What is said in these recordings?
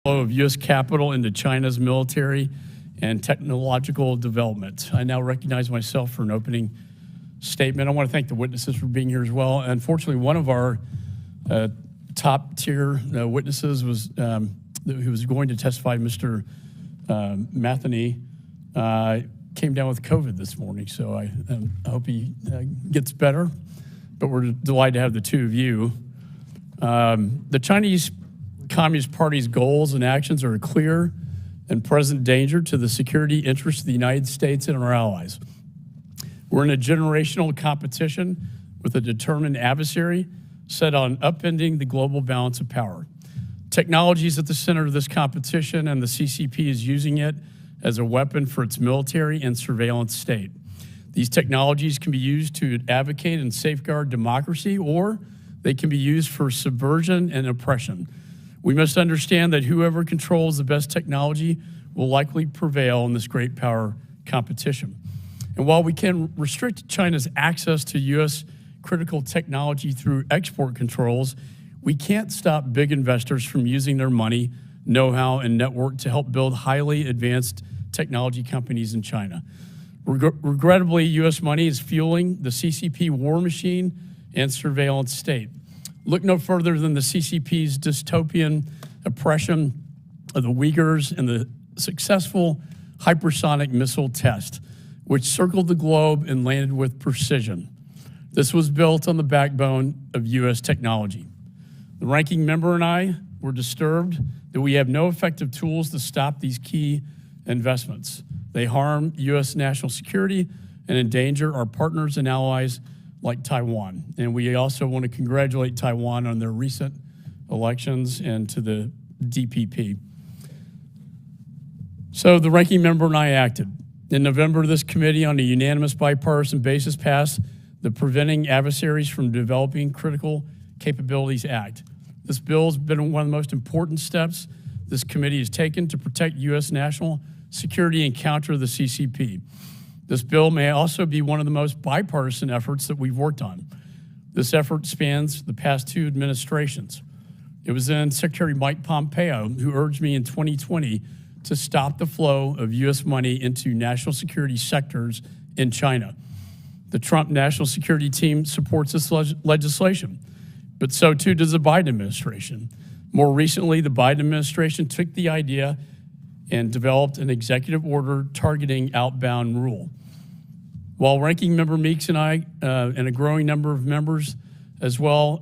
flow of U.S. capital into China's military and technological development. I now recognize myself for an opening statement. I want to thank the witnesses for being here as well. Unfortunately, one of our top-tier witnesses was who was going to testify, Mr. Matheny, came down with COVID this morning, so I hope he gets better. But we're delighted to have the two of you. The Chinese Communist Party's goals and actions are a clear and present danger to the security interests of the United States and our allies. We're in a generational competition with a determined adversary set on upending the global balance of power. Technology is at the center of this competition, and the CCP is using it as a weapon for its military and surveillance state. These technologies can be used to advocate and safeguard democracy, or they can be used for subversion and oppression. We must understand that whoever controls the best technology will likely prevail in this great power competition. And while we can restrict China's access to U.S. critical technology through export controls, we can't stop big investors from using their money, know-how, and network to help build highly advanced technology companies in China. Regrettably, U.S. money is fueling the CCP war machine and surveillance state. Look no further than the CCP's dystopian oppression of the Uyghurs and the successful hypersonic missile test, which circled the globe and landed with precision. This was built on the backbone of U.S. technology. The ranking member and I were disturbed that we have no effective tools to stop these key investments. They harm U.S. national security and endanger our partners and allies like Taiwan. And we also want to congratulate Taiwan on their recent elections and to the DPP. So the ranking member and I acted. In November, this committee on a unanimous bipartisan basis passed the Preventing Adversaries from Developing Critical Capabilities Act. This bill has been one of the most important steps this committee has taken to protect U.S. national security and counter the CCP. This bill may also be one of the most bipartisan efforts that we've worked on. This effort spans the past two administrations. It was then Secretary Mike Pompeo who urged me in 2020 to stop the flow of U.S. money into national security sectors in China. The Trump National Security Team supports this legislation, but so too does the Biden administration. More recently, the Biden administration took the idea and developed an executive order targeting outbound rule. While Ranking Member Meeks and I, and a growing number of members as well,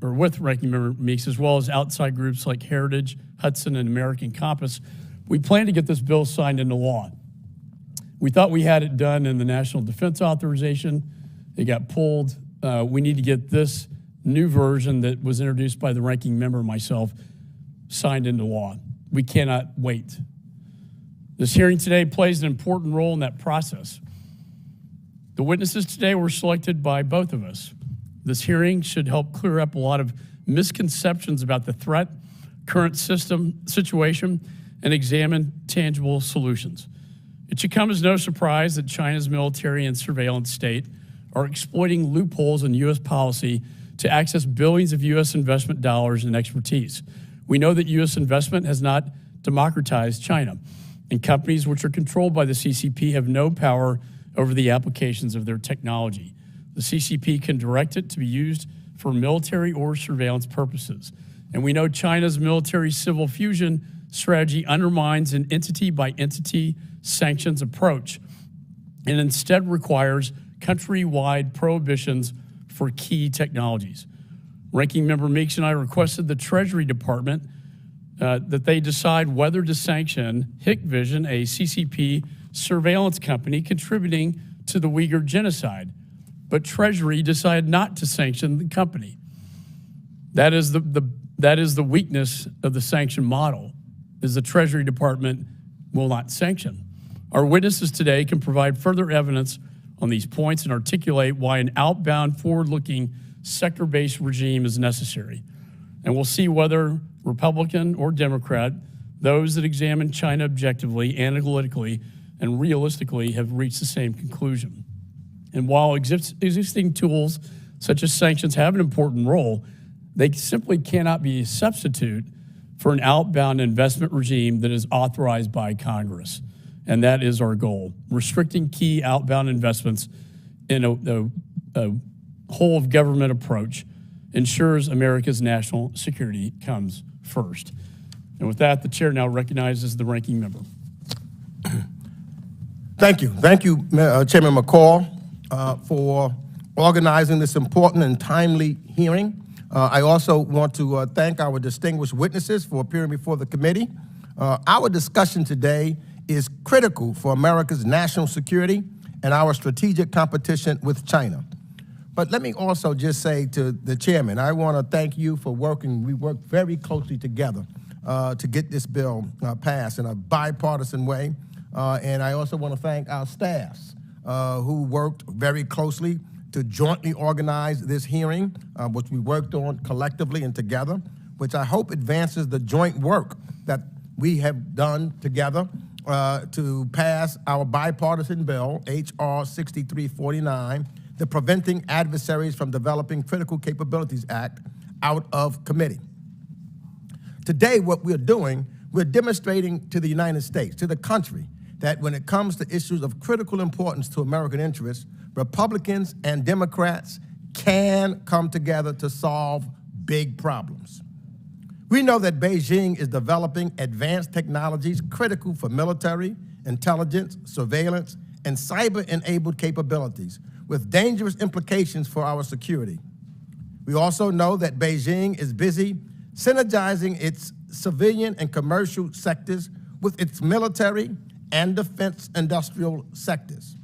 or with Ranking Member Meeks, as well as outside groups like Heritage, Hudson, and American Compass, we plan to get this bill signed into law. We thought we had it done in the National Defense Authorization. It got pulled. We need to get this new version that was introduced by the ranking member and myself signed into law. We cannot wait. This hearing today plays an important role in that process. The witnesses today were selected by both of us. This hearing should help clear up a lot of misconceptions about the threat, current situation, and examine tangible solutions. It should come as no surprise that China's military and surveillance state are exploiting loopholes in U.S. policy to access billions of U.S. investment dollars and expertise. We know that U.S. investment has not democratized China, and companies which are controlled by the CCP have no power over the applications of their technology. The CCP can direct it to be used for military or surveillance purposes. And we know China's military-civil fusion strategy undermines an entity-by-entity sanctions approach and instead requires country-wide prohibitions for key technologies. Ranking Member Meeks and I requested the Treasury Department that they decide whether to sanction Hikvision, a CCP surveillance company contributing to the Uyghur genocide. But Treasury decided not to sanction the company. That is the weakness of the sanction model, is the Treasury Department will not sanction. Our witnesses today can provide further evidence on these points and articulate why an outbound, forward-looking, sector-based regime is necessary. And we'll see whether Republican or Democrat, those that examine China objectively, analytically, and realistically have reached the same conclusion. And while existing tools such as sanctions have an important role, they simply cannot be a substitute for an outbound investment regime that is authorized by Congress. And that is our goal. Restricting key outbound investments in a whole of government approach ensures America's national security comes first. And with that, the chair now recognizes the ranking member. Thank you. Thank you, Chairman McCall, for organizing this important and timely hearing. I also want to thank our distinguished witnesses for appearing before the committee. Our discussion today is critical for America's national security and our strategic competition with China. But let me also just say to the chairman, I want to thank you for working. We worked very closely together to get this bill passed in a bipartisan way. And I also want to thank our staffs who worked very closely to jointly organize this hearing, which we worked on collectively and together, which I hope advances the joint work that we have done together to pass our bipartisan bill, H.R. 6349, the Preventing Adversaries from Developing Critical Capabilities Act, out of committee. Today, what we're doing, we're demonstrating to the United States, to the country, that when it comes to issues of critical importance to American interests, Republicans and Democrats can come together to solve big problems. We know that Beijing is developing advanced technologies critical for military, intelligence, surveillance, and cyber-enabled capabilities with dangerous implications for our security. We also know that Beijing is busy synergizing its civilian and commercial sectors with its military and defense industrial sectors.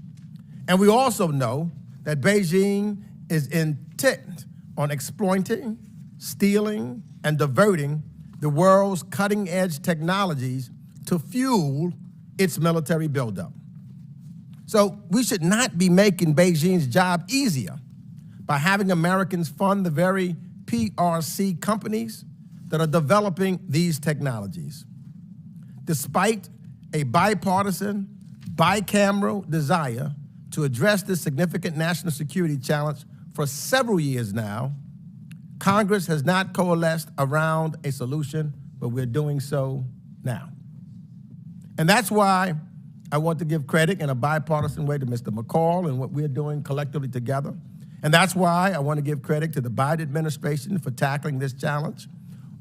And we also know that Beijing is intent on exploiting, stealing, and diverting the world's cutting-edge technologies to fuel its military buildup. So we should not be making Beijing's job easier by having Americans fund the very PRC companies that are developing these technologies. Despite a bipartisan, bicameral desire to address this significant national security challenge for several years now, Congress has not coalesced around a solution, but we're doing so now. And that's why I want to give credit in a bipartisan way to Mr. McCall and what we're doing collectively together. And that's why I want to give credit to the Biden administration for tackling this challenge.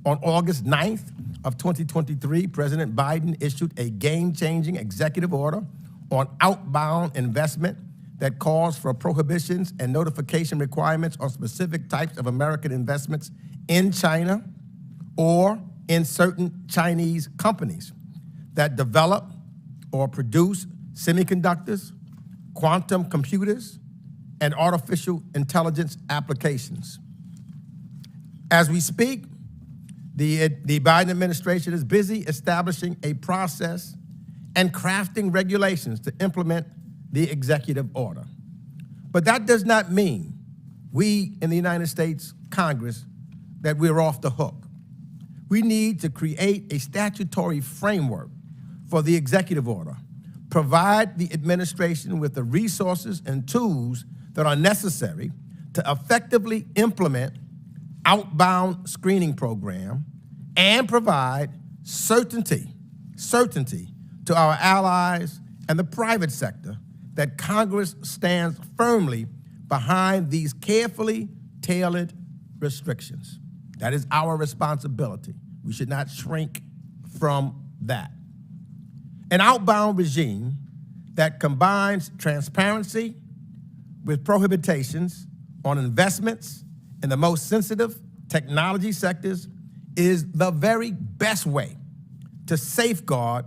On August 9th of 2023, President Biden issued a game-changing executive order on outbound investment that calls for prohibitions and notification requirements on specific types of American investments in China or in certain Chinese companies that develop or produce semiconductors, quantum computers, and artificial intelligence applications. As we speak, the Biden administration is busy establishing a process and crafting regulations to implement the executive order. But that does not mean we in the United States Congress that we're off the hook. We need to create a statutory framework for the executive order, provide the administration with the resources and tools that are necessary to effectively implement outbound screening program and provide certainty to our allies and the private sector that Congress stands firmly behind these carefully tailored restrictions. That is our responsibility. We should not shrink from that. An outbound regime that combines transparency with prohibitions on investments in the most sensitive technology sectors is the very best way to safeguard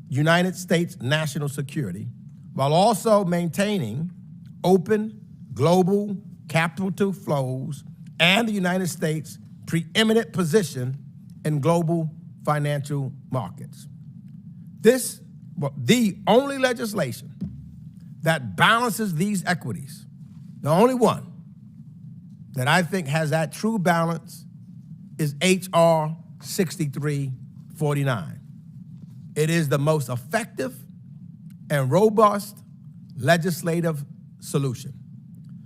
United States national security while also maintaining open global capital flows and the United States' preeminent position in global financial markets. The only legislation that balances these equities, the only one that I think has that true balance is H.R. 6349. It is the most effective and robust legislative solution.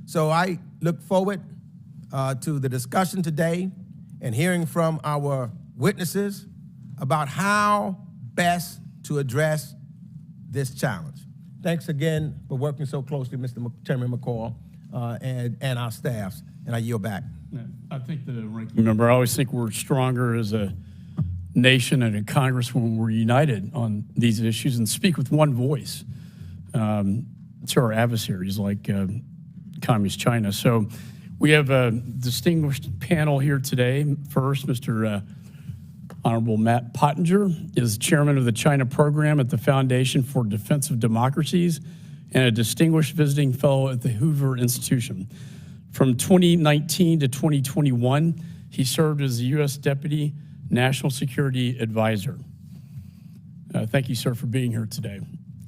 So I look forward to the discussion today and hearing from our witnesses about how best to address this challenge. Thanks again for working so closely, Mr. Chairman McCall, and our staffs, and I yield back. I think the ranking member, I always think we're stronger as a nation and a Congress when we're united on these issues and speak with one voice to our adversaries like Communist China. So we have a distinguished panel here today. First, Mr. Honorable Matt Pottinger is chairman of the China program at the Foundation for Defense of Democracies and a distinguished visiting fellow at the Hoover Institution. From 2019 to 2021, he served as the U.S. Deputy National Security Advisor. Thank you, sir, for being here today.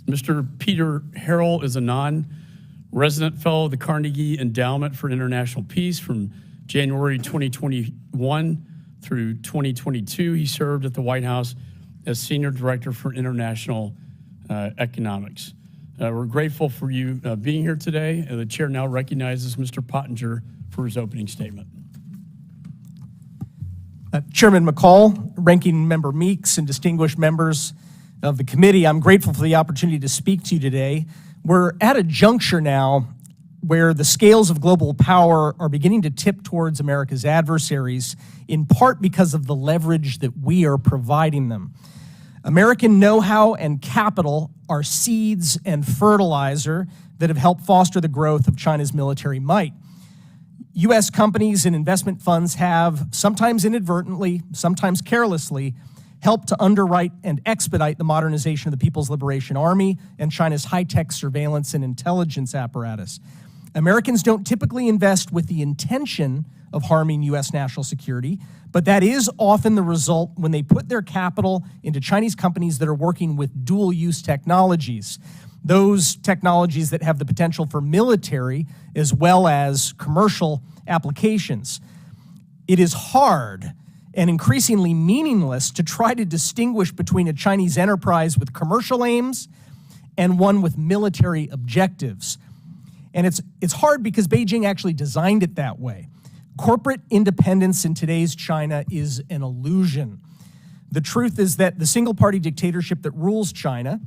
Mr. Peter Harrell is a non-resident fellow of the Carnegie Endowment for International Peace. From January 2021 through 2022, he served at the White House as Senior Director for International Economics. We're grateful for you being here today. The chair now recognizes Mr. Pottinger for his opening statement. Chairman McCall, Ranking Member Meeks, and distinguished members of the committee, I'm grateful for the opportunity to speak to you today. We're at a juncture now where the scales of global power are beginning to tip towards America's adversaries, in part because of the leverage that we are providing them. American know-how and capital are seeds and fertilizer that have helped foster the growth of China's military might. U.S. companies and investment funds have, sometimes inadvertently, sometimes carelessly, helped to underwrite and expedite the modernization of the People's Liberation Army and China's high-tech surveillance and intelligence apparatus. Americans don't typically invest with the intention of harming U.S. national security, but that is often the result when they put their capital into Chinese companies that are working with dual-use technologies, those technologies that have the potential for military as well as commercial applications. It is hard and increasingly meaningless to try to distinguish between a Chinese enterprise with commercial aims and one with military objectives. And it's hard because Beijing actually designed it that way. Corporate independence in today's China is an illusion. The truth is that the single-party dictatorship that rules China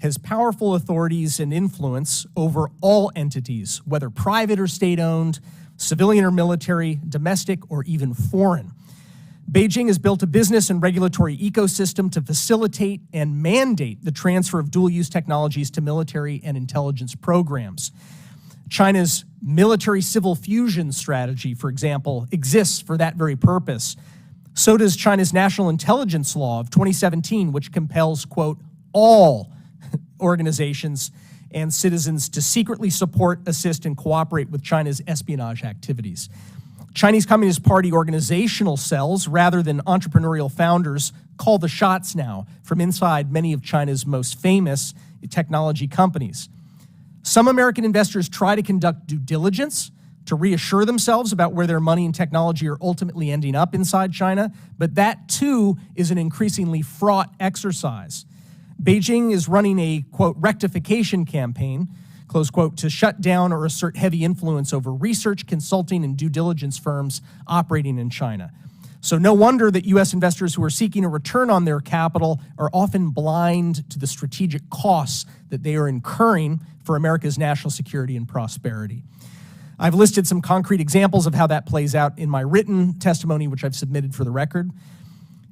has powerful authorities and influence over all entities, whether private or state-owned, civilian or military, domestic or even foreign. Beijing has built a business and regulatory ecosystem to facilitate and mandate the transfer of dual-use technologies to military and intelligence programs. China's military-civil fusion strategy, for example, exists for that very purpose. So does China's National Intelligence Law of 2017, which compels, quote, all organizations and citizens to secretly support, assist, and cooperate with China's espionage activities. Chinese Communist Party organizational cells, rather than entrepreneurial founders, call the shots now from inside many of China's most famous technology companies. Some American investors try to conduct due diligence to reassure themselves about where their money and technology are ultimately ending up inside China, but that too is an increasingly fraught exercise. Beijing is running a, quote, rectification campaign, close quote, to shut down or assert heavy influence over research, consulting, and due diligence firms operating in China. So no wonder that U.S. investors who are seeking a return on their capital are often blind to the strategic costs that they are incurring for America's national security and prosperity. I've listed some concrete examples of how that plays out in my written testimony, which I've submitted for the record.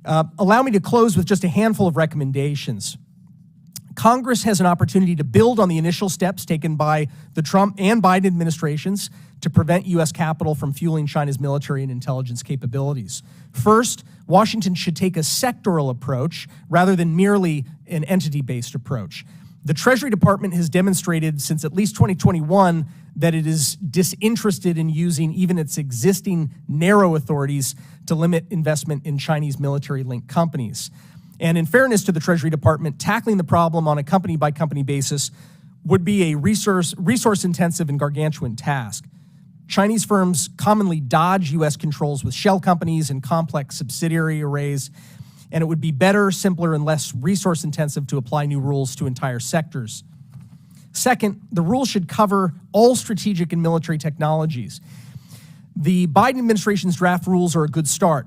Allow me to close with just a handful of recommendations. Congress has an opportunity to build on the initial steps taken by the Trump and Biden administrations to prevent U.S. capital from fueling China's military and intelligence capabilities. First, Washington should take a sectoral approach rather than merely an entity-based approach. The Treasury Department has demonstrated since at least 2021 that it is disinterested in using even its existing narrow authorities to limit investment in Chinese military-linked companies. And in fairness to the Treasury Department, tackling the problem on a company-by-company basis would be a resource-intensive and gargantuan task. Chinese firms commonly dodge U.S. controls with shell companies and complex subsidiary arrays, and it would be better, simpler, and less resource-intensive to apply new rules to entire sectors. Second, the rules should cover all strategic and military technologies. The Biden administration's draft rules are a good start.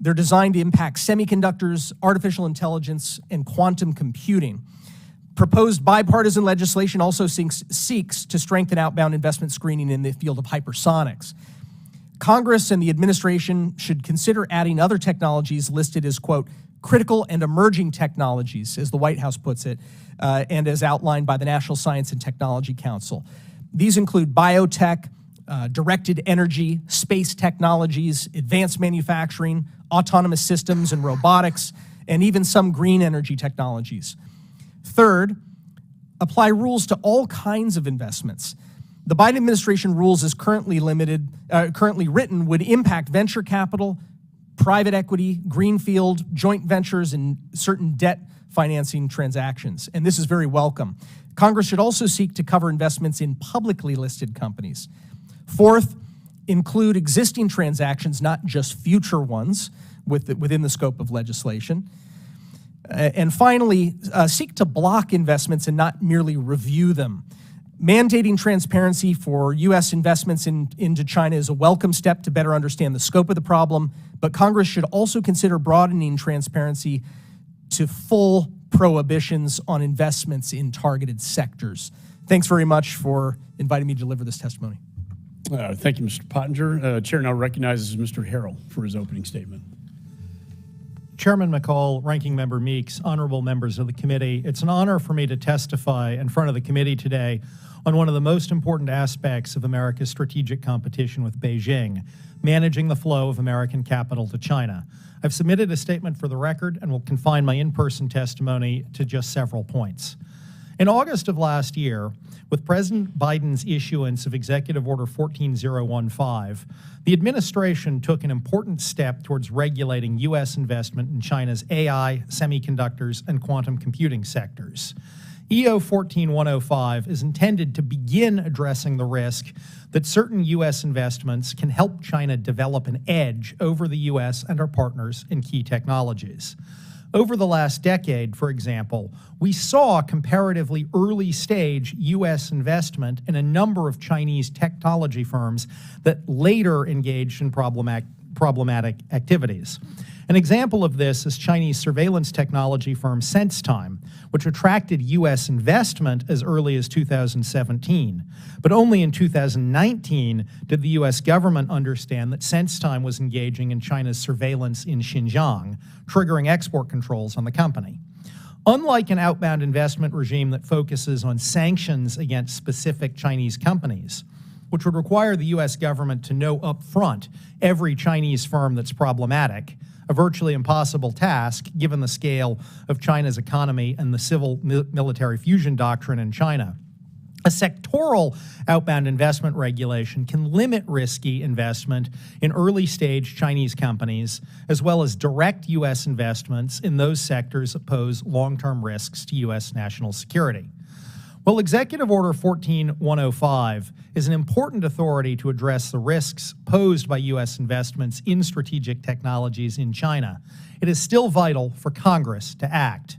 They're designed to impact semiconductors, artificial intelligence, and quantum computing. Proposed bipartisan legislation also seeks to strengthen outbound investment screening in the field of hypersonics. Congress and the administration should consider adding other technologies listed as, quote, critical and emerging technologies, as the White House puts it, and as outlined by the National Science and Technology Council. These include biotech, directed energy, space technologies, advanced manufacturing, autonomous systems and robotics, and even some green energy technologies. Third, apply rules to all kinds of investments. The Biden administration rules as currently written would impact venture capital, private equity, greenfield, joint ventures, and certain debt financing transactions, and this is very welcome. Congress should also seek to cover investments in publicly listed companies. Fourth, include existing transactions, not just future ones, within the scope of legislation. And finally, seek to block investments and not merely review them. Mandating transparency for U.S. investments into China is a welcome step to better understand the scope of the problem, but Congress should also consider broadening transparency to full prohibitions on investments in targeted sectors. Thanks very much for inviting me to deliver this testimony. Thank you, Mr. Pottinger. Chair now recognizes Mr. Harrell for his opening statement. Chairman McCall, Ranking Member Meeks, honorable members of the committee, it's an honor for me to testify in front of the committee today on one of the most important aspects of America's strategic competition with Beijing, managing the flow of American capital to China. I've submitted a statement for the record and will confine my in-person testimony to just several points. In August of last year, with President Biden's issuance of Executive Order 14015, the administration took an important step towards regulating U.S. investment in China's AI, semiconductors, and quantum computing sectors. EO 14105 is intended to begin addressing the risk that certain U.S. investments can help China develop an edge over the U.S. and our partners in key technologies. Over the last decade, for example, we saw comparatively early-stage U.S. investment in a number of Chinese technology firms that later engaged in problematic activities. An example of this is Chinese surveillance technology firm SenseTime, which attracted U.S. investment as early as 2017. But only in 2019 did the U.S. government understand that SenseTime was engaging in China's surveillance in Xinjiang, triggering export controls on the company. Unlike an outbound investment regime that focuses on sanctions against specific Chinese companies, which would require the U.S. government to know up front every Chinese firm that's problematic, a virtually impossible task given the scale of China's economy and the civil-military fusion doctrine in China. A sectoral outbound investment regulation can limit risky investment in early-stage Chinese companies, as well as direct U.S. investments in those sectors that pose long-term risks to U.S. national security. While Executive Order 14105 is an important authority to address the risks posed by U.S. investments in strategic technologies in China, it is still vital for Congress to act.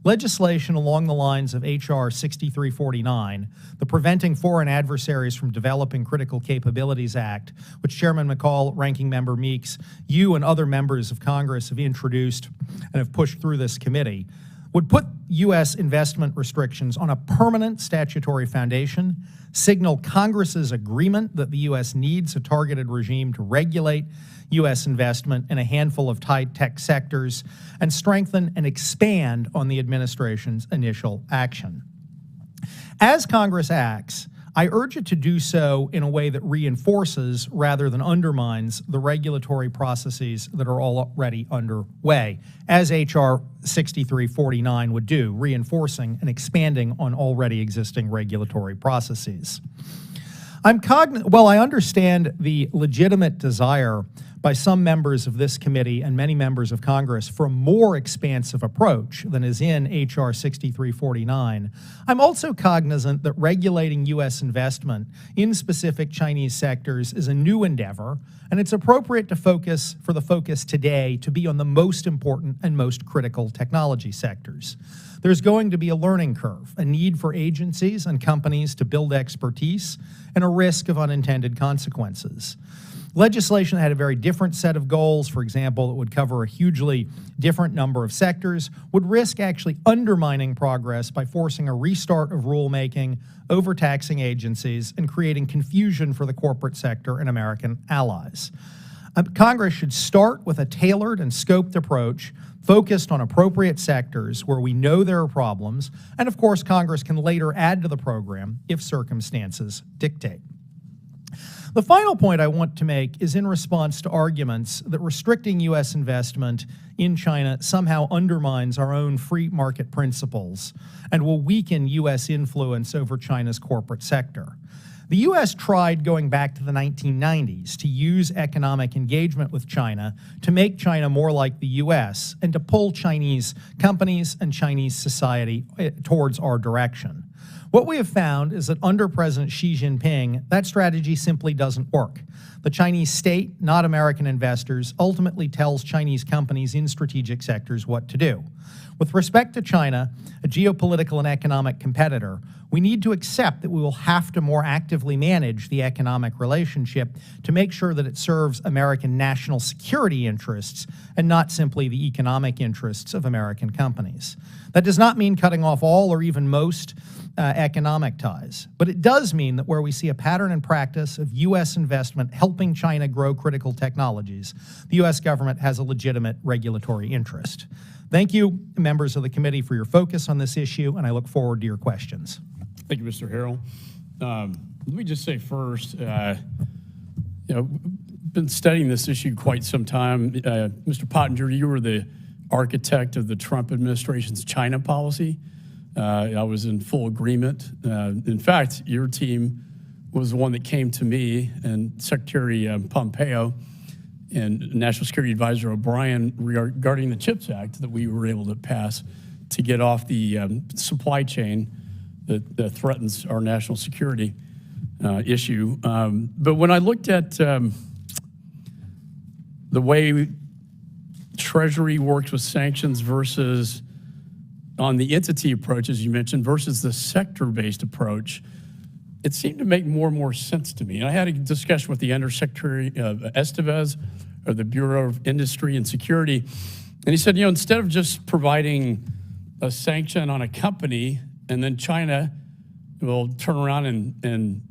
Legislation along the lines of H.R. 6349, the Preventing Foreign Adversaries from Developing Critical Capabilities Act, which Chairman McCall, Ranking Member Meeks, you and other members of Congress have introduced and have pushed through this committee, would put U.S. investment restrictions on a permanent statutory foundation, signal Congress's agreement that the U.S. needs a targeted regime to regulate U.S. investment in a handful of high-tech sectors, and strengthen and expand on the administration's initial action. As Congress acts, I urge it to do so in a way that reinforces rather than undermines the regulatory processes that are already underway, as H.R. 6349 would do, reinforcing and expanding on already existing regulatory processes. While I understand the legitimate desire by some members of this committee and many members of Congress for a more expansive approach than is in H.R. 6349, I'm also cognizant that regulating U.S. investment in specific Chinese sectors is a new endeavor, and it's appropriate to focus today to be on the most important and most critical technology sectors. There's going to be a learning curve, a need for agencies and companies to build expertise, and a risk of unintended consequences. Legislation that had a very different set of goals, for example, that would cover a hugely different number of sectors, would risk actually undermining progress by forcing a restart of rulemaking, overtaxing agencies, and creating confusion for the corporate sector and American allies. Congress should start with a tailored and scoped approach focused on appropriate sectors where we know there are problems, and of course, Congress can later add to the program if circumstances dictate. The final point I want to make is in response to arguments that restricting U.S. investment in China somehow undermines our own free market principles and will weaken U.S. influence over China's corporate sector. The U.S. tried going back to the 1990s to use economic engagement with China to make China more like the U.S. and to pull Chinese companies and Chinese society towards our direction. What we have found is that under President Xi Jinping, that strategy simply doesn't work. The Chinese state, not American investors, ultimately tells Chinese companies in strategic sectors what to do. With respect to China, a geopolitical and economic competitor, we need to accept that we will have to more actively manage the economic relationship to make sure that it serves American national security interests and not simply the economic interests of American companies. That does not mean cutting off all or even most economic ties, but it does mean that where we see a pattern and practice of U.S. investment helping China grow critical technologies, the U.S. government has a legitimate regulatory interest. Thank you, members of the committee, for your focus on this issue, and I look forward to your questions. Thank you, Mr. Harrell. Let me just say first, been studying this issue quite some time. Mr. Pottinger, you were the architect of the Trump administration's China policy. I was in full agreement. In fact, your team was the one that came to me and Secretary Pompeo and National Security Advisor O'Brien regarding the CHIPS Act that we were able to pass to get off the supply chain that threatens our national security issue. But when I looked at the way Treasury works with sanctions versus on the entity approach, as you mentioned, versus the sector-based approach, it seemed to make more and more sense to me. And I had a discussion with the Undersecretary Estevez of the Bureau of Industry and Security, and he said, instead of just providing a sanction on a company and then China will turn around and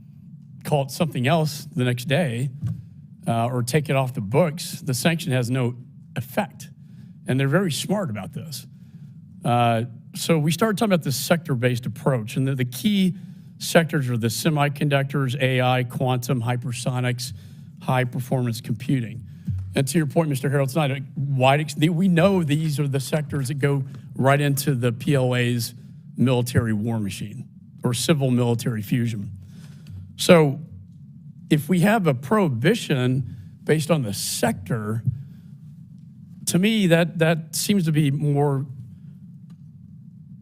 call it something else the next day or take it off the books, the sanction has no effect. And they're very smart about this. So we started talking about this sector-based approach, and the key sectors are the semiconductors, AI, quantum, hypersonics, high-performance computing. And to your point, Mr. Harrell, it's not a wide we know these are the sectors that go right into the PLA's military war machine or civil military fusion. So if we have a prohibition based on the sector, to me, that seems to be more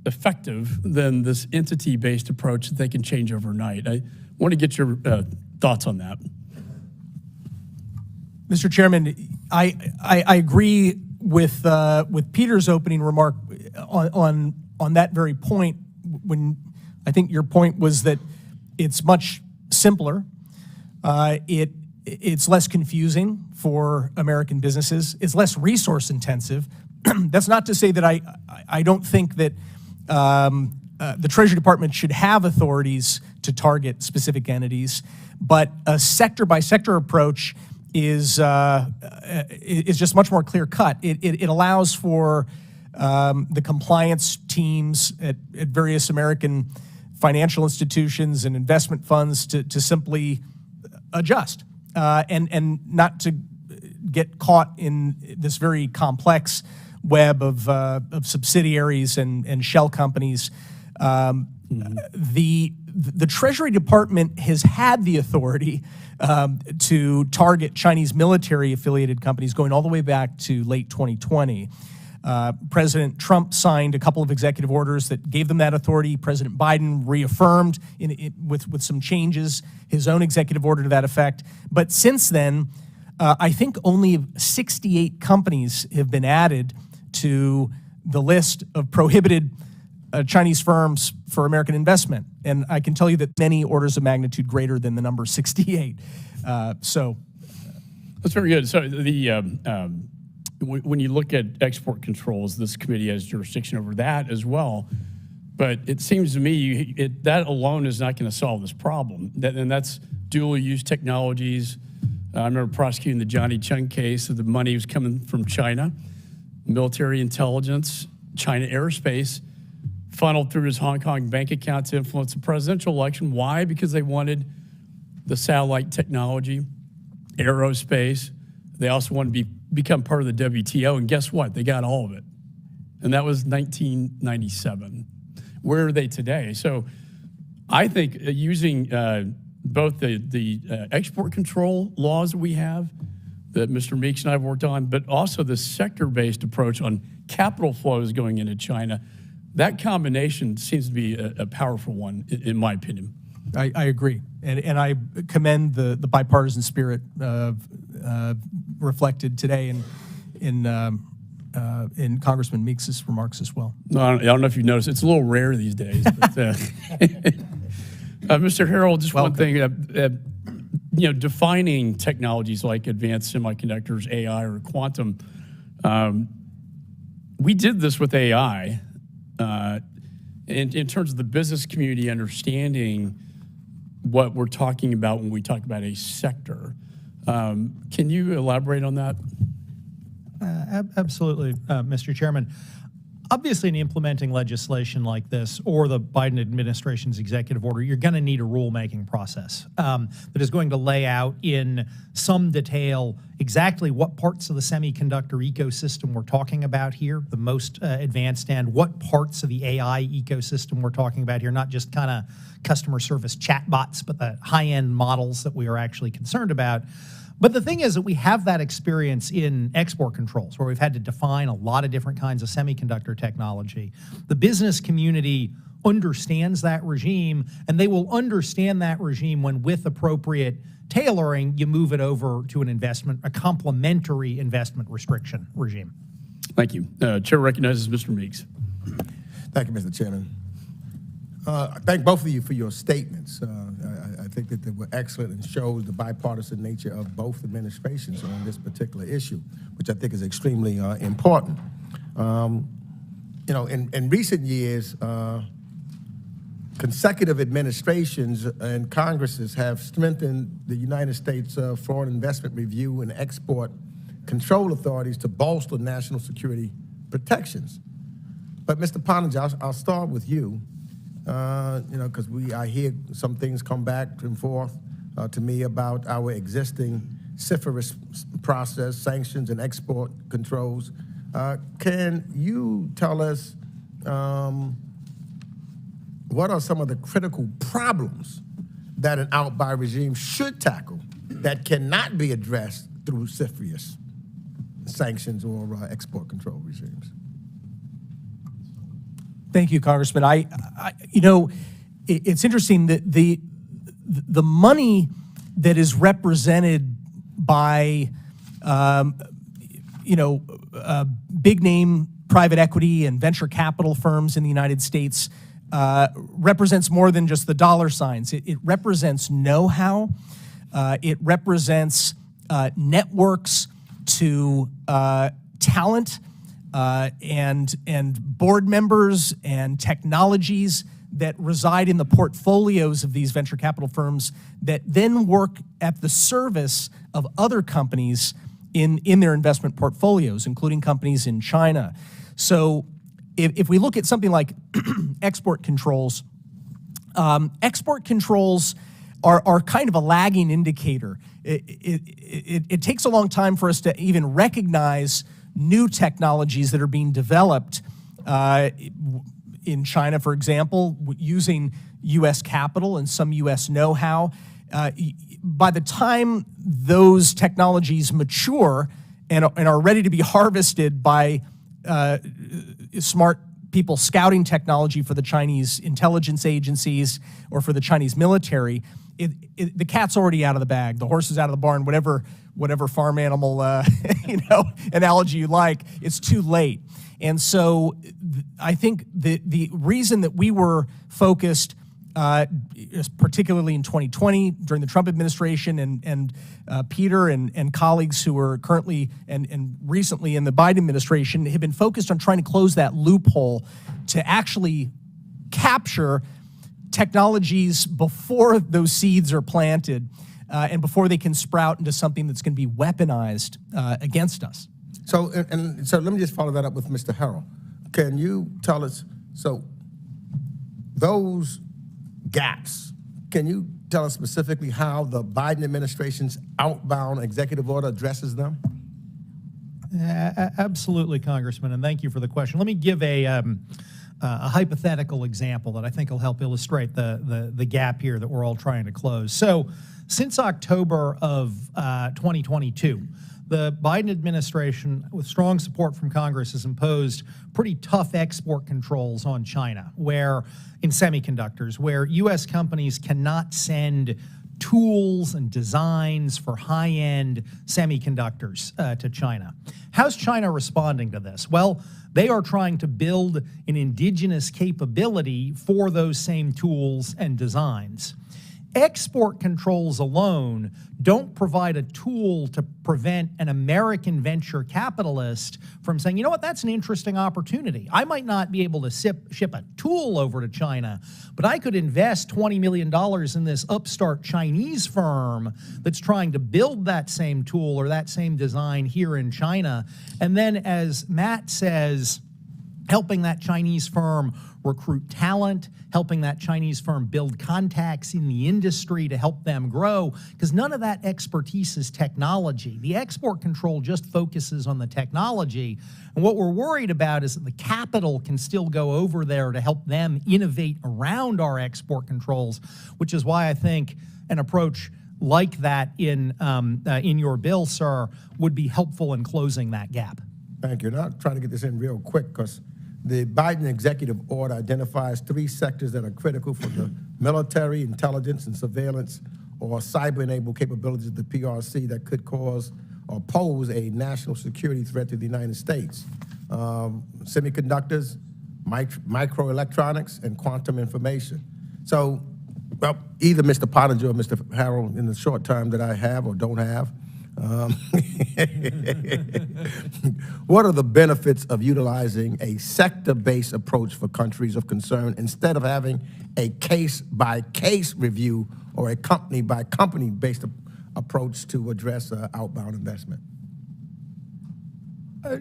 effective than this entity-based approach that they can change overnight. I want to get your thoughts on that. Mr. Chairman, I agree with Peter's opening remark on that very point. When I think your point was that it's much simpler, it's less confusing for American businesses, it's less resource intensive. That's not to say that I don't think that the Treasury Department should have authorities to target specific entities, but a sector-by-sector approach is just much more clear-cut. It allows for the compliance teams at various American financial institutions and investment funds to simply adjust and not to get caught in this very complex web of subsidiaries and shell companies. The Treasury Department has had the authority to target Chinese military-affiliated companies going all the way back to late 2020. President Trump signed a couple of executive orders that gave them that authority. President Biden reaffirmed with some changes his own executive order to that effect. But since then, I think only 68 companies have been added to the list of prohibited Chinese firms for American investment. And I can tell you that many orders of magnitude greater than the number 68. That's very good. So when you look at export controls, this committee has jurisdiction over that as well. But it seems to me that alone is not going to solve this problem. And that's dual-use technologies. I remember prosecuting the Johnny Chung case. The money was coming from China, military intelligence, China aerospace, funneled through his Hong Kong bank account to influence the presidential election. Why? Because they wanted the satellite technology, aerospace. They also wanted to become part of the WTO, and guess what? They got all of it. And that was 1997. Where are they today? So I think using both the export control laws that we have, that Mr. Meeks and I have worked on, but also the sector-based approach on capital flows going into China, that combination seems to be a powerful one, in my opinion. I agree, and I commend the bipartisan spirit reflected today in Congressman Meeks' remarks as well. No, I don't know if you've noticed, it's a little rare these days. But, Mr. Harrell, just one thing, defining technologies like advanced semiconductors, AI, or quantum. We did this with AI in terms of the business community understanding what we're talking about when we talk about a sector. Can you elaborate on that? Absolutely, Mr. Chairman. Obviously, in implementing legislation like this or the Biden administration's executive order, you're going to need a rulemaking process that is going to lay out in some detail exactly what parts of the semiconductor ecosystem we're talking about here, the most advanced end, what parts of the AI ecosystem we're talking about here, not just kind of customer service chatbots, but the high-end models that we are actually concerned about. But the thing is that we have that experience in export controls where we've had to define a lot of different kinds of semiconductor technology. The business community understands that regime, and they will understand that regime when, with appropriate tailoring, you move it over to an investment, a complementary investment restriction regime. Thank you. Chair recognizes Mr. Meeks. Thank you, Mr. Chairman. I thank both of you for your statements. I think that they were excellent and showed the bipartisan nature of both administrations on this particular issue, which I think is extremely important. In recent years, consecutive administrations and Congresses have strengthened the United States Foreign Investment Review and Export Control Authorities to bolster national security protections. But Mr. Pottinger, I'll start with you. Because I hear some things come back and forth to me about our existing CFIUS process, sanctions and export controls. Can you tell us what are some of the critical problems that an out-buy regime should tackle that cannot be addressed through CFIUS sanctions or export control regimes? Thank you, Congressman. It's interesting that the money that is represented by, big name private equity and venture capital firms in the United States represents more than just the dollar signs. It represents know-how. It represents networks to talent. And board members and technologies that reside in the portfolios of these venture capital firms that then work at the service of other companies in their investment portfolios, including companies in China. So if we look at something like export controls are kind of a lagging indicator. It takes a long time for us to even recognize new technologies that are being developed in China, for example, using U.S. capital and some U.S. know-how. By the time those technologies mature and are ready to be harvested by smart people scouting technology for the Chinese intelligence agencies or for the Chinese military, the cat's already out of the bag. The horse is out of the barn, whatever farm animal analogy you like. It's too late. And so I think the reason that we were focused particularly in 2020 during the Trump administration, and Peter and colleagues who are currently and recently in the Biden administration have been focused on trying to close that loophole to actually capture technologies before those seeds are planted and before they can sprout into something that's going to be weaponized against us. So, so let me just follow that up with Mr. Harrell. Can you tell us, so those gaps, can you tell us specifically how the Biden administration's outbound executive order addresses them? Absolutely, Congressman, and thank you for the question. Let me give a hypothetical example that I think will help illustrate the gap here that we're all trying to close. So, since October of 2022, the Biden administration, with strong support from Congress, has imposed pretty tough export controls on China, where in semiconductors, where U.S. companies cannot send tools and designs for high-end semiconductors to China. How's China responding to this? Well, they are trying to build an indigenous capability for those same tools and designs. Export controls alone don't provide a tool to prevent an American venture capitalist from saying, you know what, that's an interesting opportunity. I might not be able to ship a tool over to China, but I could invest $20 million in this upstart Chinese firm that's trying to build that same tool or that same design here in China. And then, as Matt says, helping that Chinese firm recruit talent, helping that Chinese firm build contacts in the industry to help them grow, because none of that expertise is technology. The export control just focuses on the technology, and what we're worried about is that the capital can still go over there to help them innovate around our export controls, which is why I think an approach like that in your bill, sir, would be helpful in closing that gap. Thank you. Now, I'll try to get this in real quick because the Biden executive order identifies 3 sectors that are critical for the military, intelligence, and surveillance or cyber-enabled capabilities of the PRC that could cause or pose a national security threat to the United States. Semiconductors, microelectronics, and quantum information. So, well, either Mr. Pottinger or Mr. Harrell, in the short time that I have or don't have, what are the benefits of utilizing a sector-based approach for countries of concern instead of having a case-by-case review or a company-by-company-based approach to address outbound investment?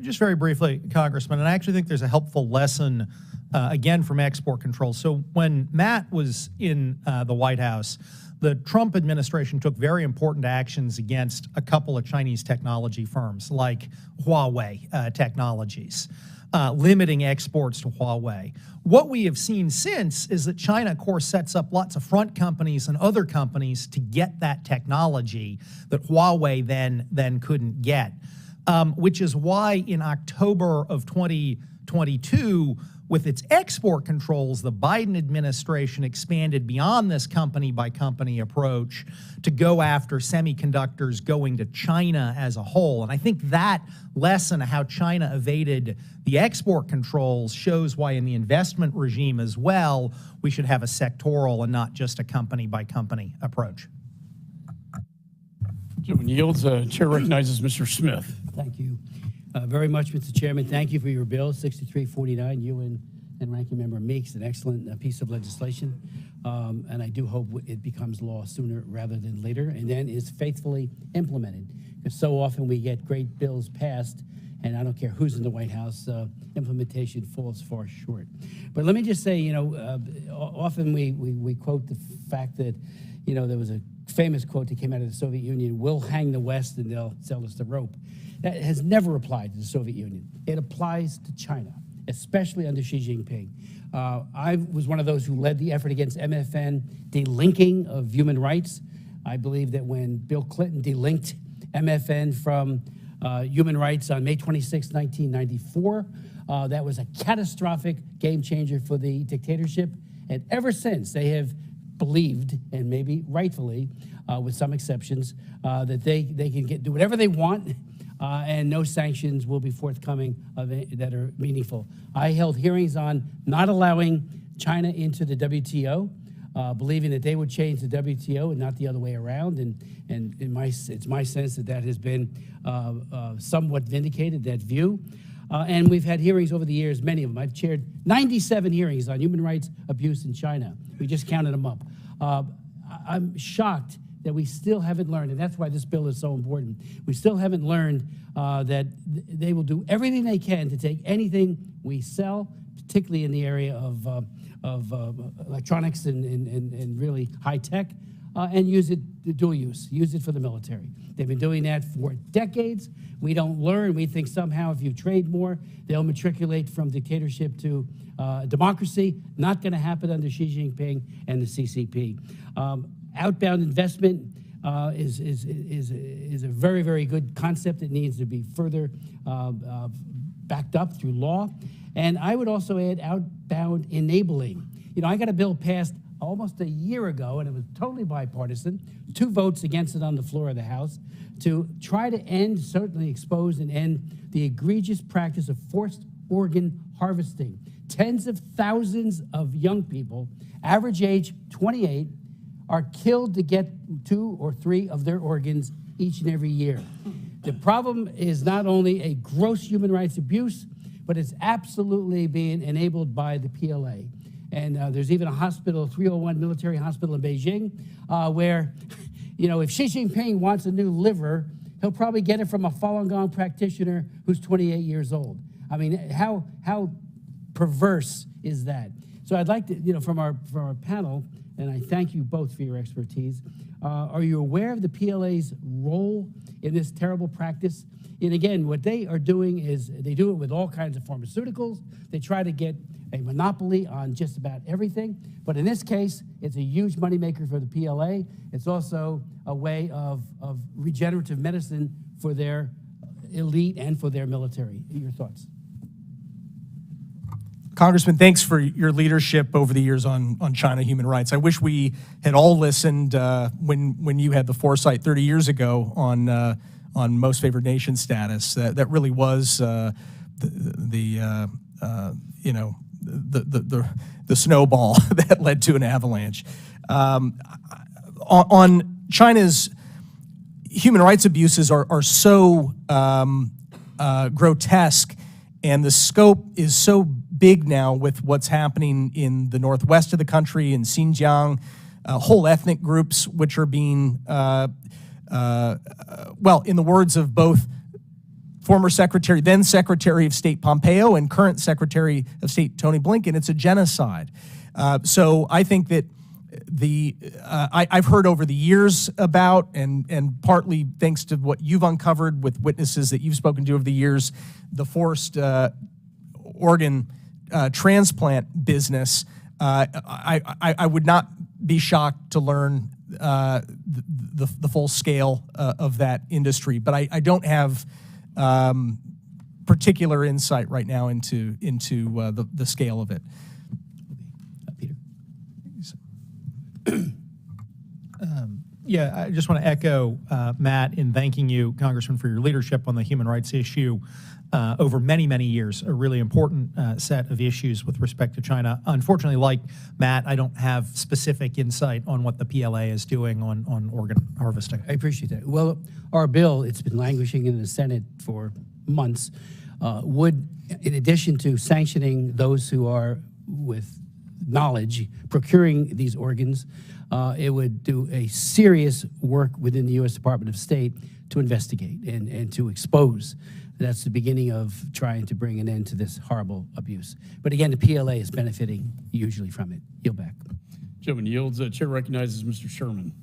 Just very briefly, Congressman, and I actually think there's a helpful lesson, again, from export control. So when Matt was in the White House, the Trump administration took very important actions against a couple of Chinese technology firms like Huawei Technologies, limiting exports to Huawei. What we have seen since is that China, of course, sets up lots of front companies and other companies to get that technology that Huawei then couldn't get, which is why in October of 2022, with its export controls, the Biden administration expanded beyond this company-by-company approach to go after semiconductors going to China as a whole. And I think that lesson of how China evaded the export controls shows why in the investment regime as well, we should have a sectoral and not just a company-by-company approach. Gentleman yields. Chair recognizes Mr. Smith. Thank you very much, Mr. Chairman. Thank you for your bill, 6349. You and Ranking Member Meeks, an excellent piece of legislation. And I do hope it becomes law sooner rather than later and then is faithfully implemented. Because so often we get great bills passed, and I don't care who's in the White House, implementation falls far short. But let me just say, you know, often we quote the fact that, you know, there was a famous quote that came out of the Soviet Union, we'll hang the West and they'll sell us the rope. That has never applied to the Soviet Union. It applies to China, especially under Xi Jinping. I was one of those who led the effort against MFN delinking of human rights. I believe that when Bill Clinton delinked MFN from human rights on May 26, 1994, that was a catastrophic game changer for the dictatorship. And ever since, they have believed, and maybe rightfully, with some exceptions, that they can do whatever they want, and no sanctions will be forthcoming that are meaningful. I held hearings on not allowing China into the WTO believing that they would change the WTO and not the other way around. And it's my sense that has been somewhat vindicated, that view. And we've had hearings over the years, many of them. I've chaired 97 hearings on human rights abuse in China. We just counted them up. I'm shocked that we still haven't learned, and that's why this bill is so important. We still haven't learned that they will do everything they can to take anything we sell, particularly in the area of electronics and really high tech, and use it dual use it for the military. They've been doing that for decades. We don't learn. We think somehow if you trade more, they'll matriculate from dictatorship to democracy. Not going to happen under Xi Jinping and the CCP. Outbound investment is a very, very good concept that needs to be further backed up through law. And I would also add outbound enabling. You know, I got a bill passed almost a year ago, and it was totally bipartisan, 2 votes against it on the floor of the House, to try to end, certainly expose and end the egregious practice of forced organ harvesting. Tens of thousands of young people, average age 28, are killed to get 2 or 3 of their organs each and every year. The problem is not only a gross human rights abuse, but it's absolutely being enabled by the PLA. And there's even a hospital, 301 military hospital in Beijing, where, you know, if Xi Jinping wants a new liver, he'll probably get it from a Falun Gong practitioner who's 28 years old. I mean, how perverse is that? So I'd like to, you know, from our panel, and I thank you both for your expertise, are you aware of the PLA's role in this terrible practice? And again, what they are doing is they do it with all kinds of pharmaceuticals. They try to get a monopoly on just about everything. But in this case, it's a huge moneymaker for the PLA. It's also a way of regenerative medicine for their elite and for their military. Your thoughts? Congressman, thanks for your leadership over the years on China human rights. I wish we had all listened when you had the foresight 30 years ago on most favored nation status. That really was the snowball that led to an avalanche. On China's human rights abuses are so grotesque, and the scope is so big now with what's happening in the northwest of the country, in Xinjiang, whole ethnic groups which are being, well, in the words of both former then Secretary of State Pompeo and current Secretary of State Tony Blinken, it's a genocide. So I think that I've heard over the years about, and partly thanks to what you've uncovered with witnesses that you've spoken to over the years, the forced organ transplant business. I would not be shocked to learn the full scale of that industry, but I don't have particular insight right now into the scale of it. Peter? Yeah, I just want to echo Matt in thanking you, Congressman, for your leadership on the human rights issue over many, many years, a really important set of issues with respect to China. Unfortunately, like Matt, I don't have specific insight on what the PLA is doing on organ harvesting. I appreciate that. Well, our bill, it's been languishing in the Senate for months, would, in addition to sanctioning those who are with knowledge procuring these organs, it would do a serious work within the U.S. Department of State to investigate and to expose. That's the beginning of trying to bring an end to this horrible abuse. But again, the PLA is benefiting hugely from it. Yield back. Gentleman yields. Chair recognizes Mr. Sherman.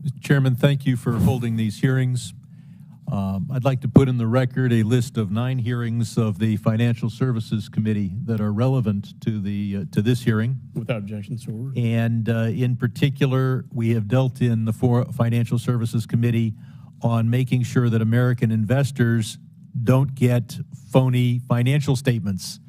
Mr. Chairman, thank you for holding these hearings. I'd like to put in the record a list of 9 hearings of the Financial Services Committee that are relevant to this hearing. Without objection, so ordered. And in particular, we have dealt in the Financial Services Committee on making sure that American investors don't get phony financial statements,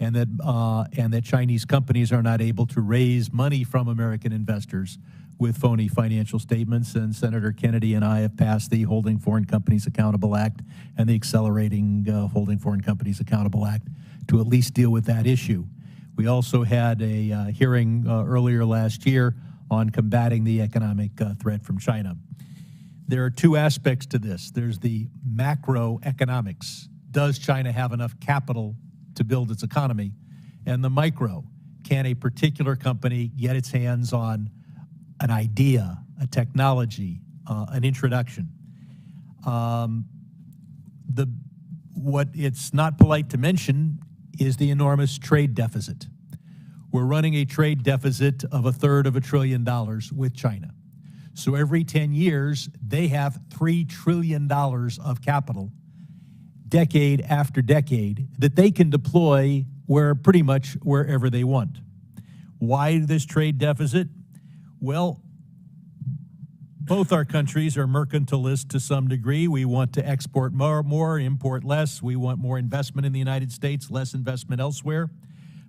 and that Chinese companies are not able to raise money from American investors with phony financial statements. And Senator Kennedy and I have passed the Holding Foreign Companies Accountable Act and the Accelerating Holding Foreign Companies Accountable Act to at least deal with that issue. We also had a hearing earlier last year on combating the economic threat from China. There are two aspects to this. There's the macroeconomics. Does China have enough capital to build its economy? And the micro, can a particular company get its hands on an idea, a technology, an introduction? What it's not polite to mention is the enormous trade deficit. We're running a trade deficit of $1/3 trillion with China. So every 10 years, they have $3 trillion of capital, decade after decade, that they can deploy pretty much wherever they want. Why this trade deficit? Well, both our countries are mercantilist to some degree. We want to export more, import less. We want more investment in the United States, less investment elsewhere.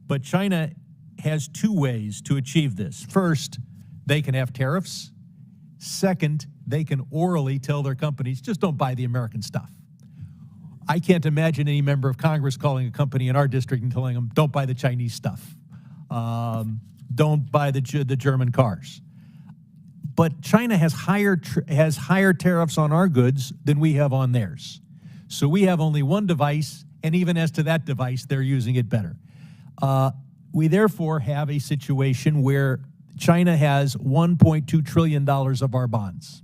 But China has two ways to achieve this. First, they can have tariffs. Second, they can orally tell their companies, just don't buy the American stuff. I can't imagine any member of Congress calling a company in our district and telling them, don't buy the Chinese stuff. Don't buy the German cars. But China has higher tariffs on our goods than we have on theirs. So we have only one device, and even as to that device, they're using it better. We therefore have a situation where China has $1.2 trillion of our bonds.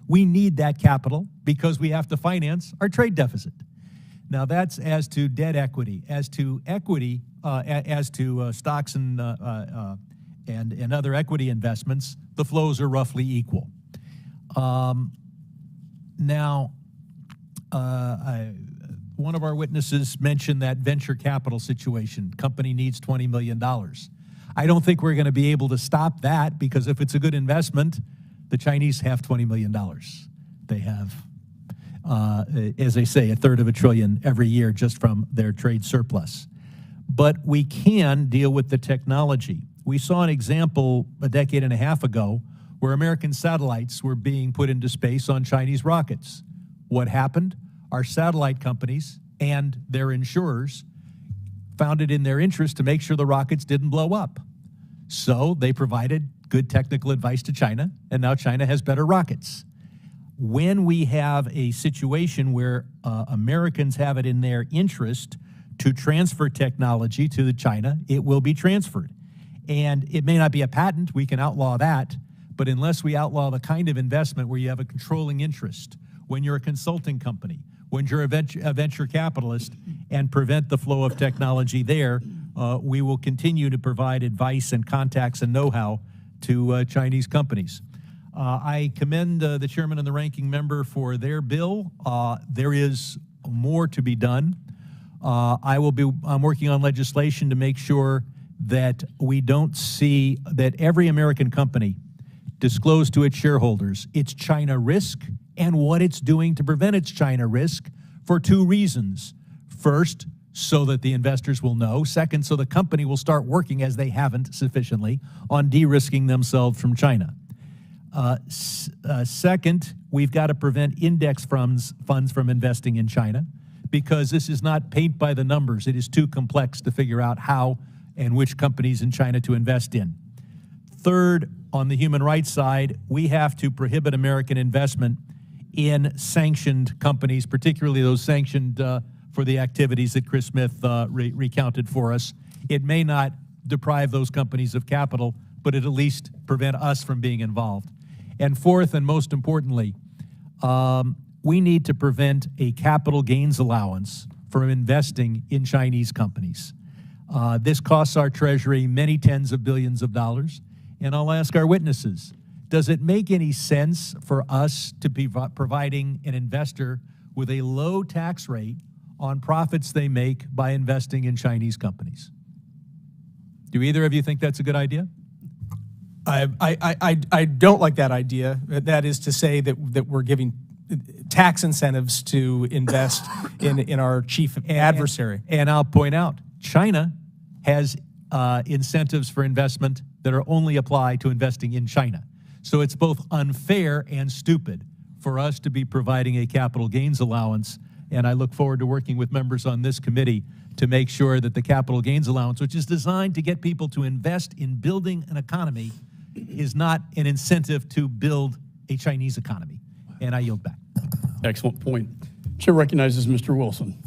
We need that capital because we have to finance our trade deficit. Now that's as to debt equity. As to equity, as to stocks and other equity investments, the flows are roughly equal. One of our witnesses mentioned that venture capital situation. Company needs $20 million. I don't think we're going to be able to stop that because if it's a good investment, the Chinese have $20 million. They have, as they say, $1/3 trillion every year just from their trade surplus. But we can deal with the technology. We saw an example a decade and a half ago where American satellites were being put into space on Chinese rockets. What happened? Our satellite companies and their insurers found it in their interest to make sure the rockets didn't blow up. So they provided good technical advice to China, and now China has better rockets. When we have a situation where Americans have it in their interest to transfer technology to China, it will be transferred. And it may not be a patent, we can outlaw that, but unless we outlaw the kind of investment where you have a controlling interest, when you're a consulting company, when you're a venture capitalist, and prevent the flow of technology there, we will continue to provide advice and contacts and know-how to Chinese companies. I commend the chairman and the ranking member for their bill. There is more to be done. I'm working on legislation to make sure that we don't see that every American company disclose to its shareholders its China risk and what it's doing to prevent its China risk for two reasons. First, so that the investors will know. Second, so the company will start working, as they haven't sufficiently, on de-risking themselves from China. Second, we've got to prevent index funds from investing in China because this is not paint by the numbers. It is too complex to figure out how and which companies in China to invest in. Third, on the human rights side, we have to prohibit American investment in sanctioned companies, particularly those sanctioned for the activities that Chris Smith recounted for us. It may not deprive those companies of capital, but it at least prevent us from being involved. And fourth, and most importantly, we need to prevent a capital gains allowance from investing in Chinese companies. This costs our Treasury many tens of billions of dollars, and I'll ask our witnesses, does it make any sense for us to be providing an investor with a low tax rate on profits they make by investing in Chinese companies? Do either of you think that's a good idea? I don't like that idea. That is to say that we're giving tax incentives to invest in our chief adversary. And I'll point out, China has incentives for investment that are only applied to investing in China. So it's both unfair and stupid for us to be providing a capital gains allowance. And I look forward to working with members on this committee to make sure that the capital gains allowance, which is designed to get people to invest in building an economy, is not an incentive to build a Chinese economy. And I yield back. Excellent point. Chair recognizes Mr. Wilson.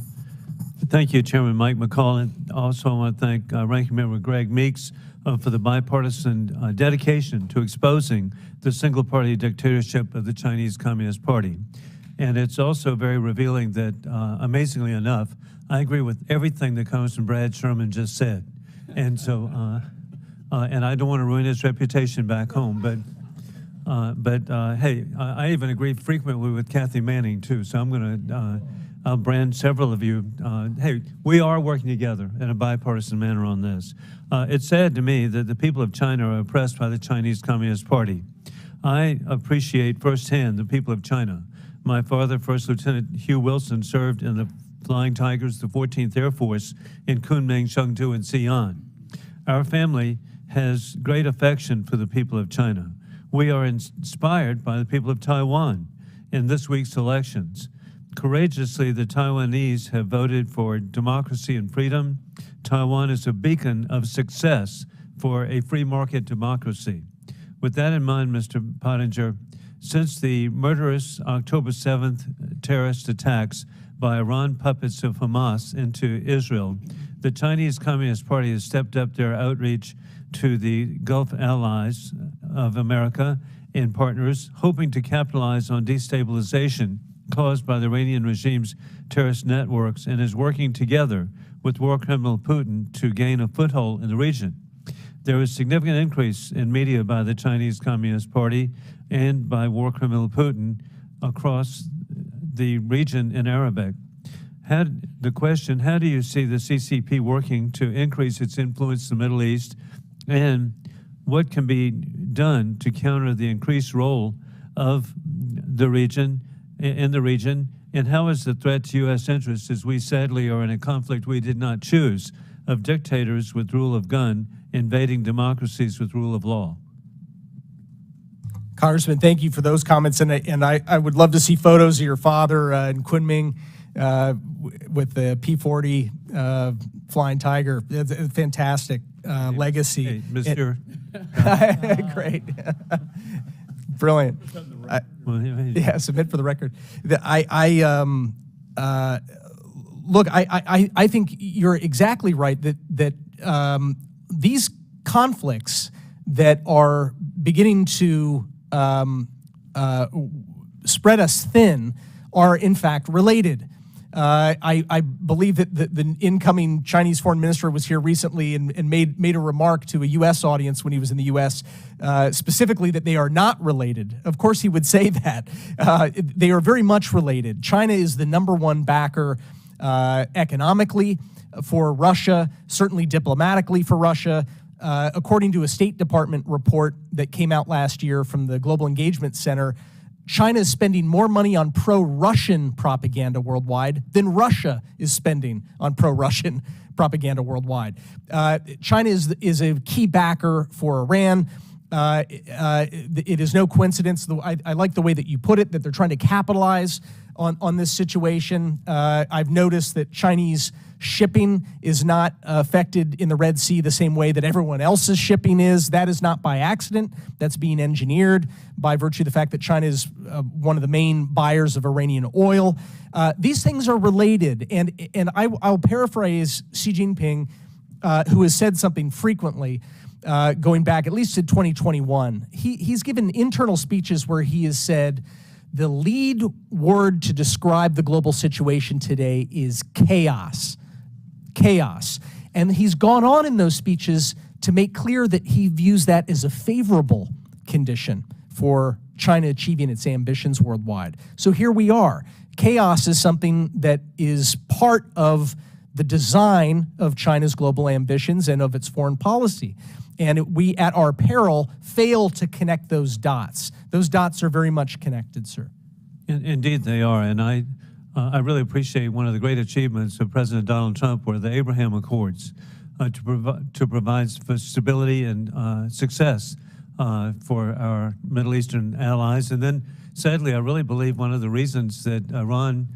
Thank you, Chairman Mike McCall. And also I want to thank Ranking Member Greg Meeks for the bipartisan dedication to exposing the single-party dictatorship of the Chinese Communist Party. And it's also very revealing that, amazingly enough, I agree with everything that Congressman Brad Sherman just said. And so, and I don't want to ruin his reputation back home, but hey, I even agree frequently with Kathy Manning, too. So I'm going to I'll brand several of you. Hey, we are working together in a bipartisan manner on this. It's sad to me that the people of China are oppressed by the Chinese Communist Party. I appreciate firsthand the people of China. My father, First Lieutenant Hugh Wilson, served in the Flying Tigers, the 14th Air Force in Kunming, Chengdu, and Xi'an. Our family has great affection for the people of China. We are inspired by the people of Taiwan in this week's elections. Courageously, the Taiwanese have voted for democracy and freedom. Taiwan is a beacon of success for a free market democracy. With that in mind, Mr. Pottinger, since the murderous October 7th terrorist attacks by Iran puppets of Hamas into Israel, the Chinese Communist Party has stepped up their outreach to the Gulf allies of America and partners, hoping to capitalize on destabilization caused by the Iranian regime's terrorist networks, and is working together with war criminal Putin to gain a foothold in the region. There is significant increase in media by the Chinese Communist Party and by war criminal Putin across the region in Arabic. The question, how do you see the CCP working to increase its influence in the Middle East, and what can be done to counter the increased role of the region, and how is the threat to U.S. interests, as we sadly are in a conflict we did not choose, of dictators with rule of gun invading democracies with rule of law? Congressman, thank you for those comments, and I would love to see photos of your father in Kunming with the P-40 Flying Tiger. It's a fantastic legacy. Hey, Mr. Great. Brilliant. Yeah, submit for the record. Look, I think you're exactly right that these conflicts that are beginning to spread us thin are in fact related. I believe that the incoming Chinese foreign minister was here recently and made a remark to a U.S. audience when he was in the U.S., specifically that they are not related. Of course he would say that. They are very much related. China is the #1 backer economically for Russia, certainly diplomatically for Russia. According to a State Department report that came out last year from the Global Engagement Center, China is spending more money on pro-Russian propaganda worldwide than Russia is spending on pro-Russian propaganda worldwide. China is a key backer for Iran. It is no coincidence. I like the way that you put it, that they're trying to capitalize on this situation. I've noticed that Chinese shipping is not affected in the Red Sea the same way that everyone else's shipping is. That is not by accident. That's being engineered by virtue of the fact that China is one of the main buyers of Iranian oil. These things are related, and I'll paraphrase Xi Jinping, who has said something frequently, going back at least to 2021. He's given internal speeches where he has said, the lead word to describe the global situation today is chaos. Chaos. And he's gone on in those speeches to make clear that he views that as a favorable condition for China achieving its ambitions worldwide. So here we are. Chaos is something that is part of the design of China's global ambitions and of its foreign policy. And we, at our peril, fail to connect those dots. Those dots are very much connected, sir. Indeed, they are. And I really appreciate one of the great achievements of President Donald Trump were the Abraham Accords to provide for stability and success for our Middle Eastern allies. And then, sadly, I really believe one of the reasons that Iran,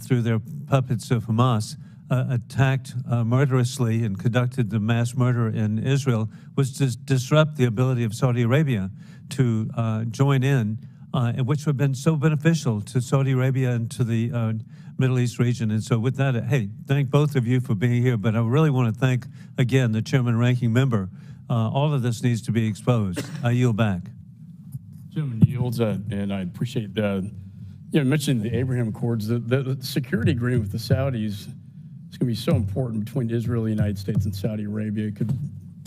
through their puppets of Hamas, attacked murderously and conducted the mass murder in Israel was to disrupt the ability of Saudi Arabia to join in, and which would have been so beneficial to Saudi Arabia and to the Middle East region. And so with that, hey, thank both of you for being here, but I really want to thank, again, the chairman and ranking member. All of this needs to be exposed. I yield back. Gentleman yields, and I appreciate the, you mentioned the Abraham Accords. The security agreement with the Saudis is going to be so important between Israel, the United States, and Saudi Arabia. It could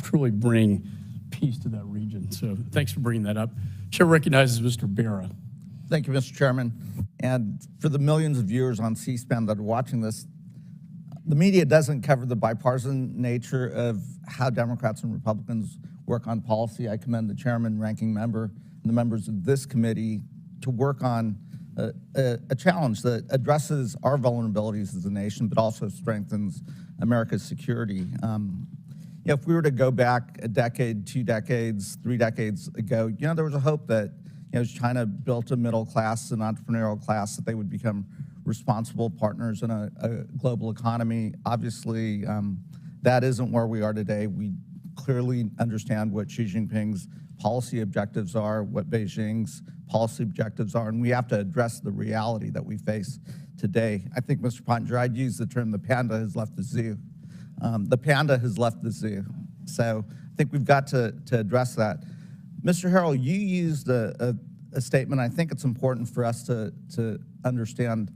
truly bring peace to that region. So thanks for bringing that up. Chair recognizes Mr. Barra. Thank you, Mr. Chairman. And for the millions of viewers on C-SPAN that are watching this, the media doesn't cover the bipartisan nature of how Democrats and Republicans work on policy. I commend the chairman, ranking member, and the members of this committee to work on a challenge that addresses our vulnerabilities as a nation, but also strengthens America's security. If we were to go back a decade, 2 decades, 3 decades ago, there was a hope that as China built a middle class, an entrepreneurial class, that they would become responsible partners in a global economy. Obviously, that isn't where we are today. We clearly understand what Xi Jinping's policy objectives are, what Beijing's policy objectives are, and we have to address the reality that we face today. I think, Mr. Pottinger, I'd use the term the panda has left the zoo. The panda has left the zoo. So I think we've got to address that. Mr. Harrell, you used a statement. I think it's important for us to understand.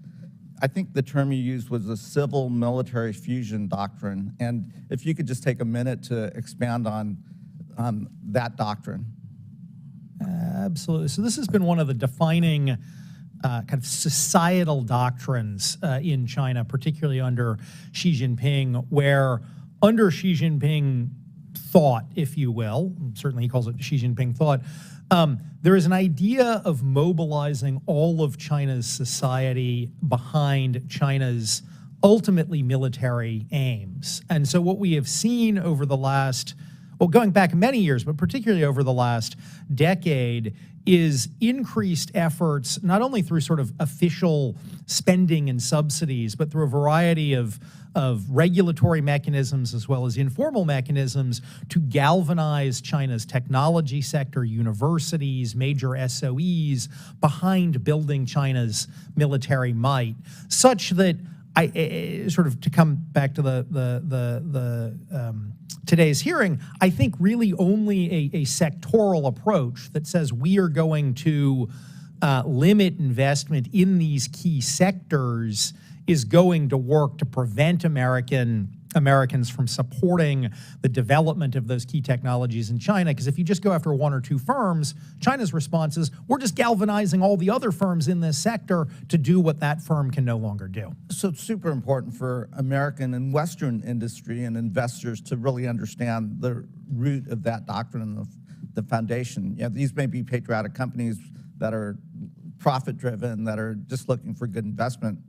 I think the term you used was the civil-military fusion doctrine. And if you could just take a minute to expand on that doctrine. Absolutely. So this has been one of the defining kind of societal doctrines in China, particularly under Xi Jinping, where under Xi Jinping thought, if you will, certainly he calls it Xi Jinping thought, there is an idea of mobilizing all of China's society behind China's ultimately military aims. And so what we have seen over the last, well, going back many years, but particularly over the last decade, is increased efforts, not only through sort of official spending and subsidies, but through a variety of regulatory mechanisms as well as informal mechanisms to galvanize China's technology sector, universities, major SOEs behind building China's military might, such that sort of to come back to today's hearing, I think really only a sectoral approach that says we are going to limit investment in these key sectors is going to work to prevent Americans from supporting the development of those key technologies in China. Because if you just go after 1 or 2 firms, China's response is, we're just galvanizing all the other firms in this sector to do what that firm can no longer do. So it's super important for American and Western industry and investors to really understand the root of that doctrine and the foundation. These may be patriotic companies that are profit-driven, that are just looking for good investment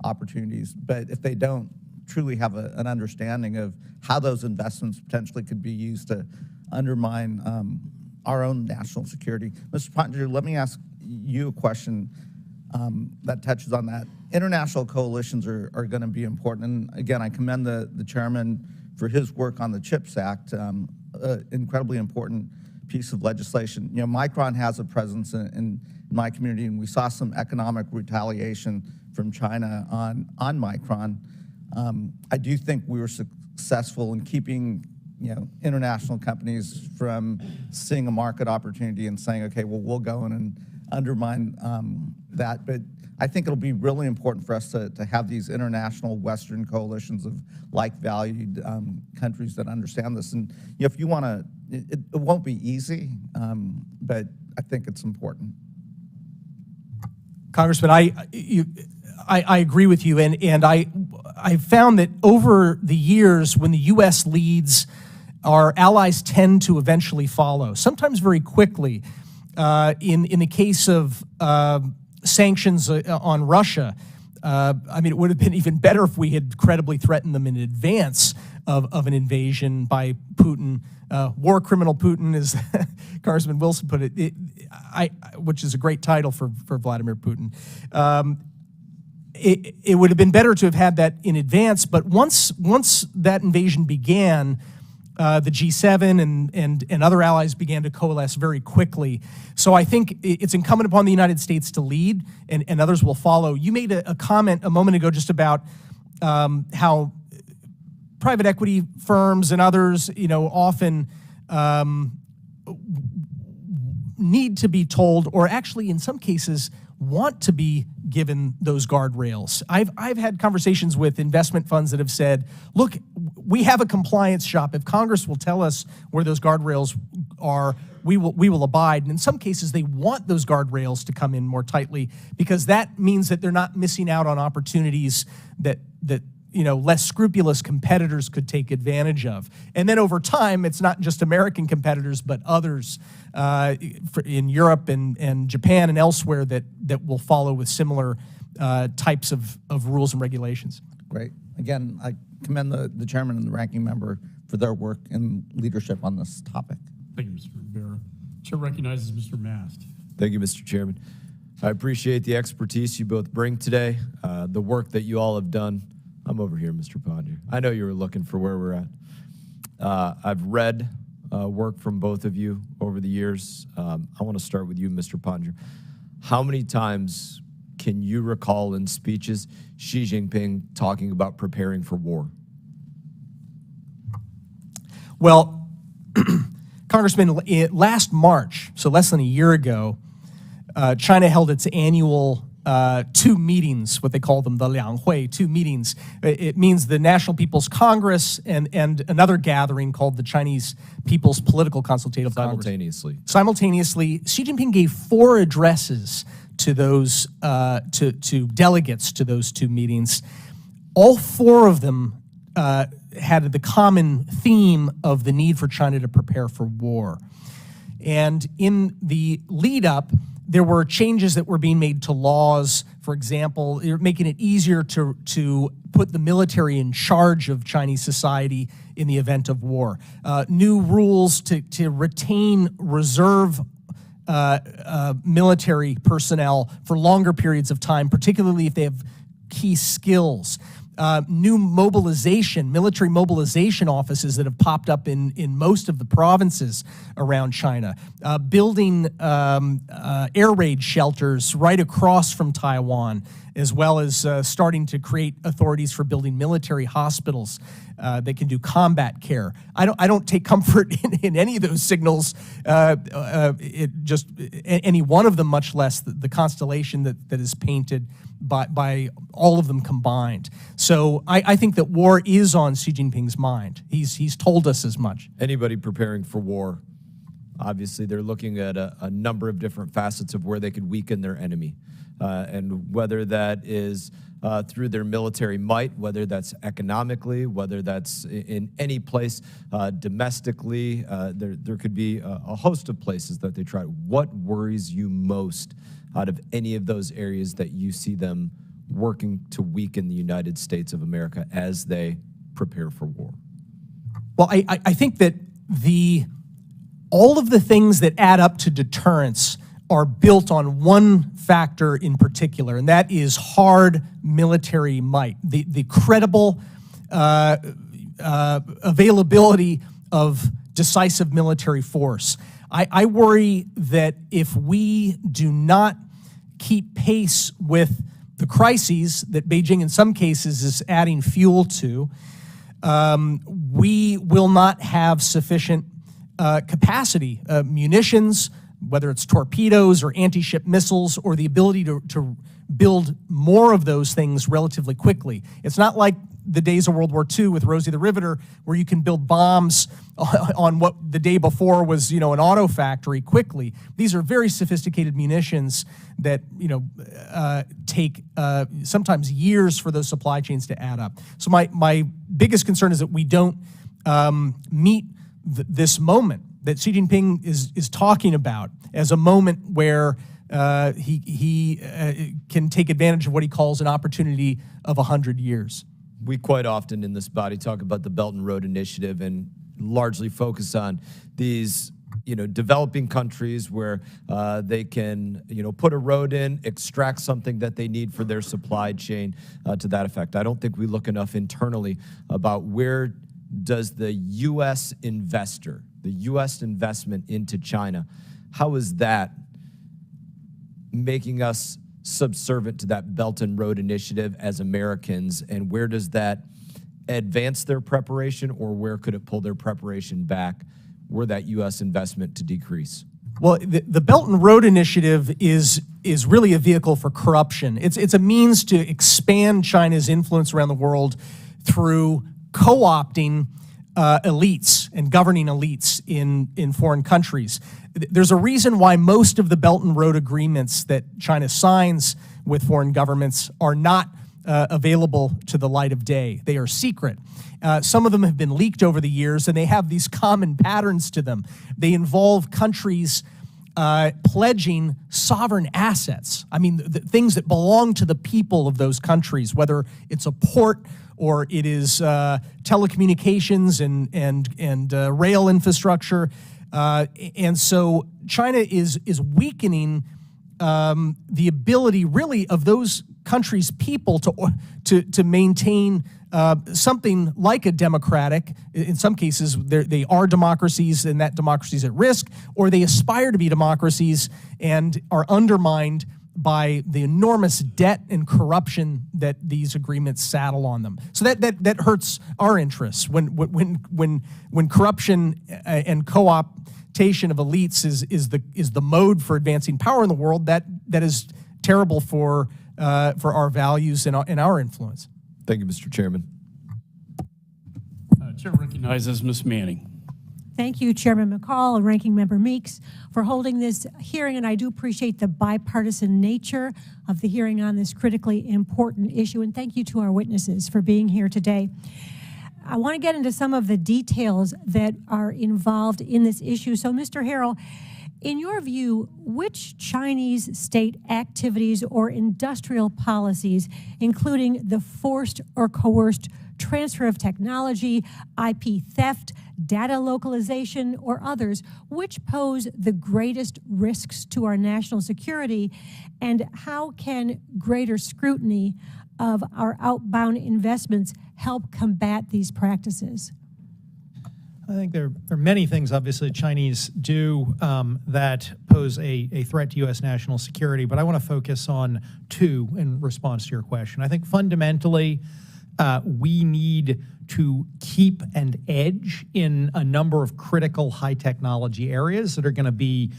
opportunities, but if they don't truly have an understanding of how those investments potentially could be used to undermine our own national security. Mr. Pottinger, let me ask you a question that touches on that. International coalitions are going to be important, and again, I commend the chairman for his work on the CHIPS Act, incredibly important piece of legislation. Micron has a presence in my community, and we saw some economic retaliation from China on Micron. I do think we were successful in keeping international companies from seeing a market opportunity and saying, okay, well, we'll go in and undermine that. But I think it'll be really important for us to have these international Western coalitions of like-valued countries that understand this. And if you want to, it won't be easy, but I think it's important. Congressman, I agree with you, and I found that over the years, when the U.S. leads, our allies tend to eventually follow, sometimes very quickly. In the case of sanctions on Russia, I mean, it would have been even better if we had credibly threatened them in advance of an invasion by Putin. War criminal Putin, as Congressman Wilson put it, which is a great title for Vladimir Putin. it would have been better to have had that in advance, but once that invasion began, the G7 and other allies began to coalesce very quickly. So I think it's incumbent upon the United States to lead, and others will follow. You made a comment a moment ago just about how private equity firms and others, often need to be told, or actually in some cases want to be given those guardrails. I've had conversations with investment funds that have said, look, we have a compliance shop. If Congress will tell us where those guardrails are, we will abide. And in some cases, they want those guardrails to come in more tightly, because that means that they're not missing out on opportunities that less scrupulous competitors could take advantage of. And then over time, it's not just American competitors, but others in Europe and Japan and elsewhere that will follow with similar types of rules and regulations. Great. Again, I commend the chairman and the ranking member for their work and leadership on this topic. Thank you, Mr. Rivera. Chair recognizes Mr. Mast. Thank you, Mr. Chairman. I appreciate the expertise you both bring today, the work that you all have done. I'm over here, Mr. Ponder. I know you were looking for where we're at. I've read work from both of you over the years. I want to start with you, Mr. Ponder. How many times can you recall in speeches Xi Jinping talking about preparing for war? Well, Congressman, last March, so less than a year ago, China held its annual 2 meetings, what they call them, the Lianghui, 2 meetings. It means the National People's Congress and another gathering called the Chinese People's Political Consultative Congress. Simultaneously, Xi Jinping gave 4 addresses to those to delegates to those 2 meetings. All 4 of them had the common theme of the need for China to prepare for war. And in the lead up, there were changes that were being made to laws. For example, making it easier to put the military in charge of Chinese society in the event of war. New rules to retain reserve military personnel for longer periods of time, particularly if they have key skills. New military mobilization offices that have popped up in most of the provinces around China, building air raid shelters right across from Taiwan, as well as starting to create authorities for building military hospitals that can do combat care. I don't take comfort in any of those signals, any one of them, much less the constellation that is painted by all of them combined. So I think that war is on Xi Jinping's mind. He's told us as much. Anybody preparing for war, obviously they're looking at a number of different facets of where they could weaken their enemy. And whether that is through their military might, whether that's economically, whether that's in any place domestically, there could be a host of places that they try. What worries you most out of any of those areas that you see them working to weaken the United States of America as they prepare for war? Well, I think that all of the things that add up to deterrence are built on one factor in particular, and that is hard military might, the credible availability of decisive military force. I worry that if we do not keep pace with the crises that Beijing in some cases is adding fuel to, we will not have sufficient capacity, munitions, whether it's torpedoes or anti-ship missiles, or the ability to build more of those things relatively quickly. It's not like the days of World War II with Rosie the Riveter, where you can build bombs on what the day before was, an auto factory quickly. These are very sophisticated munitions that, take sometimes years for those supply chains to add up. So my biggest concern is that we don't meet this moment that Xi Jinping is talking about as a moment where he can take advantage of what he calls an opportunity of 100 years. We quite often in this body talk about the Belt and Road Initiative and largely focus on these, developing countries where they can, put a road in, extract something that they need for their supply chain to that effect. I don't think we look enough internally about where does the U.S. investor, the U.S. investment into China, how is that making us subservient to that Belt and Road Initiative as Americans, and where does that advance their preparation, or where could it pull their preparation back were that U.S. investment to decrease? Well, the Belt and Road Initiative is really a vehicle for corruption. It's a means to expand China's influence around the world through co-opting elites and governing elites in foreign countries. There's a reason why most of the Belt and Road agreements that China signs with foreign governments are not available to the light of day. They are secret. Some of them have been leaked over the years, and they have these common patterns to them. They involve countries pledging sovereign assets. I mean, the things that belong to the people of those countries, whether it's a port or it is telecommunications and rail infrastructure. And so China is weakening the ability, really, of those countries' people to maintain something like a democratic. In some cases, they are democracies, and that democracy is at risk, or they aspire to be democracies and are undermined by the enormous debt and corruption that these agreements saddle on them. So that hurts our interests when corruption and co-optation of elites is the mode for advancing power in the world. That is terrible for our values and our influence. Thank you, Mr. Chairman. Chair recognizes Ms. Manning. Thank you, Chairman McCall and Ranking Member Meeks, for holding this hearing, and I do appreciate the bipartisan nature of the hearing on this critically important issue, and thank you to our witnesses for being here today. I want to get into some of the details that are involved in this issue. So, Mr. Harrell, in your view, which Chinese state activities or industrial policies, including the forced or coerced transfer of technology, IP theft, data localization, or others, which pose the greatest risks to our national security, and how can greater scrutiny of our outbound investments help combat these practices? I think there are many things, obviously, Chinese do that pose a threat to U.S. national security, but I want to focus on two in response to your question. I think fundamentally, we need to keep an edge in a number of critical high technology areas that are going to be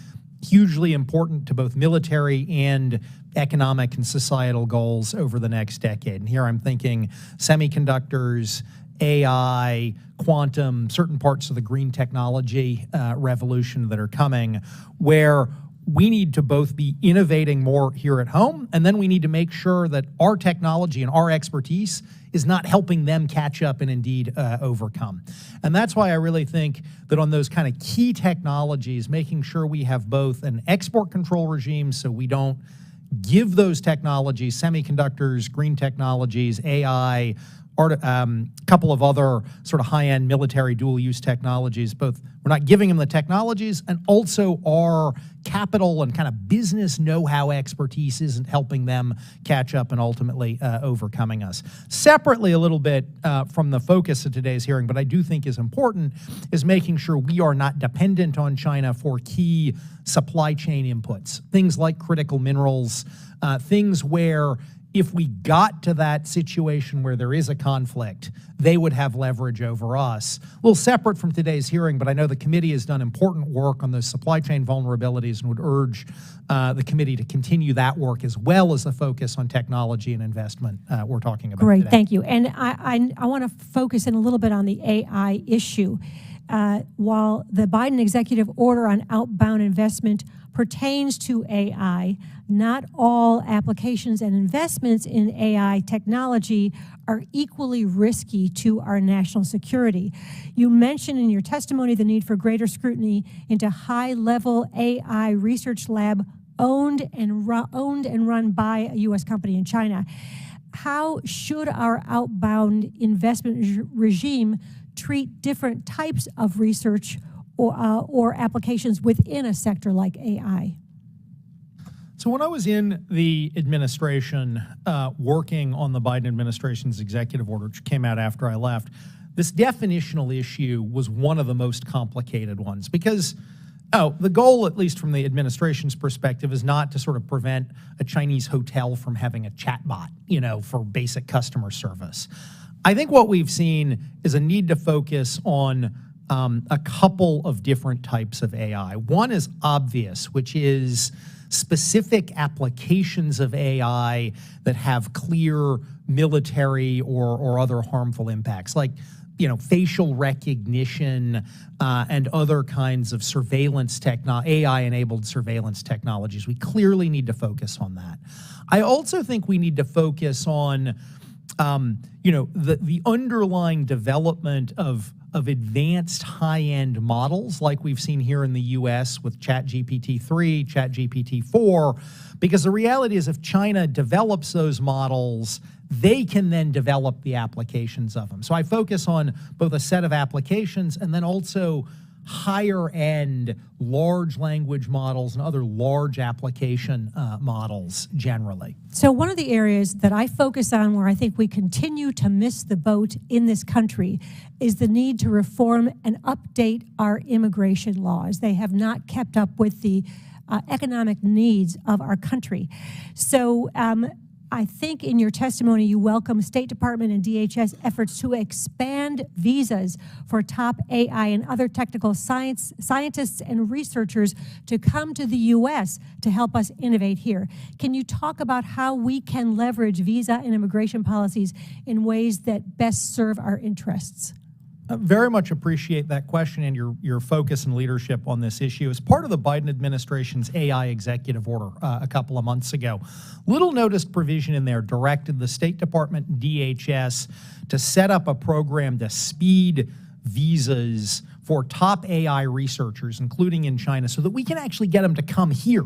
hugely important to both military and economic and societal goals over the next decade. And here I'm thinking semiconductors, AI, quantum, certain parts of the green technology revolution that are coming, where we need to both be innovating more here at home, and then we need to make sure that our technology and our expertise is not helping them catch up and indeed overcome. And that's why I really think that on those kind of key technologies, making sure we have both an export control regime so we don't give those technologies, semiconductors, green technologies, AI, a couple of other sort of high-end military dual-use technologies, both we're not giving them the technologies, and also our capital and kind of business know-how expertise isn't helping them catch up and ultimately overcoming us. Separately, a little bit from the focus of today's hearing, but I do think is important, is making sure we are not dependent on China for key supply chain inputs, things like critical minerals, things where if we got to that situation where there is a conflict, they would have leverage over us. A little separate from today's hearing, but I know the committee has done important work on those supply chain vulnerabilities and would urge the committee to continue that work as well as the focus on technology and investment we're talking about Great, today. thank you. And I want to focus in a little bit on the AI issue. While the Biden executive order on outbound investment pertains to AI, not all applications and investments in AI technology are equally risky to our national security. You mentioned in your testimony the need for greater scrutiny into high-level AI research lab owned and run by a U.S. company in China. How should our outbound investment regime treat different types of research or applications within a sector like AI? So when I was in the administration working on the Biden administration's executive order, which came out after I left, this definitional issue was one of the most complicated ones because the goal, at least from the administration's perspective, is not to sort of prevent a Chinese hotel from having a chatbot, for basic customer service. I think what we've seen is a need to focus on a couple of different types of AI. One is obvious, which is specific applications of AI that have clear military or other harmful impacts, like facial recognition and other kinds of surveillance AI-enabled surveillance technologies. We clearly need to focus on that. I also think we need to focus on the underlying development of advanced high-end models like we've seen here in the US with ChatGPT-3, ChatGPT-4, because the reality is if China develops those models, they can then develop the applications of them. So I focus on both a set of applications and then also higher-end large language models and other large application models generally. So one of the areas that I focus on where I think we continue to miss the boat in this country is the need to reform and update our immigration laws. They have not kept up with the economic needs of our country. So I think in your testimony you welcome State Department and DHS efforts to expand visas for top AI and other technical scientists and researchers to come to the U.S. to help us innovate here. Can you talk about how we can leverage visa and immigration policies in ways that best serve our interests? I very much appreciate that question and your focus and leadership on this issue. As part of the Biden administration's AI executive order a couple of months ago, little noticed provision in there directed the State Department and DHS to set up a program to speed visas for top AI researchers, including in China, so that we can actually get them to come here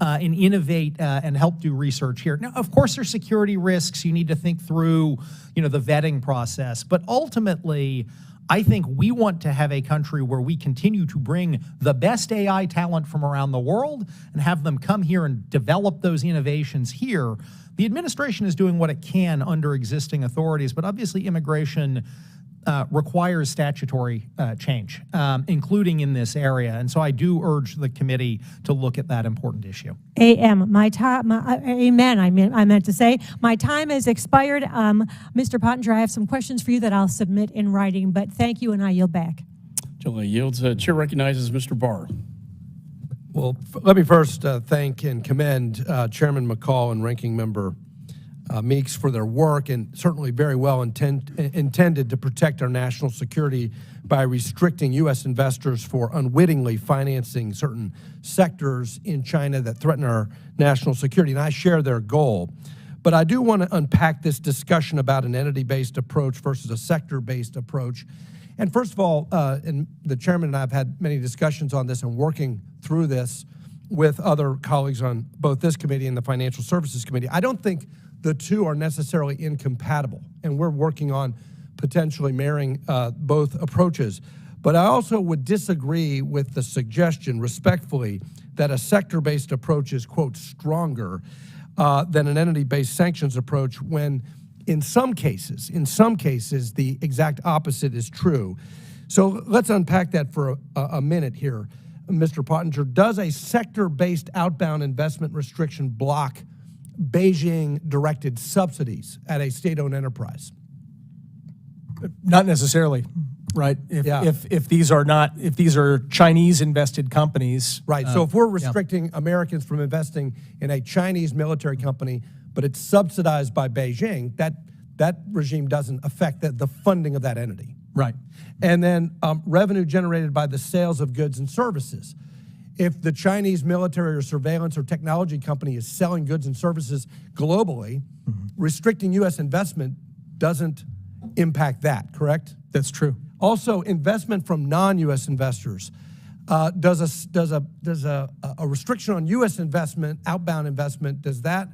and innovate and help do research here. Now, of course, there's security risks. You need to think through, the vetting process, but ultimately, I think we want to have a country where we continue to bring the best AI talent from around the world and have them come here and develop those innovations here. The administration is doing what it can under existing authorities, but obviously immigration requires statutory change, including in this area. And so I do urge the committee to look at that important issue. Amen. I meant to say my time has expired. Mr. Pottinger, I have some questions for you that I'll submit in writing, but thank you, and I yield back. Julie yields. Chair recognizes Mr. Barr. Well, let me first thank and commend Chairman McCall and Ranking Member Meeks for their work, and certainly very well intended to protect our national security by restricting U.S. investors for unwittingly financing certain sectors in China that threaten our national security, and I share their goal. But I do want to unpack this discussion about an entity-based approach versus a sector-based approach. And first of all, and the chairman and I have had many discussions on this and working through this with other colleagues on both this committee and the Financial Services Committee. I don't think the two are necessarily incompatible, and we're working on potentially marrying both approaches. But I also would disagree with the suggestion, respectfully, that a sector-based approach is, quote, stronger than an entity-based sanctions approach when in some cases, the exact opposite is true. So let's unpack that for a minute here, Mr. Pottinger. Does a sector-based outbound investment restriction block Beijing-directed subsidies at a state-owned enterprise? Not necessarily, right? If these are Chinese-invested companies, right? So if we're restricting Americans from investing in a Chinese military company, but it's subsidized by Beijing, that regime doesn't affect the funding of that entity, right? And then revenue generated by the sales of goods and services. If the Chinese military or surveillance or technology company is selling goods and services globally, restricting U.S. investment doesn't impact that, correct? That's true. Also, investment from non-U.S. investors. Does a restriction on U.S. investment, outbound investment, does that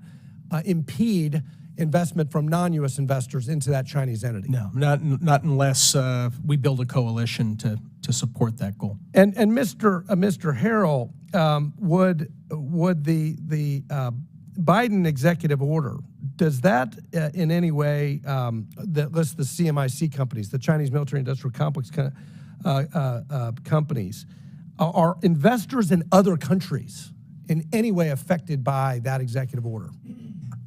impede investment from non-U.S. investors into that Chinese entity? No, not unless we build a coalition to support that goal. And Mr. Harrell, would the Biden executive order, does that in any way that lists the CMIC companies, the Chinese military industrial complex companies, are investors in other countries in any way affected by that executive order?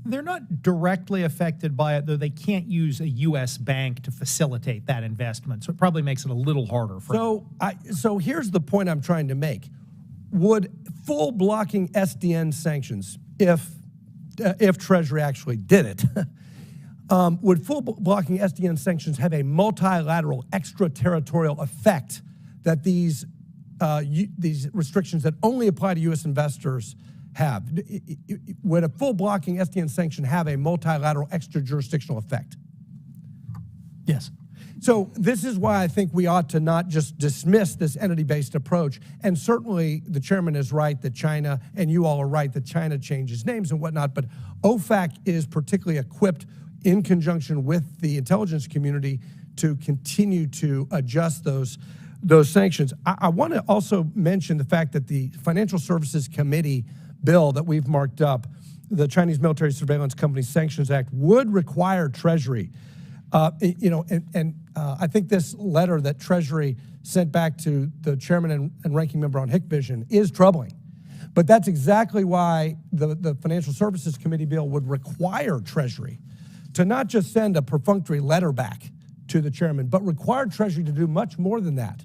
They're not directly affected by it, though they can't use a U.S. bank to facilitate that investment. So it probably makes it a little harder for them. So here's the point I'm trying to make. Would full blocking SDN sanctions, if Treasury actually did it, would full blocking SDN sanctions have a multilateral extraterritorial effect that these restrictions that only apply to U.S. investors have? Would a full blocking SDN sanction have a multilateral extra-jurisdictional effect? Yes. So this is why I think we ought to not just dismiss this entity-based approach. And certainly the chairman is right that China, and you all are right that China changes names and whatnot, but OFAC is particularly equipped in conjunction with the intelligence community to continue to adjust those sanctions. I want to also mention the fact that the Financial Services Committee bill that we've marked up, the Chinese Military Surveillance Company Sanctions Act, would require Treasury, I think this letter that Treasury sent back to the chairman and ranking member on Hikvision is troubling. But that's exactly why the Financial Services Committee bill would require Treasury to not just send a perfunctory letter back to the chairman, but require Treasury to do much more than that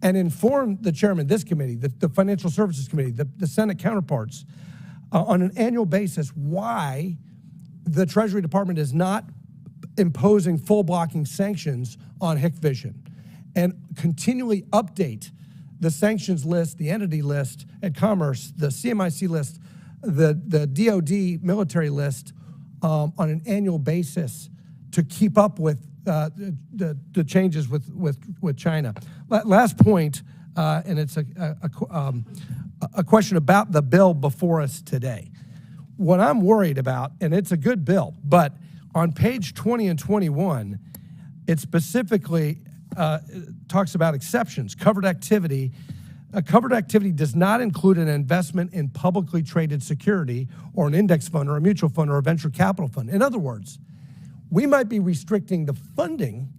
and inform the chairman, this committee, the Financial Services Committee, the Senate counterparts, on an annual basis why the Treasury Department is not imposing full blocking sanctions on Hikvision, and continually update the sanctions list, the entity list at Commerce, the CMIC list, the DOD military list on an annual basis to keep up with the changes with China. Last point, and it's a question about the bill before us today. What I'm worried about, and it's a good bill, but on page 20 and 21, it specifically talks about exceptions. Covered activity does not include an investment in publicly traded security or an index fund or a mutual fund or a venture capital fund. In other words, we might be restricting the funding,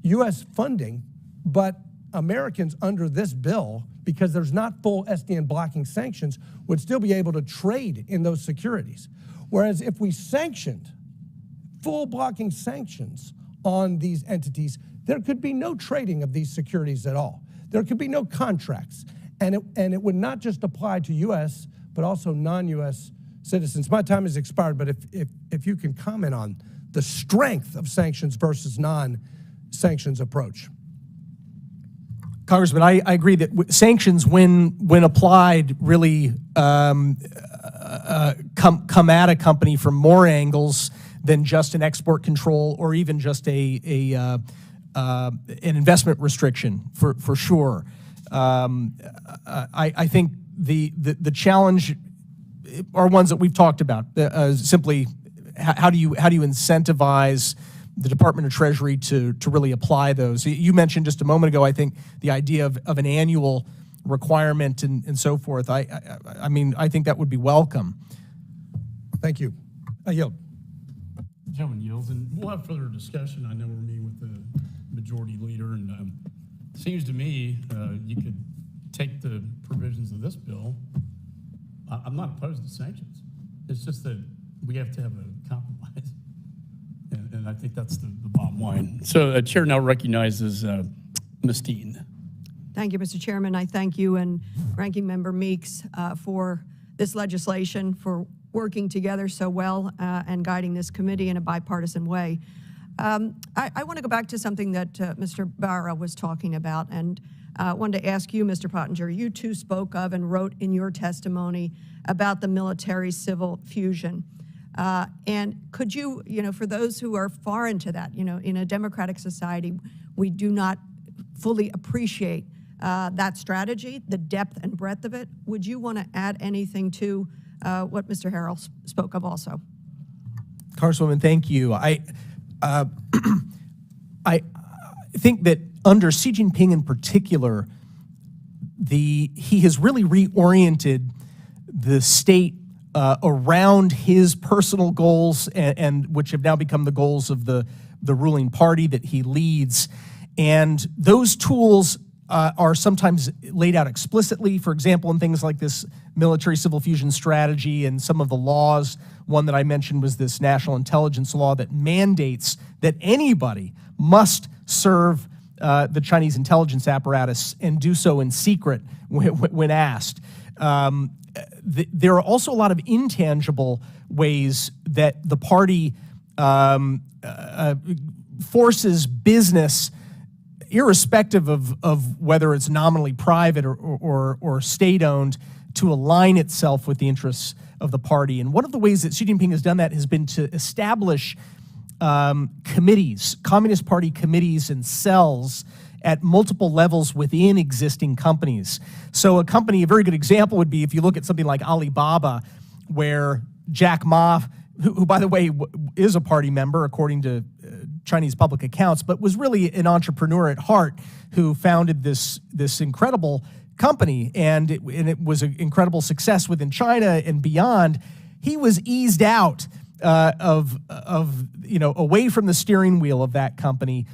U.S. funding, but Americans under this bill, because there's not full SDN blocking sanctions, would still be able to trade in those securities. Whereas if we sanctioned full blocking sanctions on these entities, there could be no trading of these securities at all. There could be no contracts. And it would not just apply to U.S., but also non-U.S. citizens. My time has expired, but if you can comment on the strength of sanctions versus non-sanctions approach. Congressman, I agree that sanctions, when applied, really come at a company from more angles than just an export control or even just an investment restriction, for sure. I think the challenge are ones that we've talked about. Simply, how do you incentivize the Department of Treasury to really apply those? You mentioned just a moment ago, I think, the idea of an annual requirement and so forth. I mean, I think that would be welcome. Thank you. I yield. Gentleman yields, and we'll have further discussion. I know we're meeting with the majority leader, and it seems to me you could take the provisions of this bill. I'm not opposed to sanctions. It's just that we have to have a compromise, and I think that's the bottom line. So the chair now recognizes Ms. Dean. Thank you, Mr. Chairman. I thank you and Ranking Member Meeks for this legislation, for working together so well and guiding this committee in a bipartisan way. I want to go back to something that Mr. Barra was talking about, and wanted to ask you, Mr. Pottinger, you too spoke of and wrote in your testimony about the military-civil fusion. And could you, for those who are foreign to that, in a democratic society, we do not fully appreciate that strategy, the depth and breadth of it. Would you want to add anything to what Mr. Harrell spoke of also? Congresswoman, thank you. I think that under Xi Jinping in particular, he has really reoriented the state around his personal goals, and which have now become the goals of the ruling party that he leads. And those tools are sometimes laid out explicitly, for example, in things like this military civil fusion strategy and some of the laws. One that I mentioned was this national intelligence law that mandates that anybody must serve the Chinese intelligence apparatus and do so in secret when asked. There are also a lot of intangible ways that the party forces business, irrespective of whether it's nominally private or state-owned, to align itself with the interests of the party. And one of the ways that Xi Jinping has done that has been to establish committees, Communist Party committees and cells at multiple levels within existing companies. So a very good example would be if you look at something like Alibaba, where Jack Ma, who by the way is a party member according to Chinese public accounts, but was really an entrepreneur at heart, who founded this incredible company, and it was an incredible success within China and beyond. He was eased out away from the steering wheel of that company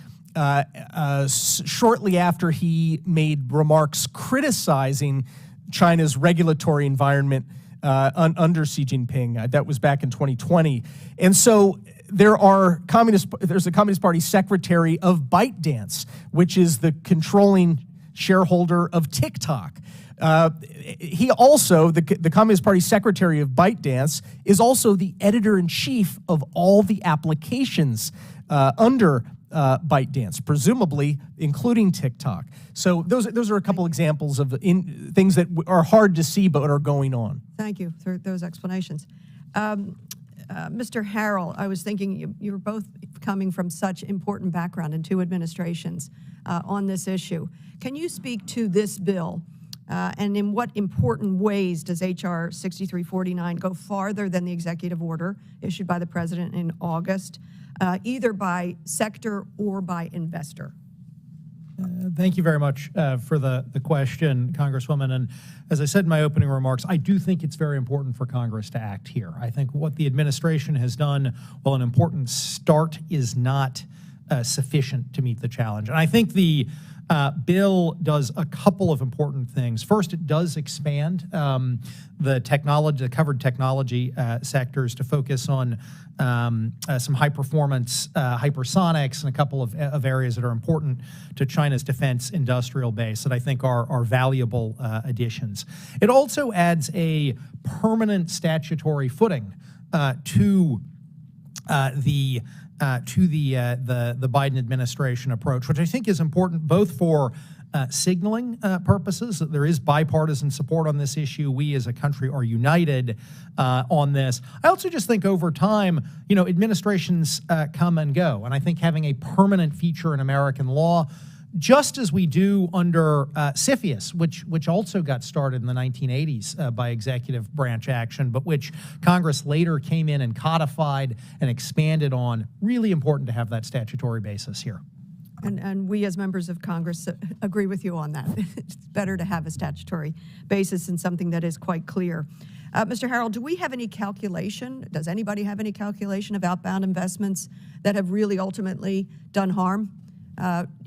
shortly after he made remarks criticizing China's regulatory environment under Xi Jinping. That was back in 2020. And so there's a Communist Party secretary of ByteDance, which is the controlling shareholder of TikTok. He also, the Communist Party secretary of ByteDance, is also the editor-in-chief of all the applications under ByteDance, presumably including TikTok. So those are a couple examples of things that are hard to see but are going on. Thank you for those explanations. Mr. Harrell, I was thinking you were both coming from such important background in two administrations on this issue. Can you speak to this bill, and in what important ways does H.R. 6349 go farther than the executive order issued by the president in August, either by sector or by investor? Thank you very much for the question, Congresswoman. And as I said in my opening remarks, I do think it's very important for Congress to act here. I think what the administration has done, while an important start, is not sufficient to meet the challenge. And I think the bill does a couple of important things. First, it does expand the covered technology sectors to focus on some high-performance hypersonics and a couple of areas that are important to China's defense industrial base that I think are valuable additions. It also adds a permanent statutory footing to the Biden administration approach, which I think is important both for signaling purposes, that there is bipartisan support on this issue. We as a country are united on this. I also just think over time, administrations come and go. And I think having a permanent feature in American law, just as we do under CFIUS, which also got started in the 1980s by executive branch action, but which Congress later came in and codified and expanded on. Really important to have that statutory basis here. And we as members of Congress agree with you on that. It's better to have a statutory basis and something that is quite clear. Mr. Harrell, do we have any calculation? Does anybody have any calculation of outbound investments that have really ultimately done harm,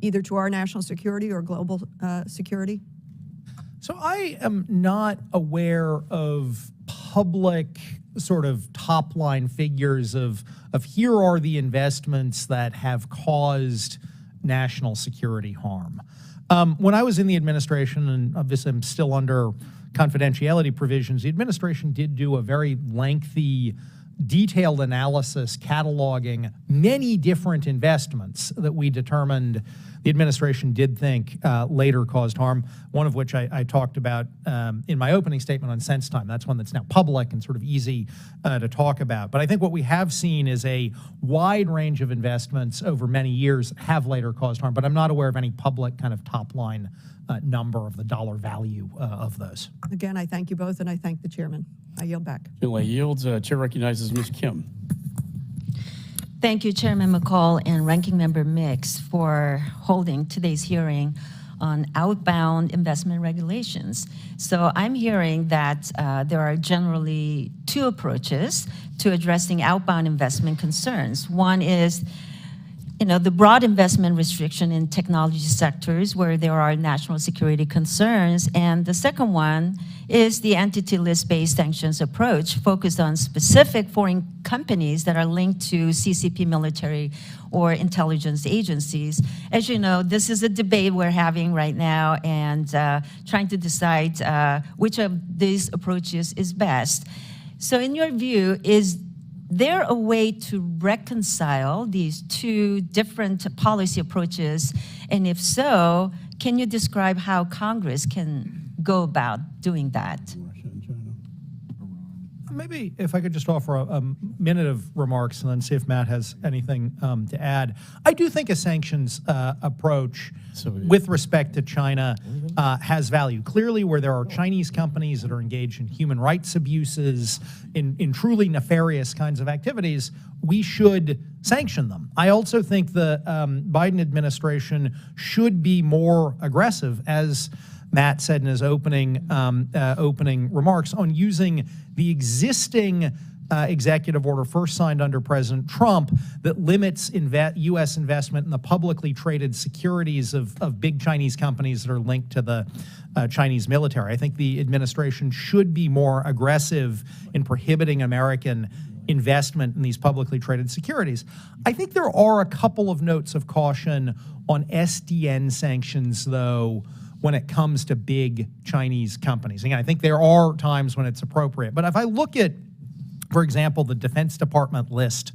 either to our national security or global security? So I am not aware of public sort of top-line figures of here are the investments that have caused national security harm. When I was in the administration, and obviously I'm still under confidentiality provisions, the administration did do a very lengthy, detailed analysis cataloging many different investments that we determined the administration did think later caused harm, one of which I talked about in my opening statement on Sense Time. That's one that's now public and sort of easy to talk about. But I think what we have seen is a wide range of investments over many years have later caused harm, but I'm not aware of any public kind of top-line number of the dollar value of those. Again, I thank you both, and I thank the chairman. I yield back. Chair yields. Chair recognizes Ms. Kim. Thank you, Chairman McCall and Ranking Member Mix, for holding today's hearing on outbound investment regulations. So I'm hearing that there are generally two approaches to addressing outbound investment concerns. One is, the broad investment restriction in technology sectors where there are national security concerns. And the second one is the entity list-based sanctions approach focused on specific foreign companies that are linked to CCP military or intelligence agencies. As you know, this is a debate we're having right now and trying to decide which of these approaches is best. So in your view, is there a way to reconcile these two different policy approaches? And if so, can you describe how Congress can go about doing that? Maybe if I could just offer a minute of remarks and then see if Matt has anything to add. I do think a sanctions approach with respect to China has value. Clearly, where there are Chinese companies that are engaged in human rights abuses, in truly nefarious kinds of activities, we should sanction them. I also think the Biden administration should be more aggressive, as Matt said in his opening remarks, on using the existing executive order first signed under President Trump that limits U.S. investment in the publicly traded securities of big Chinese companies that are linked to the Chinese military. I think the administration should be more aggressive in prohibiting American investment in these publicly traded securities. I think there are a couple of notes of caution on SDN sanctions, though, when it comes to big Chinese companies. Again, I think there are times when it's appropriate. But if I look at, for example, the Defense Department list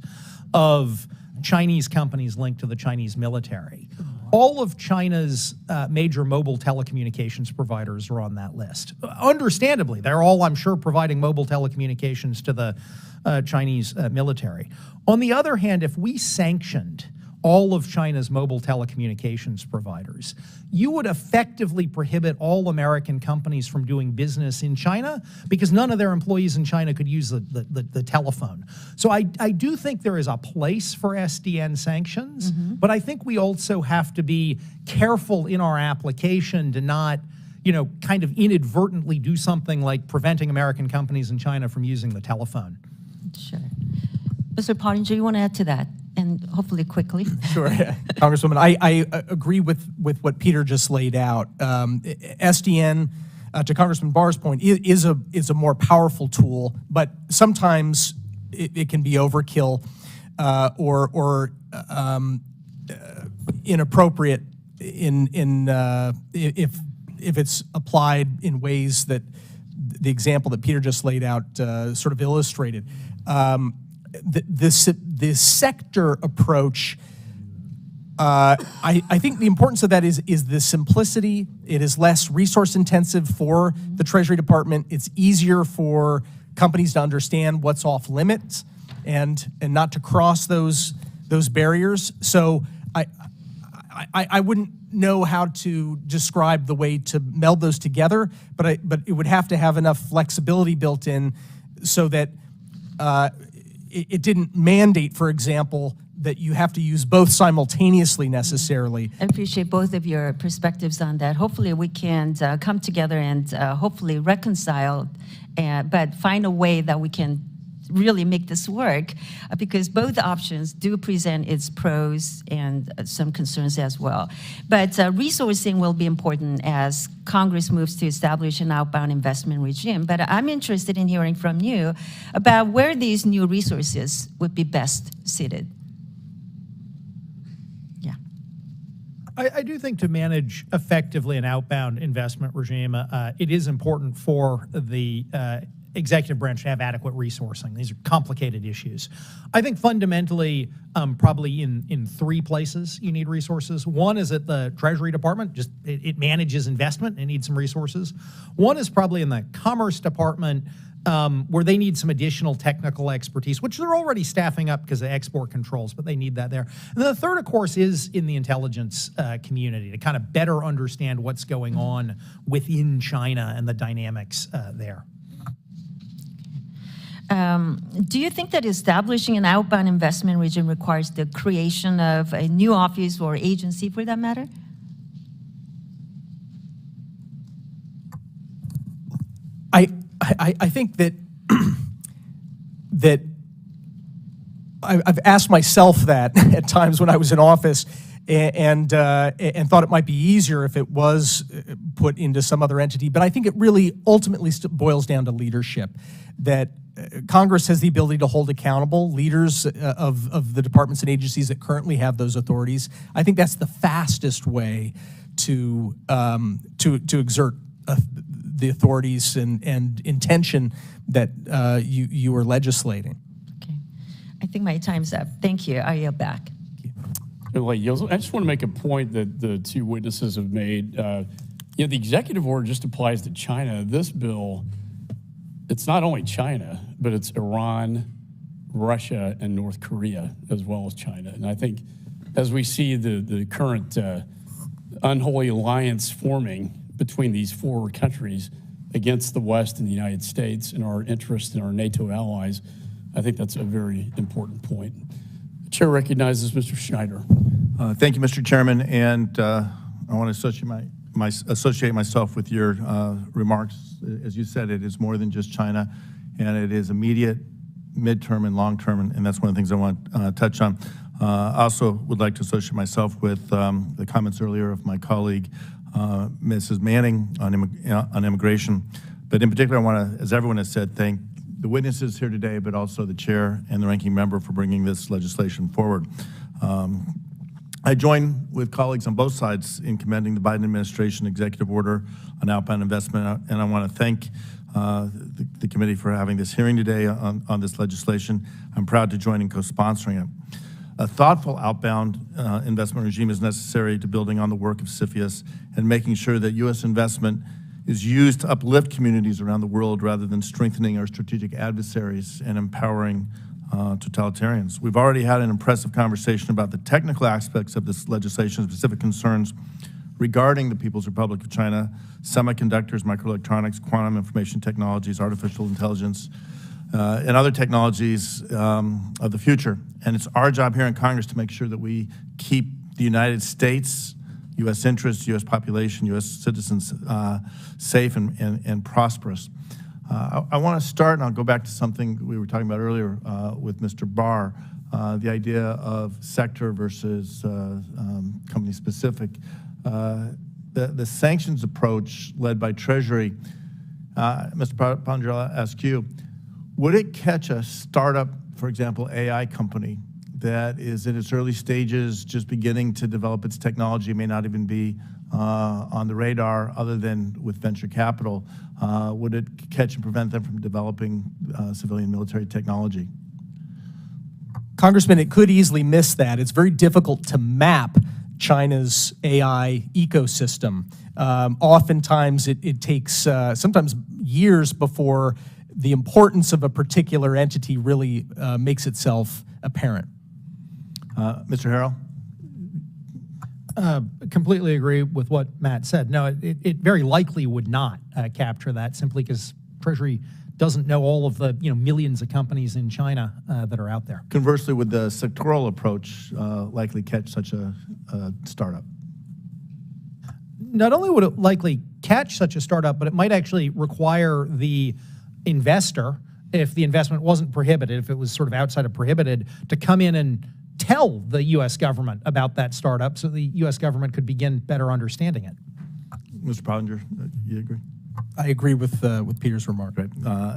of Chinese companies linked to the Chinese military, all of China's major mobile telecommunications providers are on that list. Understandably, they're all, I'm sure, providing mobile telecommunications to the Chinese military. On the other hand, if we sanctioned all of China's mobile telecommunications providers, you would effectively prohibit all American companies from doing business in China because none of their employees in China could use the telephone. So I do think there is a place for SDN sanctions, but I think we also have to be careful in our application to not, kind of inadvertently do something like preventing American companies in China from using the telephone. Sure. Mr. Pottinger, you want to add to that? And hopefully quickly. Sure, Congresswoman. I agree with what Peter just laid out. SDN, to Congressman Barr's point, is a more powerful tool, but sometimes it can be overkill or inappropriate if it's applied in ways that the example that Peter just laid out sort of illustrated. The sector approach, I think the importance of that is the simplicity. It is less resource intensive for the Treasury Department. It's easier for companies to understand what's off limits and not to cross those barriers. So I wouldn't know how to describe the way to meld those together, but it would have to have enough flexibility built in so that it didn't mandate, for example, that you have to use both simultaneously necessarily. I appreciate both of your perspectives on that. Hopefully we can come together and hopefully reconcile, but find a way that we can really make this work, because both options do present its pros and some concerns as well. But resourcing will be important as Congress moves to establish an outbound investment regime. But I'm interested in hearing from you about where these new resources would be best seated. Yeah. I do think to manage effectively an outbound investment regime, it is important for the executive branch to have adequate resourcing. These are complicated issues. I think fundamentally, probably in three places you need resources. One is at the Treasury Department, just it manages investment and needs some resources. One is probably in the Commerce Department, where they need some additional technical expertise, which they're already staffing up because of export controls, but they need that there. And then the third, of course, is in the intelligence community to kind of better understand what's going on within China and the dynamics there. Do you think that establishing an outbound investment regime requires the creation of a new office or agency for that matter? I think that that I've asked myself that at times when I was in office, and thought it might be easier if it was put into some other entity. But I think it really ultimately boils down to leadership. That Congress has the ability to hold accountable leaders of the departments and agencies that currently have those authorities. I think that's the fastest way to exert the authorities and intention that you are legislating. Okay. I think my time's up. Thank you. I yield back. I just want to make a point that the two witnesses have made. The executive order just applies to China. This bill, it's not only China, but it's Iran, Russia, and North Korea, as well as China. And I think as we see the current unholy alliance forming between these four countries against the West and the United States and our interest in our NATO allies, I think that's a very important point. The chair recognizes Mr. Schneider. Thank you, Mr. Chairman, and I want to associate myself with your remarks. As you said, it is more than just China, and it is immediate, midterm, and long-term, and that's one of the things I want to touch on. I also would like to associate myself with the comments earlier of my colleague, Mrs. Manning, on immigration. But in particular, I want to, as everyone has said, thank the witnesses here today, but also the chair and the ranking member for bringing this legislation forward. I join with colleagues on both sides in commending the Biden administration executive order on outbound investment, and I want to thank the committee for having this hearing today on this legislation. I'm proud to join in co-sponsoring it. A thoughtful outbound investment regime is necessary to building on the work of CFIUS and making sure that U.S. investment is used to uplift communities around the world rather than strengthening our strategic adversaries and empowering totalitarians. We've already had an impressive conversation about the technical aspects of this legislation, specific concerns regarding the People's Republic of China, semiconductors, microelectronics, quantum information technologies, artificial intelligence, and other technologies of the future. And it's our job here in Congress to make sure that we keep the United States, U.S. interests, U.S. population, U.S. citizens safe and prosperous. I want to start, and I'll go back to something we were talking about earlier with Mr. Barr, the idea of sector versus company-specific. The sanctions approach led by Treasury, Mr. Ponder, I'll ask you, would it catch a startup, for example, AI company that is in its early stages, just beginning to develop its technology, may not even be on the radar other than with venture capital? Would it catch and prevent them from developing civilian military technology? Congressman, it could easily miss that. It's very difficult to map China's AI ecosystem. Oftentimes, it takes sometimes years before the importance of a particular entity really makes itself apparent. Mr. Harrell? Completely agree with what Matt said. No, it very likely would not capture that simply because Treasury doesn't know all of the millions of companies in China that are out there. Conversely, would the sectoral approach likely catch such a startup? Not only would it likely catch such a startup, but it might actually require the investor, if the investment wasn't prohibited, if it was sort of outside of prohibited, to come in and tell the U.S. government about that startup so the U.S. government could begin better understanding it. Mr. Pottinger, you agree? I agree with Peter's remark. Great.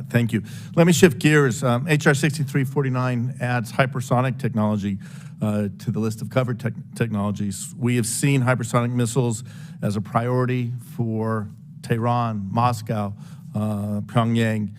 Thank you. Let me shift gears. H.R. 6349 adds hypersonic technology to the list of covered technologies. We have seen hypersonic missiles as a priority for Tehran, Moscow, Pyongyang.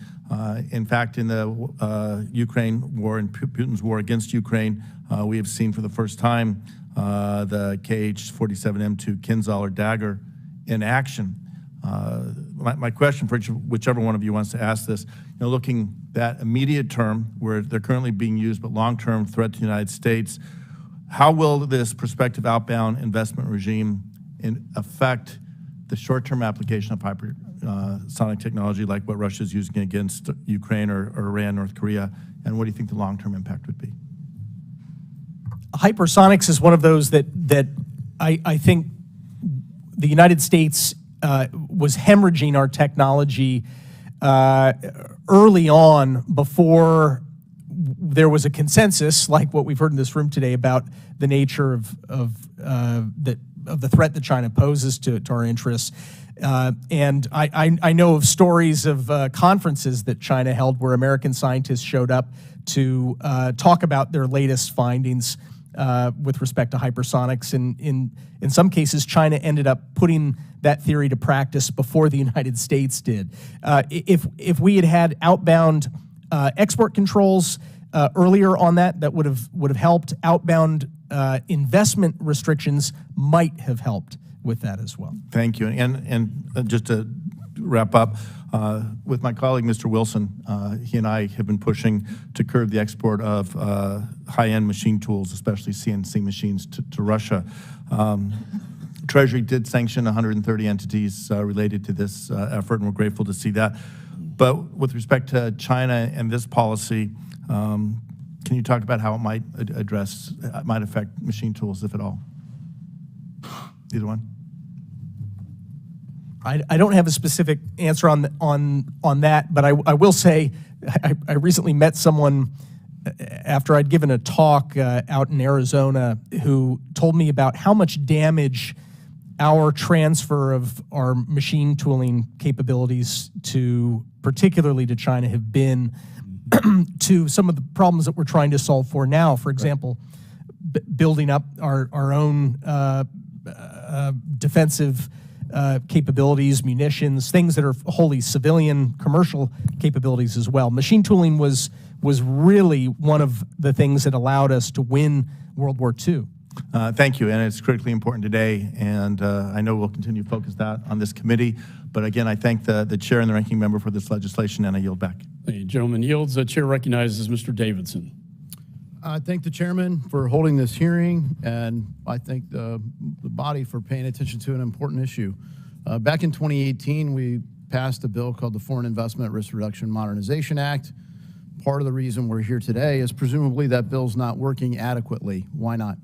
In fact, in the Ukraine war and Putin's war against Ukraine, we have seen for the first time the KH-47M2 Kinzhal or Dagger in action. My question for whichever one of you wants to ask this, looking that immediate term where they're currently being used, but long-term threat to the United States, how will this prospective outbound investment regime affect the short-term application of hypersonic technology, like what Russia's using against Ukraine or Iran, North Korea, and what do you think the long-term impact would be? Hypersonics is one of those that I think the United States was hemorrhaging our technology early on before there was a consensus, like what we've heard in this room today, about the nature of the threat that China poses to our interests. And I know of stories of conferences that China held where American scientists showed up to talk about their latest findings with respect to hypersonics. And in some cases, China ended up putting that theory to practice before the United States did. If we had had outbound export controls earlier on that would have helped. Outbound investment restrictions might have helped with that as well. Thank you. And just to wrap up, with my colleague, Mr. Wilson, he and I have been pushing to curb the export of high-end machine tools, especially CNC machines, to Russia. Treasury did sanction 130 entities related to this effort, and we're grateful to see that. But with respect to China and this policy, can you talk about how it might might affect machine tools, if at all? Either one. I don't have a specific answer on that, but I will say I recently met someone after I'd given a talk out in Arizona who told me about how much damage our transfer of our machine tooling capabilities particularly to China, have been to some of the problems that we're trying to solve for now. For example, building up our own defensive capabilities, munitions, things that are wholly civilian, commercial capabilities as well. Machine tooling was really one of the things that allowed us to win World War II. Thank you, and it's critically important today, and I know we'll continue to focus that on this committee. But again, I thank the chair and the ranking member for this legislation, and I yield back. The gentleman yields. The chair recognizes Mr. Davidson. I thank the chairman for holding this hearing, and I thank the body for paying attention to an important issue. Back in 2018, we passed a bill called the Foreign Investment Risk Reduction Modernization Act. Part of the reason we're here today is presumably that bill's not working adequately. Why not?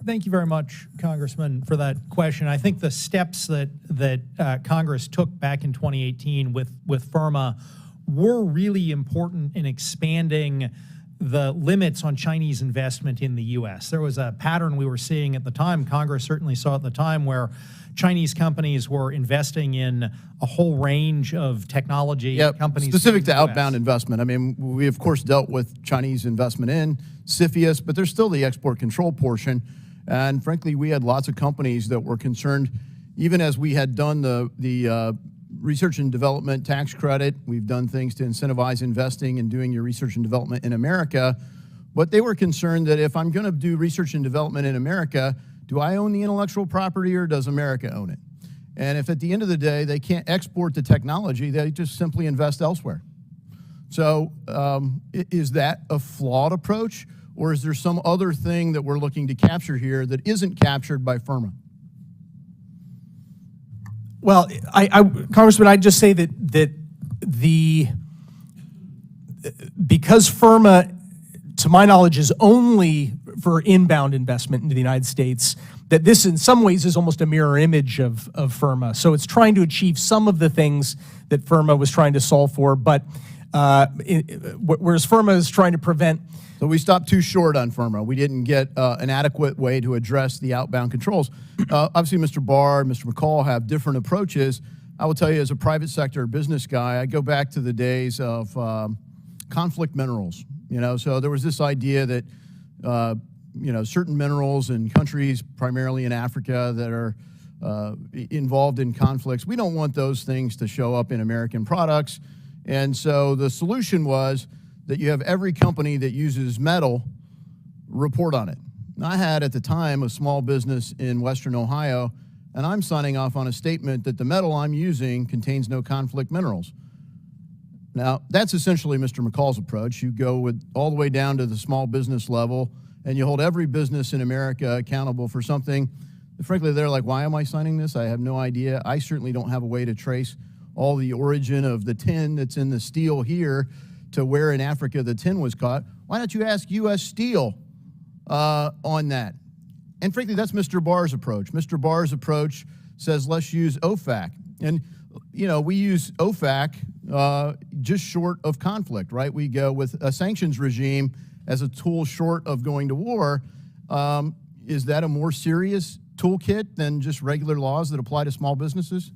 Thank you very much, Congressman, for that question. I think the steps that Congress took back in 2018 with FIRMA were really important in expanding the limits on Chinese investment in the U.S. There was a pattern we were seeing at the time, Congress certainly saw at the time, where Chinese companies were investing in a whole range of technology companies. Specific to outbound investment. I mean, we of course dealt with Chinese investment in CFIUS, but there's still the export control portion. And frankly, we had lots of companies that were concerned, even as we had done the research and development tax credit. We've done things to incentivize investing and doing your research and development in America. But they were concerned that if I'm going to do research and development in America, do I own the intellectual property or does America own it? And if at the end of the day they can't export the technology, they just simply invest elsewhere. So is that a flawed approach, or is there some other thing that we're looking to capture here that isn't captured by FIRMA? Well, Congressman, I'd just say that because FIRMA, to my knowledge, is only for inbound investment into the United States, that this in some ways is almost a mirror image of FIRMA. So it's trying to achieve some of the things that FIRMA was trying to solve for, but whereas FIRMA is trying to prevent. So we stopped too short on FIRMA. We didn't get an adequate way to address the outbound controls. Obviously, Mr. Barr and Mr. McCall have different approaches. I will tell you, as a private sector business guy, I go back to the days of conflict minerals. So there was this idea that certain minerals in countries, primarily in Africa, that are involved in conflicts, we don't want those things to show up in American products. And so the solution was that you have every company that uses metal report on it. And I had at the time a small business in Western Ohio, and I'm signing off on a statement that the metal I'm using contains no conflict minerals. Now, that's essentially Mr. McCall's approach. You go all the way down to the small business level, and you hold every business in America accountable for something Frankly, they're like, why am I signing this? I have no idea. I certainly don't have a way to trace all the origin of the tin that's in the steel here to where in Africa the tin was caught. Why don't you ask U.S. Steel on that? And frankly, that's Mr. Barr's approach. Mr. Barr's approach says, let's use OFAC. And, you know, we use OFAC just short of conflict, right? We go with a sanctions regime as a tool short of going to war. Is that a more serious toolkit than just regular laws that apply to small businesses?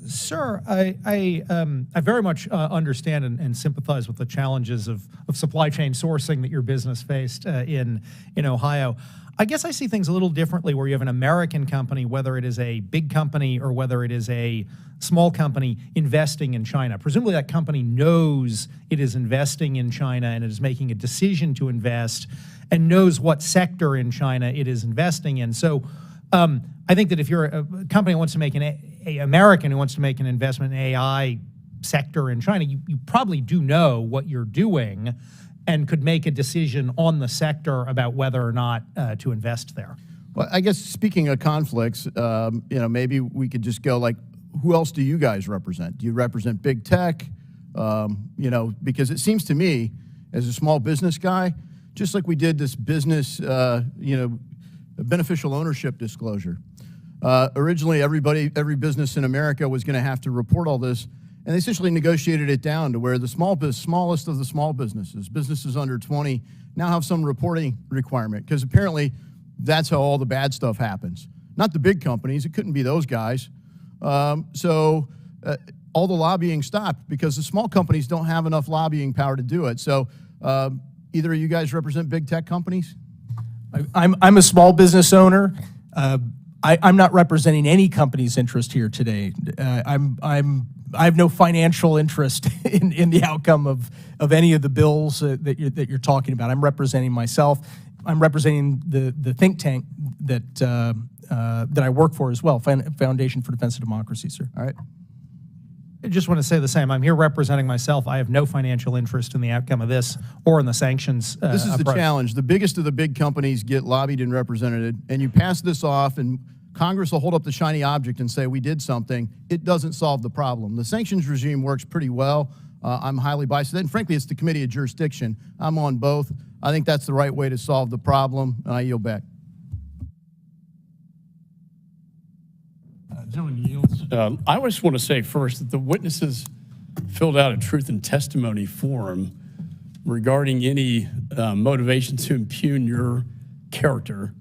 Sir, I very much understand and sympathize with the challenges of supply chain sourcing that your business faced in Ohio. I guess I see things a little differently where you have an American company, whether it is a big company or whether it is a small company investing in China. Presumably that company knows it is investing in China and it is making a decision to invest and knows what sector in China it is investing in. So I think that if you're a company who wants to make a American who wants to make an investment in AI sector in China, you probably do know what you're doing and could make a decision on the sector about whether or not to invest there. Well, I guess speaking of conflicts, you know, maybe we could just go like, who else do you guys represent? Do you represent big tech? You know, because it seems to me, as a small business guy, just like we did this business, you know, beneficial ownership disclosure. Originally, every business in America was going to have to report all this, and they essentially negotiated it down to where the smallest of the small businesses under 20, now have some reporting requirement, because apparently that's how all the bad stuff happens. Not the big companies, it couldn't be those guys. So all the lobbying stopped because the small companies don't have enough lobbying power to do it. So either of you guys represent big tech companies? I'm a small business owner. I'm not representing any company's interest here today. I have no financial interest in the outcome of any of the bills that you're talking about. I'm representing myself. I'm representing the think tank that I work for as well, Foundation for Defense of Democracy, sir. All right. I just want to say the same. I'm here representing myself. I have no financial interest in the outcome of this or in the sanctions This is the challenge. The biggest of the big companies get lobbied and represented, and you pass this off, and Congress will hold up the shiny object and say, we did something. It doesn't solve the problem. The sanctions regime works pretty well. I'm highly biased. And frankly, it's the committee of jurisdiction. I'm on both. I think that's the right way to solve the problem, and I yield back. Gentleman yields. I just want to say first that the witnesses filled out a truth and testimony form regarding any motivation to impugn your character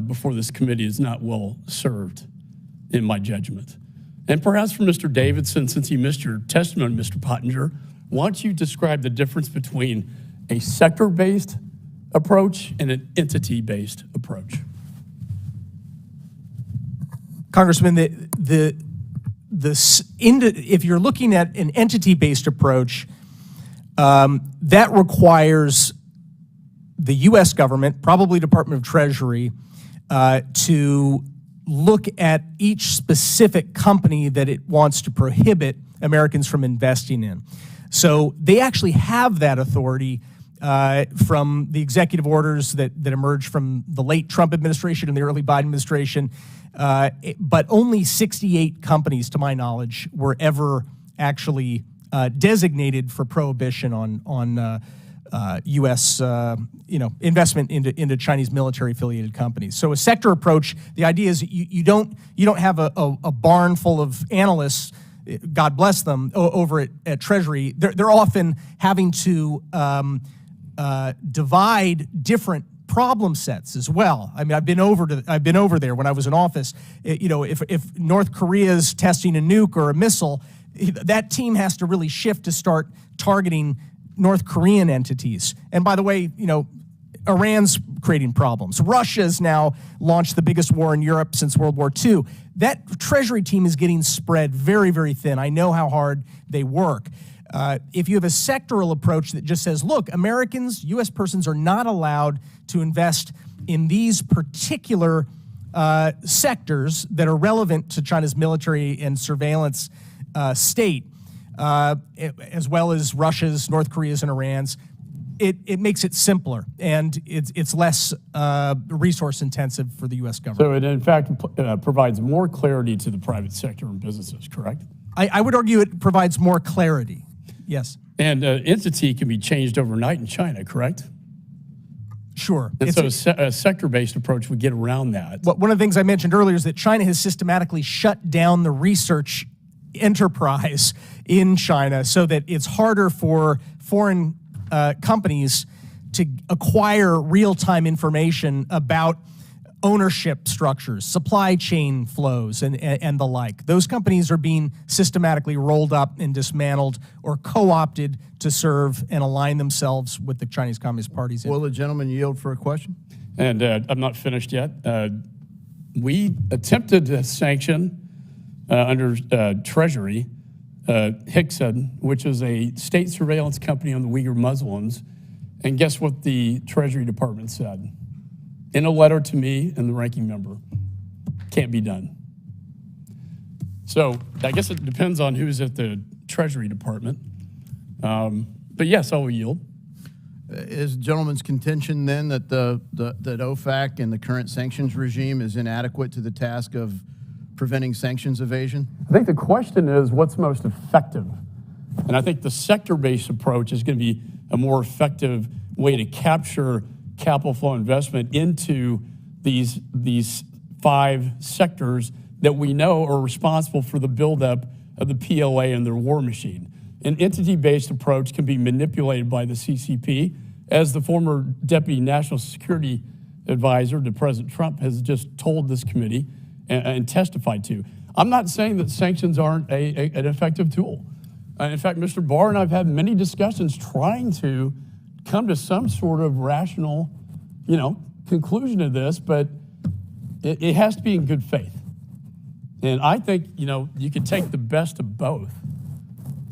before this committee is not well served, in my judgment. And perhaps for Mr. Davidson, since he missed your testimony, Mr. Pottinger, why don't you describe the difference between a sector-based approach and an entity-based approach? Congressman, if you're looking at an entity-based approach, that requires the U.S. government, probably Department of Treasury, to look at each specific company that it wants to prohibit Americans from investing in. So they actually have that authority from the executive orders that emerged from the late Trump administration and the early Biden administration. But only 68 companies, to my knowledge, were ever actually designated for prohibition on U.S. Investment into Chinese military-affiliated companies. So a sector approach, the idea is you don't have a barn full of analysts, God bless them, over at Treasury. They're often having to divide different problem sets as well. I mean, I've been over there when I was in office. If North Korea's testing a nuke or a missile, that team has to really shift to start targeting North Korean entities. And by the way, Iran's creating problems. Russia's now launched the biggest war in Europe since World War II. That Treasury team is getting spread very, very thin. I know how hard they work. If you have a sectoral approach that just says, look, Americans, U.S. persons are not allowed to invest in these particular sectors that are relevant to China's military and surveillance state, as well as Russia's, North Korea's, and Iran's, It makes it simpler, and it's less resource intensive for the U.S. government. So it in fact provides more clarity to the private sector and businesses, correct? I would argue it provides more clarity, yes. And entity can be changed overnight in China, correct? Sure. And so a sector-based approach would get around that. One of the things I mentioned earlier is that China has systematically shut down the research enterprise in China so that it's harder for foreign companies to acquire real-time information about ownership structures, supply chain flows, and the like. Those companies are being systematically rolled up and dismantled or co-opted to serve and align themselves with the Chinese Communist Party's. Will the gentleman yield for a question? And I'm not finished yet. We attempted to sanction under Treasury Hickson, which is a state surveillance company on the Uyghur Muslims. And guess what the Treasury Department said? In a letter to me and the ranking member, can't be done. So I guess it depends on who's at the Treasury Department. But yes, I will yield. Is the gentleman's contention then that that OFAC and the current sanctions regime is inadequate to the task of preventing sanctions evasion? I think the question is what's most effective? And I think the sector-based approach is going to be a more effective way to capture capital flow investment into these 5 sectors that we know are responsible for the buildup of the PLA and their war machine. An entity-based approach can be manipulated by the CCP, as the former Deputy National Security Advisor to President Trump has just told this committee and testified to. I'm not saying that sanctions aren't an effective tool. In fact, Mr. Barr and I have had many discussions trying to come to some sort of rational, conclusion to this, but it has to be in good faith. And I think, you could take the best of both,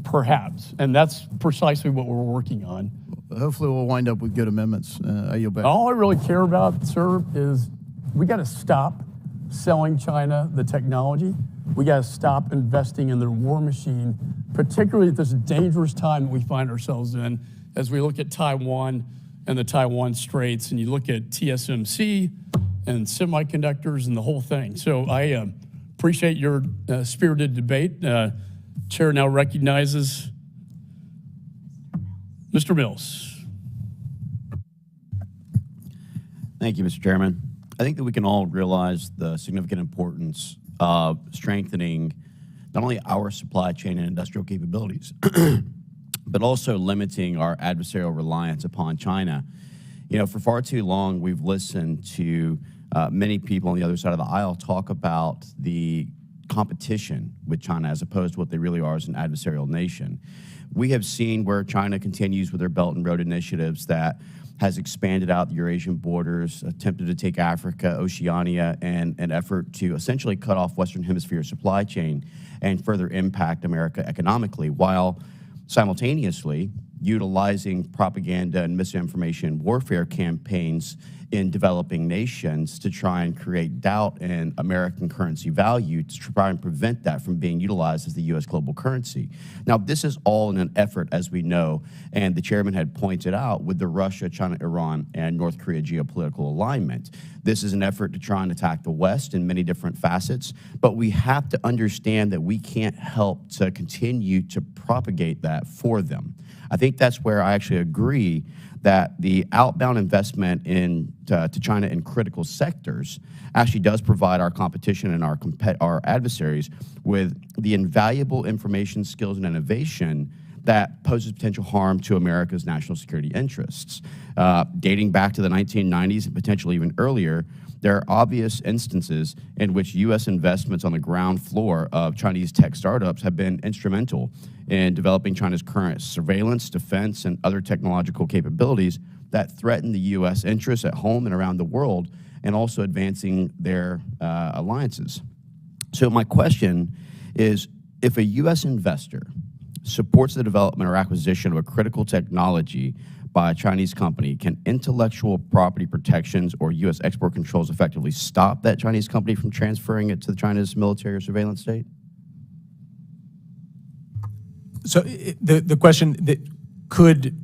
perhaps, and that's precisely what we're working on. Hopefully we'll wind up with good amendments. I yield back. All I really care about, sir, is we got to stop selling China the technology. We got to stop investing in their war machine, particularly at this dangerous time that we find ourselves in as we look at Taiwan and the Taiwan Straits, and you look at TSMC and semiconductors and the whole thing. So I appreciate your spirited debate. Chair now recognizes Mr. Mills. Thank you, Mr. Chairman. I think that we can all realize the significant importance of strengthening not only our supply chain and industrial capabilities, but also limiting our adversarial reliance upon China. For far too long, we've listened to many people on the other side of the aisle talk about the competition with China as opposed to what they really are as an adversarial nation. We have seen where China continues with their Belt and Road initiatives that has expanded out the Eurasian borders, attempted to take Africa, Oceania, and an effort to essentially cut off Western Hemisphere supply chain and further impact America economically, while simultaneously utilizing propaganda and misinformation warfare campaigns in developing nations to try and create doubt in American currency value to try and prevent that from being utilized as the U.S. global currency. Now, this is all in an effort, as we know, and the chairman had pointed out with the Russia, China, Iran, and North Korea geopolitical alignment. This is an effort to try and attack the West in many different facets, but we have to understand that we can't help to continue to propagate that for them. I think that's where I actually agree that the outbound investment to China in critical sectors actually does provide our competition and our adversaries with the invaluable information, skills, and innovation that poses potential harm to America's national security interests. Dating back to the 1990s and potentially even earlier, there are obvious instances in which U.S. investments on the ground floor of Chinese tech startups have been instrumental in developing China's current surveillance, defense, and other technological capabilities that threaten the U.S. interests at home and around the world, and also advancing their alliances. So my question is, if a U.S. investor supports the development or acquisition of a critical technology by a Chinese company, can intellectual property protections or U.S. export controls effectively stop that Chinese company from transferring it to China's military or surveillance state? So the question that could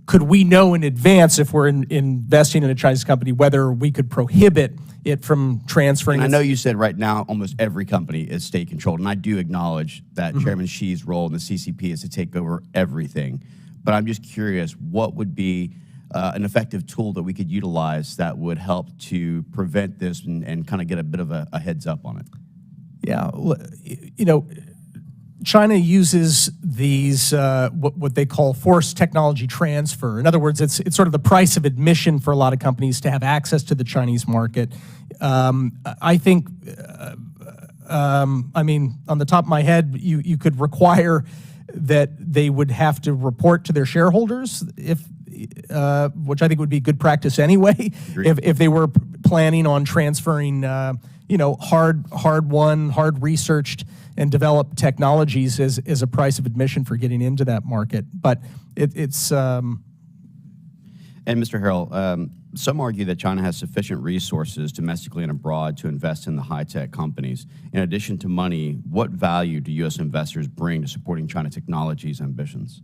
could we know in advance if we're investing in a Chinese company whether we could prohibit it from transferring? And I know you said right now almost every company is state controlled, and I do acknowledge that Chairman Xi's role in the CCP is to take over everything. But I'm just curious, what would be an effective tool that we could utilize that would help to prevent this and kind of get a bit of a heads up on it? Yeah, you know, China uses these what they call forced technology transfer. In other words, it's sort of the price of admission for a lot of companies to have access to the Chinese market. I think, I mean, on the top of my head, you could require that they would have to report to their shareholders which I think would be good practice anyway, if they were planning on transferring, you know, hard-won, hard-researched and developed technologies as a price of admission for getting into that market. But it's... And Mr. Harrell, some argue that China has sufficient resources domestically and abroad to invest in the high-tech companies. In addition to money, what value do U.S. investors bring to supporting China Technologies' ambitions?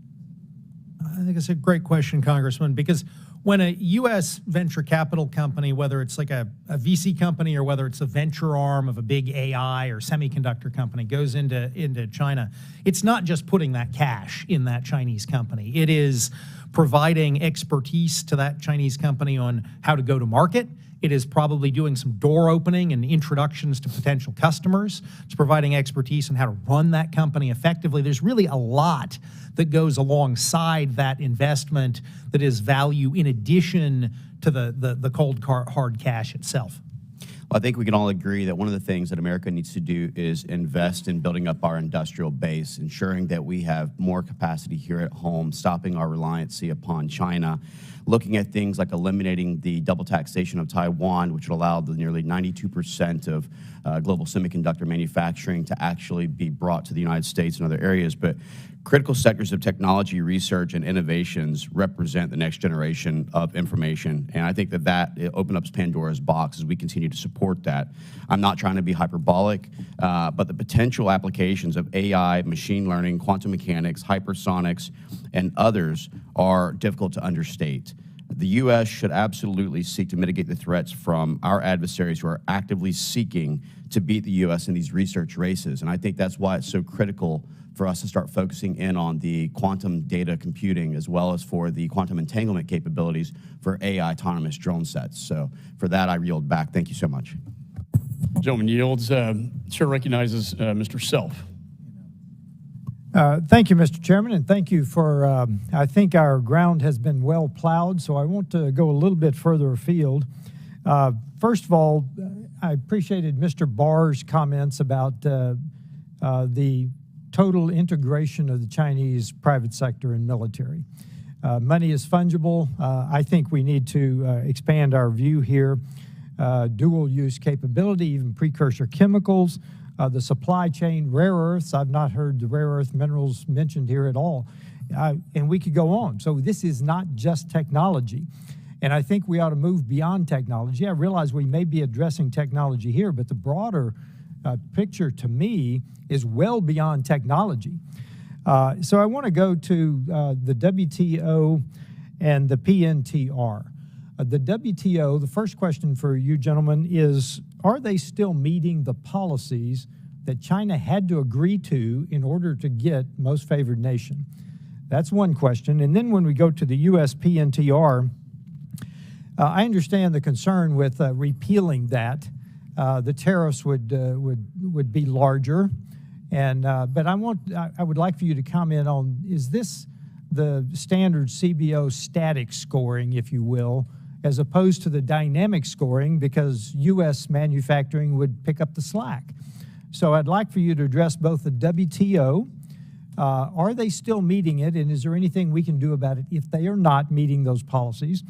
I think it's a great question, Congressman, because when a U.S. venture capital company, whether it's like a VC company or whether it's a venture arm of a big AI or semiconductor company, goes into China, it's not just putting that cash in that Chinese company. It is providing expertise to that Chinese company on how to go to market. It is probably doing some door opening and introductions to potential customers. It's providing expertise on how to run that company effectively. There's really a lot that goes alongside that investment that is value in addition to the cold hard cash itself. Well, I think we can all agree that one of the things that America needs to do is invest in building up our industrial base, ensuring that we have more capacity here at home, stopping our reliancy upon China, looking at things like eliminating the double taxation of Taiwan, which would allow the nearly 92% of global semiconductor manufacturing to actually be brought to the United States and other areas. But critical sectors of technology, research, and innovations represent the next generation of information. And I think that it opens up Pandora's box as we continue to support that. I'm not trying to be hyperbolic, but the potential applications of AI, machine learning, quantum mechanics, hypersonics, and others are difficult to understate. The U.S. should absolutely seek to mitigate the threats from our adversaries who are actively seeking to beat the U.S. in these research races. And I think that's why it's so critical for us to start focusing in on the quantum data computing as well as for the quantum entanglement capabilities for AI autonomous drone sets. So for that, I yield back. Thank you so much. Gentleman yields. Chair recognizes Mr. Self. Thank you, Mr. Chairman, and thank you for, I think our ground has been well plowed, so I want to go a little bit further afield. First of all, I appreciated Mr. Barr's comments about the total integration of the Chinese private sector and military. Money is fungible. I think we need to expand our view here. Dual use capability, even precursor chemicals, the supply chain, rare earths. I've not heard the rare earth minerals mentioned here at all. And we could go on. So this is not just technology. And I think we ought to move beyond technology. I realize we may be addressing technology here, but the broader picture to me is well beyond technology. So I want to go to the WTO and the PNTR. The WTO, the first question for you gentlemen is, are they still meeting the policies that China had to agree to in order to get most favored nation? That's one question. And then when we go to the US PNTR, I understand the concern with repealing that. The tariffs would be larger. And, but I would like for you to comment on, is this the standard CBO static scoring, if you will, as opposed to the dynamic scoring, because U.S. manufacturing would pick up the slack? So I'd like for you to address both the WTO. Are they still meeting it, and is there anything we can do about it if they are not meeting those policies?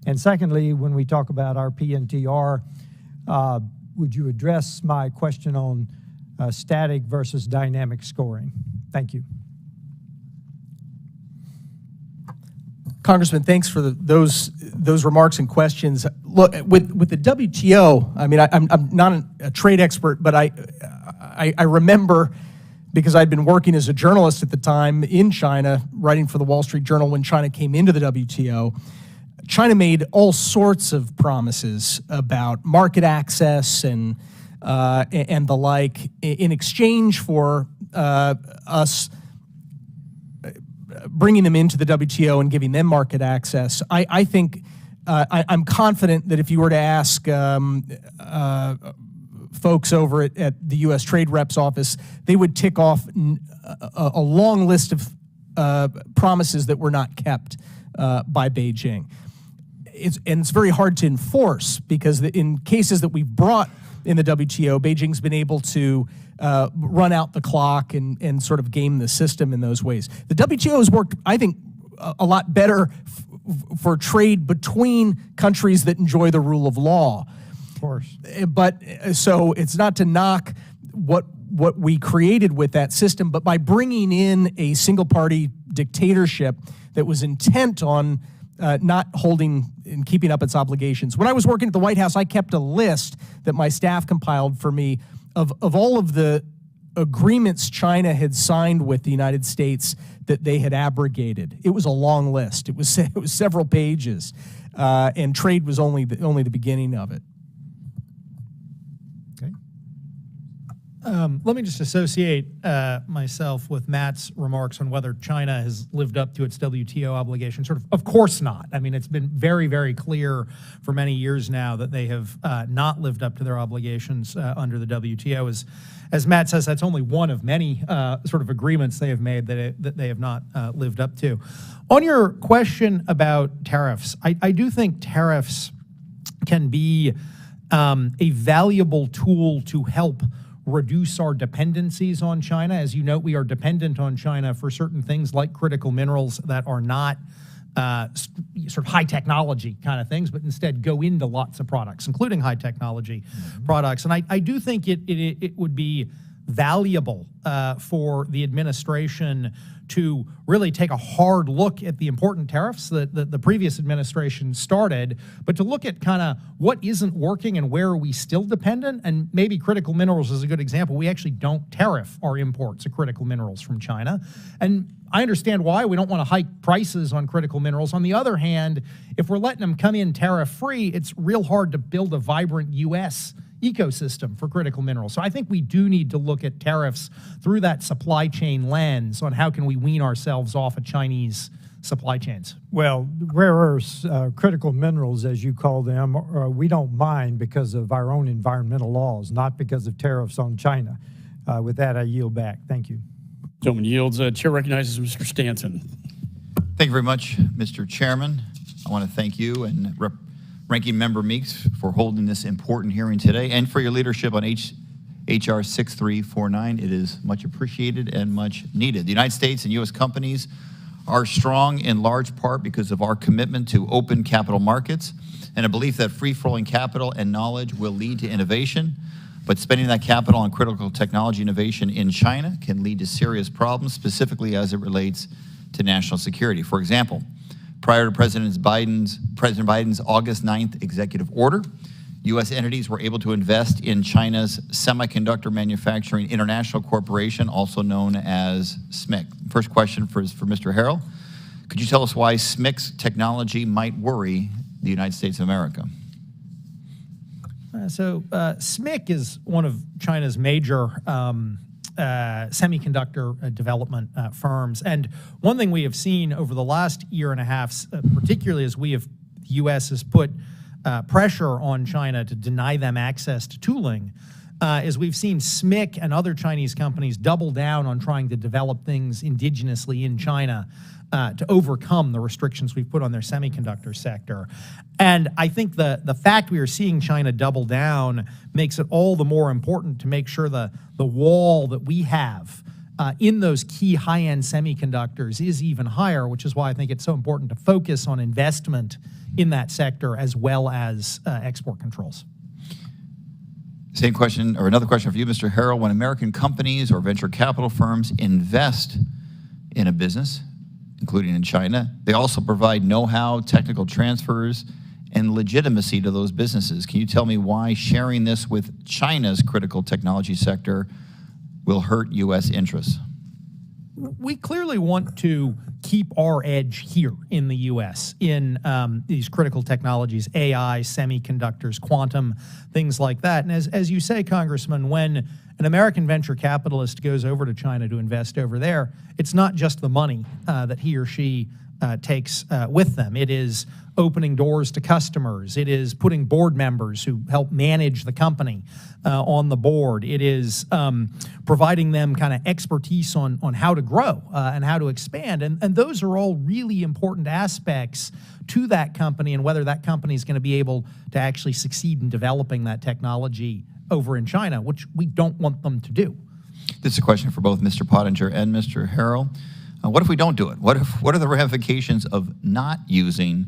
And secondly, when we talk about our PNTR, would you address my question on static versus dynamic scoring? Thank you. Congressman, thanks for those remarks and questions. Look, with the WTO, I mean, I'm not a trade expert, but I remember because I'd been working as a journalist at the time in China, writing for the Wall Street Journal when China came into the WTO. China made all sorts of promises about market access and the like in exchange for us bringing them into the WTO and giving them market access. I think I'm confident that if you were to ask folks over at the U.S. Trade Rep's office, they would tick off a long list of promises that were not kept by Beijing. It's very hard to enforce because in cases that we've brought in the WTO, Beijing's been able to run out the clock and sort of game the system in those ways. The WTO has worked, I think, a lot better for trade between countries that enjoy the rule of law. Of course. But so it's not to knock what we created with that system, but by bringing in a single-party dictatorship that was intent on not holding and keeping up its obligations. When I was working at the White House, I kept a list that my staff compiled for me of all of the agreements China had signed with the United States that they had abrogated. It was a long list. It was several pages, and trade was only the beginning of it. Let me just associate myself with Matt's remarks on whether China has lived up to its WTO obligation. Of course not. I mean, it's been very, very clear for many years now that they have not lived up to their obligations under the WTO. As Matt says, that's only one of many sort of agreements they have made that they have not lived up to. On your question about tariffs, I do think tariffs can be a valuable tool to help reduce our dependencies on China. As you note, we are dependent on China for certain things like critical minerals that are not sort of high technology kind of things, but instead go into lots of products, including high technology products. And I do think it would be valuable for the administration to really take a hard look at the important tariffs that the previous administration started, but to look at kind of what isn't working and where are we still dependent. And maybe critical minerals is a good example. We actually don't tariff our imports of critical minerals from China. And I understand why. We don't want to hike prices on critical minerals. On the other hand, if we're letting them come in tariff-free, it's real hard to build a vibrant U.S. ecosystem for critical minerals. So I think we do need to look at tariffs through that supply chain lens on how can we wean ourselves off of Chinese supply chains. Well, rare earths, critical minerals, as you call them, we don't mind because of our own environmental laws, not because of tariffs on China. With that, I yield back. Thank you. Gentleman yields. Chair recognizes Mr. Stanton. Thank you very much, Mr. Chairman. I want to thank you and Ranking Member Meeks for holding this important hearing today and for your leadership on HR 6349. It is much appreciated and much needed. The United States and U.S. companies are strong in large part because of our commitment to open capital markets and a belief that free-flowing capital and knowledge will lead to innovation. But spending that capital on critical technology innovation in China can lead to serious problems, specifically as it relates to national security. For example, prior to President Biden's August 9th executive order, U.S. entities were able to invest in China's Semiconductor Manufacturing International Corporation, also known as SMIC. First question for Mr. Harrell. Could you tell us why SMIC's technology might worry the United States of America? SMIC is one of China's major semiconductor development firms. And one thing we have seen over the last year and a half, particularly as the U.S. has put pressure on China to deny them access to tooling, is we've seen SMIC and other Chinese companies double down on trying to develop things indigenously in China to overcome the restrictions we've put on their semiconductor sector. And I think the fact we are seeing China double down makes it all the more important to make sure the wall that we have in those key high-end semiconductors is even higher, which is why I think it's so important to focus on investment in that sector as well as export controls. Same question, or another question for you, Mr. Harrell. When American companies or venture capital firms invest in a business, including in China, they also provide know-how, technical transfers, and legitimacy to those businesses. Can you tell me why sharing this with China's critical technology sector will hurt U.S. interests? We clearly want to keep our edge here in the U.S. in these critical technologies, AI, semiconductors, quantum, things like that. And as you say, Congressman, when an American venture capitalist goes over to China to invest over there, it's not just the money that he or she takes with them. It is opening doors to customers. It is putting board members who help manage the company on the board. It is providing them kind of expertise on how to grow and how to expand. And those are all really important aspects to that company and whether that company is going to be able to actually succeed in developing that technology over in China, which we don't want them to do. This is a question for both Mr. Pottinger and Mr. Harrell. What if we don't do it? What are the ramifications of not using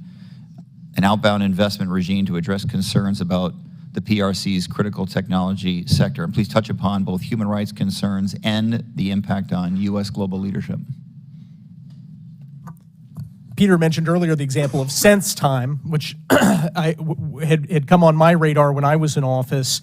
an outbound investment regime to address concerns about the PRC's critical technology sector? And please touch upon both human rights concerns and the impact on U.S. global leadership. Peter mentioned earlier the example of SenseTime, which had come on my radar when I was in office.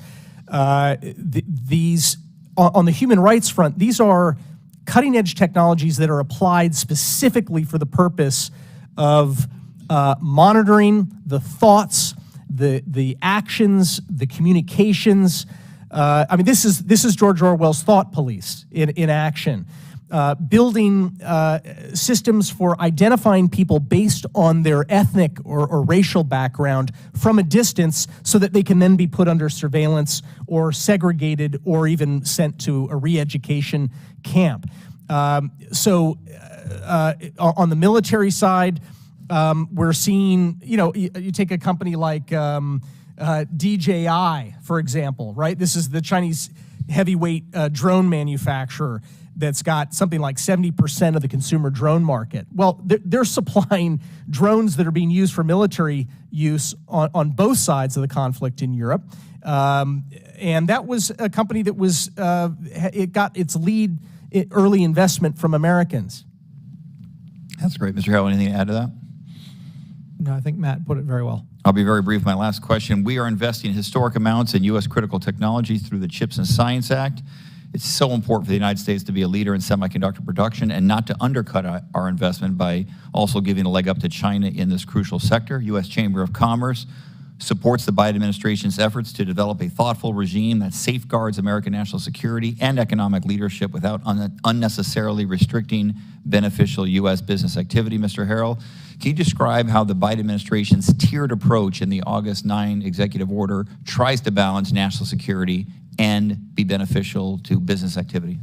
These, on the human rights front, these are cutting-edge technologies that are applied specifically for the purpose of monitoring the thoughts, the actions, the communications. I mean, this is George Orwell's thought police in action. Building systems for identifying people based on their ethnic or racial background from a distance so that they can then be put under surveillance or segregated or even sent to a re-education camp. So on the military side, we're seeing, you take a company like DJI, for example, right? This is the Chinese heavyweight drone manufacturer that's got something like 70% of the consumer drone market. Well, they're supplying drones that are being used for military use on both sides of the conflict in Europe. And that was a company that was, it got its lead early investment from Americans. That's great. Mr. Harrell, anything to add to that? No, I think Matt put it very well. I'll be very brief. My last question. We are investing historic amounts in U.S. critical technologies through the CHIPS and Science Act. It's so important for the United States to be a leader in semiconductor production and not to undercut our investment by also giving a leg up to China in this crucial sector. U.S. Chamber of Commerce supports the Biden administration's efforts to develop a thoughtful regime that safeguards American national security and economic leadership without unnecessarily restricting beneficial U.S. business activity. Mr. Harrell, can you describe how the Biden administration's tiered approach in the August 9 executive order tries to balance national security and be beneficial to business activity?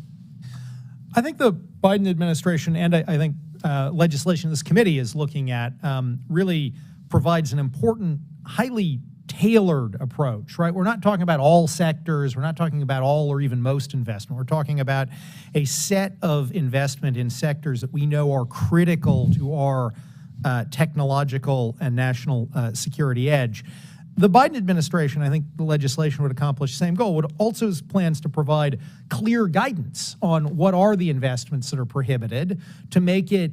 I think the Biden administration and I think legislation this committee is looking at really provides an important, highly tailored approach, right? We're not talking about all sectors. We're not talking about all or even most investment. We're talking about a set of investment in sectors that we know are critical to our technological and national security edge. The Biden administration, I think the legislation would accomplish the same goal, would also have plans to provide clear guidance on what are the investments that are prohibited to make it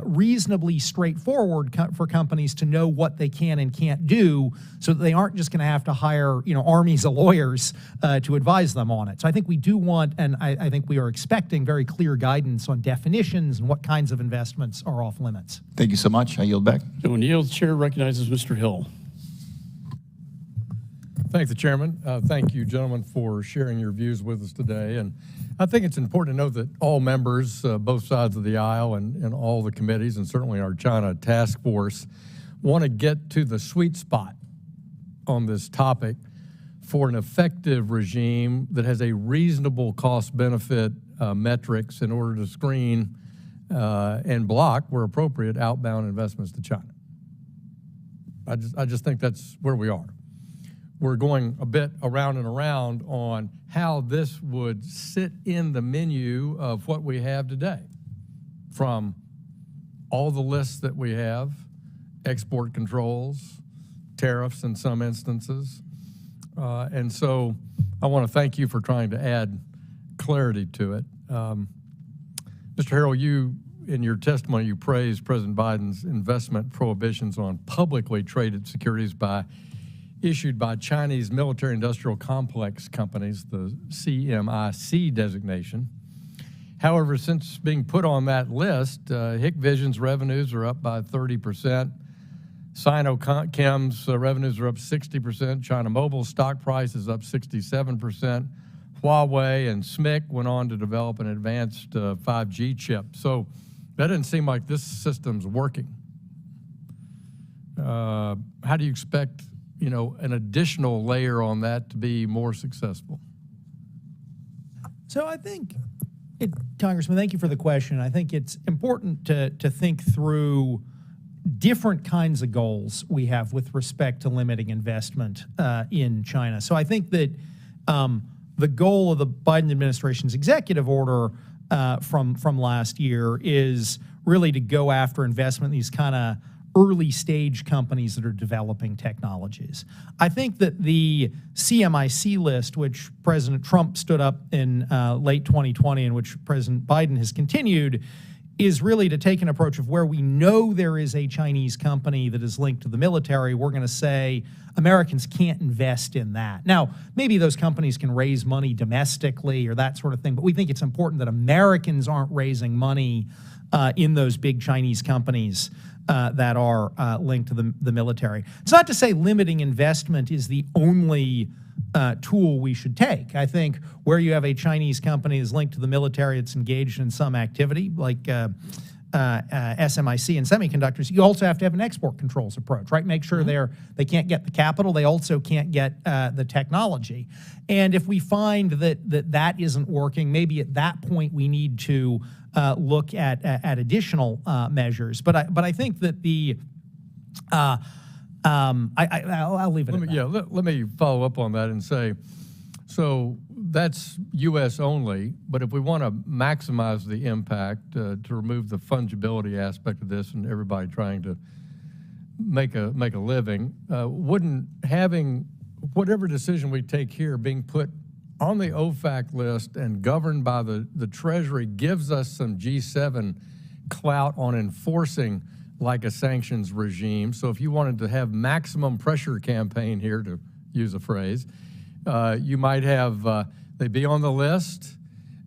reasonably straightforward for companies to know what they can and can't do so that they aren't just going to have to hire, armies of lawyers to advise them on it. So I think we do want, and I think we are expecting very clear guidance on definitions and what kinds of investments are off limits. Thank you so much. I yield back. So when yield, chair recognizes Mr. Hill. Thank the chairman. Thank you, gentlemen, for sharing your views with us today. And I think it's important to note that all members, both sides of the aisle and all the committees, and certainly our China task force, want to get to the sweet spot on this topic for an effective regime that has a reasonable cost-benefit metrics in order to screen and block, where appropriate, outbound investments to China. I just think that's where we are. We're going a bit around and around on how this would sit in the menu of what we have today, from all the lists that we have, export controls, tariffs in some instances. And so I want to thank you for trying to add clarity to it. Mr. Harrell, you, in your testimony, you praised President Biden's investment prohibitions on publicly traded securities by issued by Chinese military industrial complex companies, the CMIC designation. However, since being put on that list, Hikvision's revenues are up by 30%. Sinochem's revenues are up 60%. China Mobile's stock price is up 67%. Huawei and SMIC went on to develop an advanced 5G chip. So that doesn't seem like this system's working. How do you expect, an additional layer on that to be more successful? So I think, Congressman, thank you for the question. I think it's important to think through different kinds of goals we have with respect to limiting investment in China. So I think that the goal of the Biden administration's executive order from last year is really to go after investment in these kind of early stage companies that are developing technologies. I think that the CMIC list, which President Trump stood up in late 2020 and which President Biden has continued, is really to take an approach of where we know there is a Chinese company that is linked to the military, we're going to say Americans can't invest in that. Now, maybe those companies can raise money domestically or that sort of thing, but we think it's important that Americans aren't raising money in those big Chinese companies that are linked to the military. It's not to say limiting investment is the only tool we should take. I think where you have a Chinese company that's linked to the military, it's engaged in some activity like SMIC and semiconductors, you also have to have an export controls approach, right? Make sure they can't get the capital, they also can't get the technology. And if we find that isn't working, maybe at that point we need to look at additional measures. But I think that the I'll leave it at that. Yeah, let me follow up on that and say, so that's U.S. only, but if we want to maximize the impact to remove the fungibility aspect of this and everybody trying to make a living, wouldn't having whatever decision we take here being put on the OFAC list and governed by the Treasury gives us some G7 clout on enforcing like a sanctions regime. So if you wanted to have maximum pressure campaign here, to use a phrase, you might have, they'd be on the list,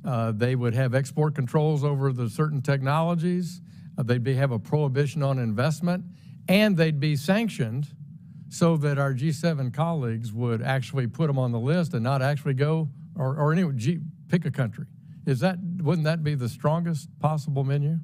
they would have export controls over the certain technologies, they'd have a prohibition on investment, and they'd be sanctioned so that our G7 colleagues would actually put them on the list and not actually go, or anyway, pick a country. Wouldn't that be the strongest possible menu?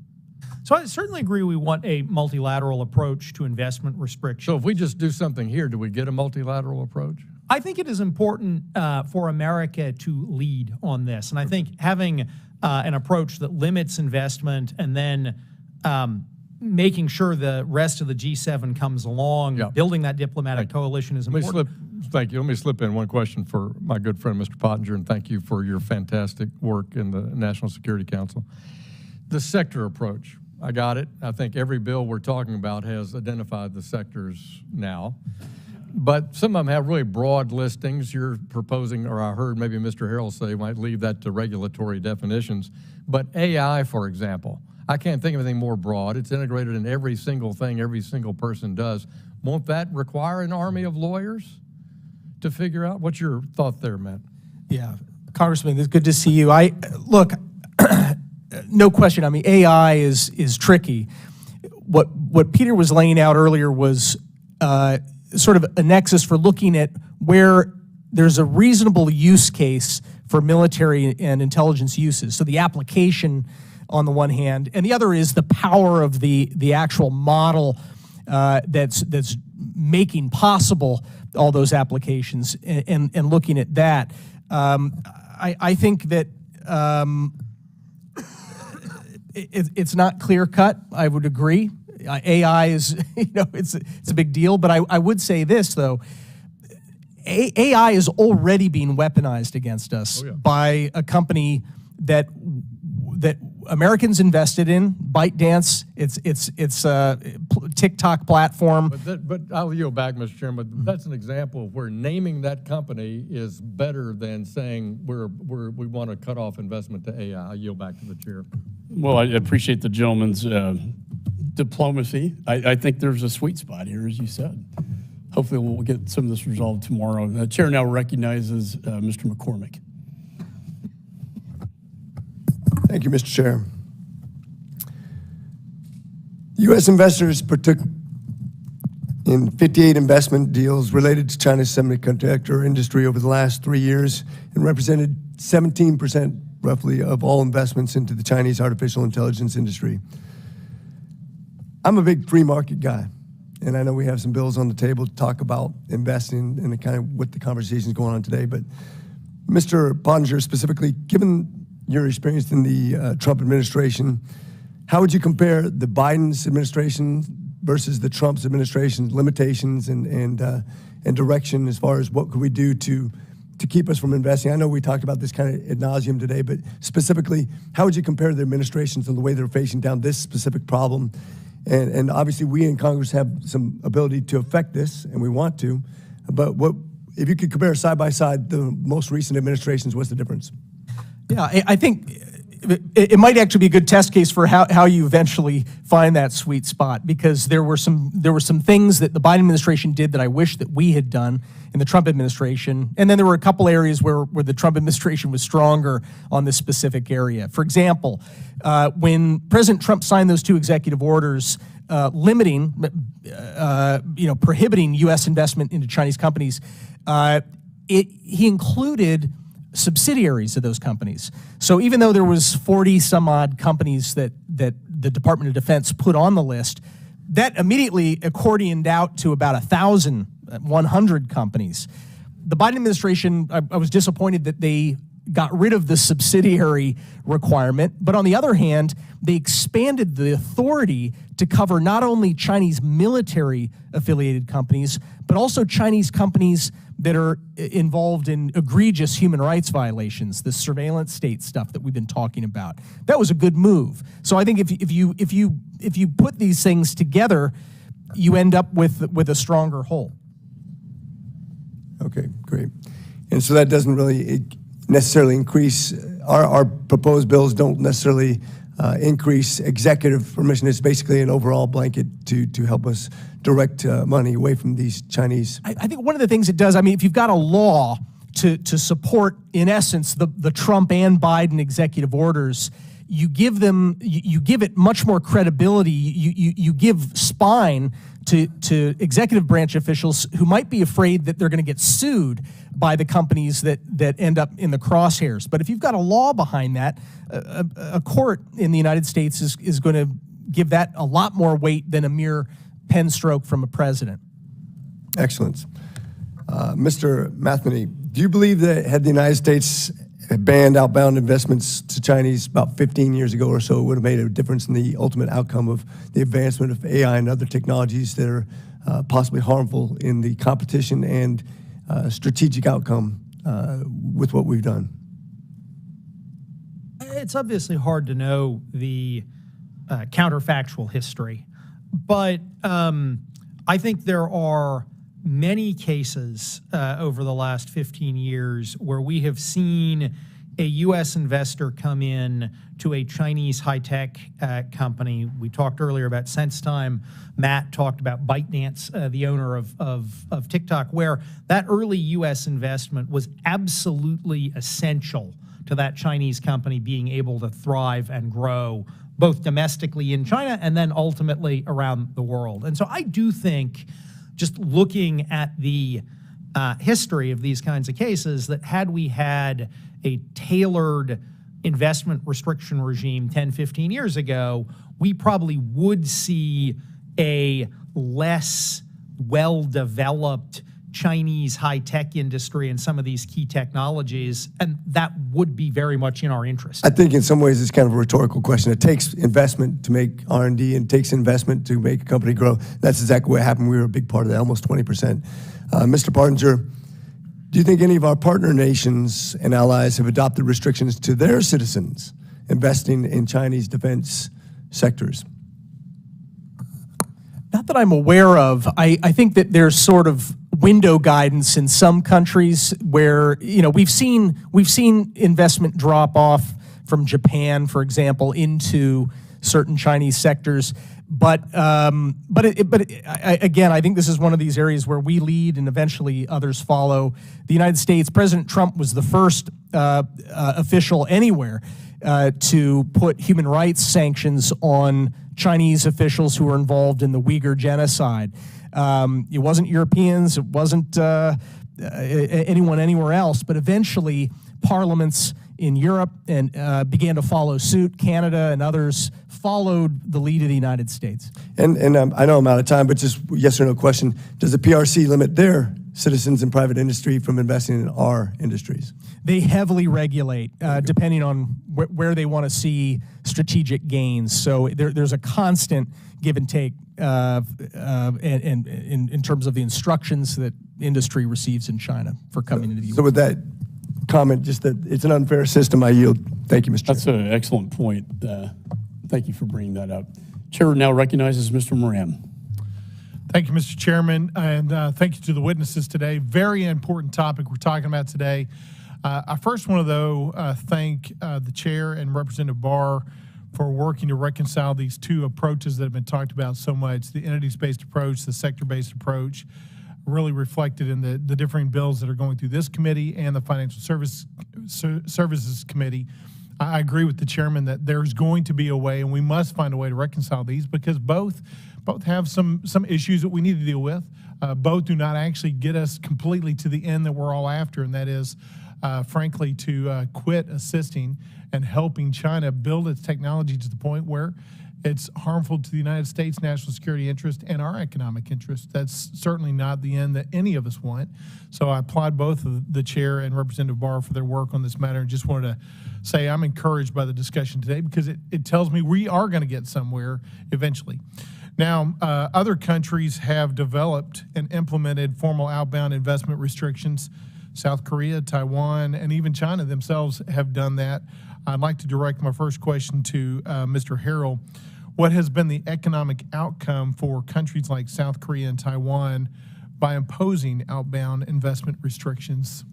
So I certainly agree we want a multilateral approach to investment restriction. So if we just do something here, do we get a multilateral approach? I think it is important for America to lead on this. And I think having an approach that limits investment and then making sure the rest of the G7 comes along, building that diplomatic coalition is important. Thank you. Let me slip in one question for my good friend, Mr. Pottinger, and thank you for your fantastic work in the National Security Council. The sector approach, I got it. I think every bill we're talking about has identified the sectors now. But some of them have really broad listings. You're proposing, or I heard maybe Mr. Harrell say, might leave that to regulatory definitions. But AI, for example, I can't think of anything more broad. It's integrated in every single thing every single person does. Won't that require an army of lawyers to figure out? What's your thought there, Matt? Yeah, Congressman, it's good to see you. Look, no question. I mean, AI is tricky. What Peter was laying out earlier was sort of a nexus for looking at where there's a reasonable use case for military and intelligence uses. So the application on the one hand, and the other is the power of the actual model that's making possible all those applications and looking at that. I think that it's not clear cut. I would agree. AI is, it's a big deal. But I would say this though: AI is already being weaponized against us by a company that Americans invested in, ByteDance. It's a TikTok platform. But I'll yield back, Mr. Chairman. That's an example of where naming that company is better than saying we want to cut off investment to AI. I'll yield back to the chair. Well, I appreciate the gentleman's diplomacy. I think there's a sweet spot here, as you said. hopefully we'll get some of this resolved tomorrow. The chair now recognizes Mr. McCormick. Thank you, Mr. Chair. U.S. investors partook in 58 investment deals related to China's semiconductor industry over the last 3 years and represented 17% roughly of all investments into the Chinese artificial intelligence industry. I'm a big free market guy, and I know we have some bills on the table to talk about investing and the kind of what the conversation is going on today, but Mr. Pottinger, specifically, given your experience in the Trump administration, how would you compare the Biden's administration versus the Trump's administration's limitations and direction as far as what could we do to keep us from investing? I know we talked about this kind of ad nauseum today, but specifically, how would you compare the administrations and the way they're facing down this specific problem? And obviously, we in Congress have some ability to affect this, and we want to, but what if you could compare side by side the most recent administrations, what's the difference? Yeah, I think it might actually be a good test case for how you eventually find that sweet spot, because there were some things that the Biden administration did that I wish that we had done in the Trump administration, and then there were a couple areas where the Trump administration was stronger on this specific area. For example, when President Trump signed those 2 executive orders limiting, prohibiting U.S. investment into Chinese companies, he included subsidiaries of those companies. So even though there was 40 some odd companies that the Department of Defense put on the list, that immediately accordioned out to about 1,100 companies. The Biden administration, I was disappointed that they got rid of the subsidiary requirement, but on the other hand, they expanded the authority to cover not only Chinese military affiliated companies, but also Chinese companies that are involved in egregious human rights violations, the surveillance state stuff that we've been talking about. That was a good move. So I think if you put these things together, you end up with a stronger whole. Okay, great. And so that doesn't really necessarily increase, our proposed bills don't necessarily increase executive permission. It's basically an overall blanket to help us direct money away from these Chinese. I think one of the things it does, I mean, if you've got a law to support, in essence, the Trump and Biden executive orders, you give it much more credibility. You give spine to executive branch officials who might be afraid that they're going to get sued by the companies that end up in the crosshairs. But if you've got a law behind that, a court in the United States is going to give that a lot more weight than a mere pen stroke from a president. Excellent. Mr. Matheny, do you believe that had the United States banned outbound investments to Chinese about 15 years ago or so, it would have made a difference in the ultimate outcome of the advancement of AI and other technologies that are possibly harmful in the competition and strategic outcome with what we've done? It's obviously hard to know the counterfactual history, but I think there are many cases over the last 15 years where we have seen a U.S. investor come in to a Chinese high-tech company. We talked earlier about SenseTime. Matt talked about ByteDance, the owner of TikTok, where that early U.S. investment was absolutely essential to that Chinese company being able to thrive and grow both domestically in China and then ultimately around the world. And so I do think, just looking at the history of these kinds of cases, that had we had a tailored investment restriction regime 10, 15 years ago, we probably would see a less well-developed Chinese high-tech industry and some of these key technologies, and that would be very much in our interest. I think in some ways it's kind of a rhetorical question. It takes investment to make R&D and takes investment to make a company grow. That's exactly what happened. We were a big part of that, almost 20%. Mr. Pottinger, do you think any of our partner nations and allies have adopted restrictions to their citizens investing in Chinese defense sectors? Not that I'm aware of. I think that there's sort of window guidance in some countries where, we've seen investment drop off from Japan, for example, into certain Chinese sectors. Again, I think this is one of these areas where we lead and eventually others follow. The United States, President Trump was the first official anywhere to put human rights sanctions on Chinese officials who were involved in the Uyghur genocide. It wasn't Europeans, it wasn't anyone anywhere else, but eventually parliaments in Europe and began to follow suit. Canada and others followed the lead of the United States. And I know I'm out of time, but just yes or no question, does the PRC limit their citizens and private industry from investing in our industries? They heavily regulate, depending on where they want to see strategic gains. So there's a constant give and take in terms of the instructions that industry receives in China for coming into the U.S. So with that comment, just that it's an unfair system, I yield. Thank you, Mr. Chair. That's an excellent point. Thank you for bringing that up. Chair now recognizes Mr. Moran. Thank you, Mr. Chairman, and thank you to the witnesses today. Very important topic we're talking about today. I first want to, though, thank the chair and Representative Barr for working to reconcile these two approaches that have been talked about so much, the entities-based approach, the sector-based approach, really reflected in the differing bills that are going through this committee and the Financial Services Committee. I agree with the chairman that there's going to be a way, and we must find a way to reconcile these because both have some issues that we need to deal with. Both do not actually get us completely to the end that we're all after, and that is, frankly, to quit assisting and helping China build its technology to the point where it's harmful to the United States' national security interest and our economic interest. That's certainly not the end that any of us want. So I applaud both the chair and Representative Barr for their work on this matter, and just wanted to say I'm encouraged by the discussion today because it tells me we are going to get somewhere eventually. Now, other countries have developed and implemented formal outbound investment restrictions. South Korea, Taiwan, and even China themselves have done that. I'd like to direct my first question to Mr. Harrell. What has been the economic outcome for countries like South Korea and Taiwan by imposing outbound investment restrictions?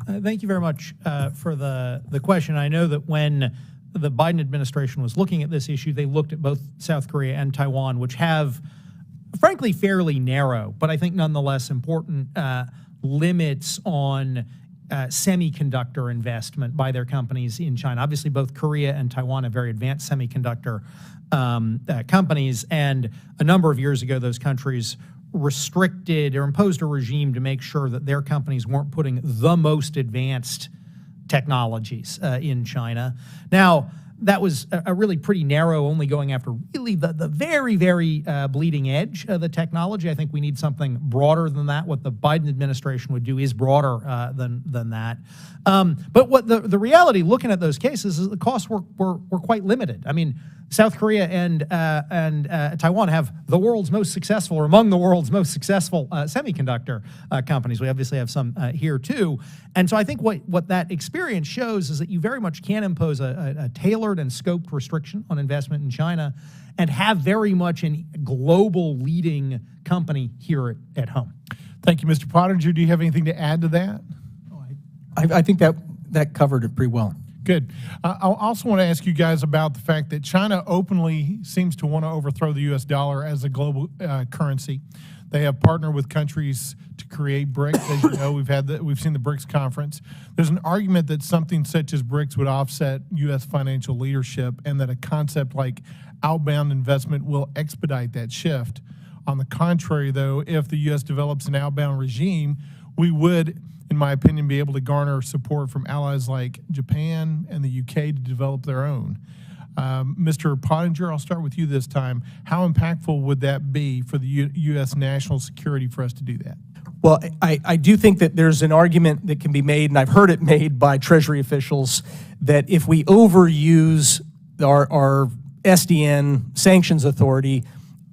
Thank you very much for the question. I know that when the Biden administration was looking at this issue, they looked at both South Korea and Taiwan, which have, frankly, fairly narrow, but I think nonetheless important limits on semiconductor investment by their companies in China. Obviously, both Korea and Taiwan have very advanced semiconductor companies, and a number of years ago, those countries restricted or imposed a regime to make sure that their companies weren't putting the most advanced technologies in China. Now, that was a really pretty narrow, only going after really the very, very bleeding edge of the technology. I think we need something broader than that. What the Biden administration would do is broader than that. But what the reality, looking at those cases, is the costs were quite limited. I mean, South Korea and Taiwan have the world's most successful, or among the world's most successful semiconductor companies. We obviously have some here too. And so I think what that experience shows is that you very much can impose a tailored and scoped restriction on investment in China and have very much a global leading company here at home. Thank you, Mr. Pottinger. Do you have anything to add to that? I think that covered it pretty well. Good. I also want to ask you guys about the fact that China openly seems to want to overthrow the U.S. dollar as a global currency. They have partnered with countries to create BRICS. As you know, we've seen the BRICS conference. There's an argument that something such as BRICS would offset U.S. financial leadership, and that a concept like outbound investment will expedite that shift. On the contrary, though, if the U.S. develops an outbound regime, we would, in my opinion, be able to garner support from allies like Japan and the UK to develop their own. Mr. Pottinger, I'll start with you this time. How impactful would that be for the U.S. national security for us to do that? Well, I do think that there's an argument that can be made, and I've heard it made by Treasury officials, that if we overuse our SDN sanctions authority,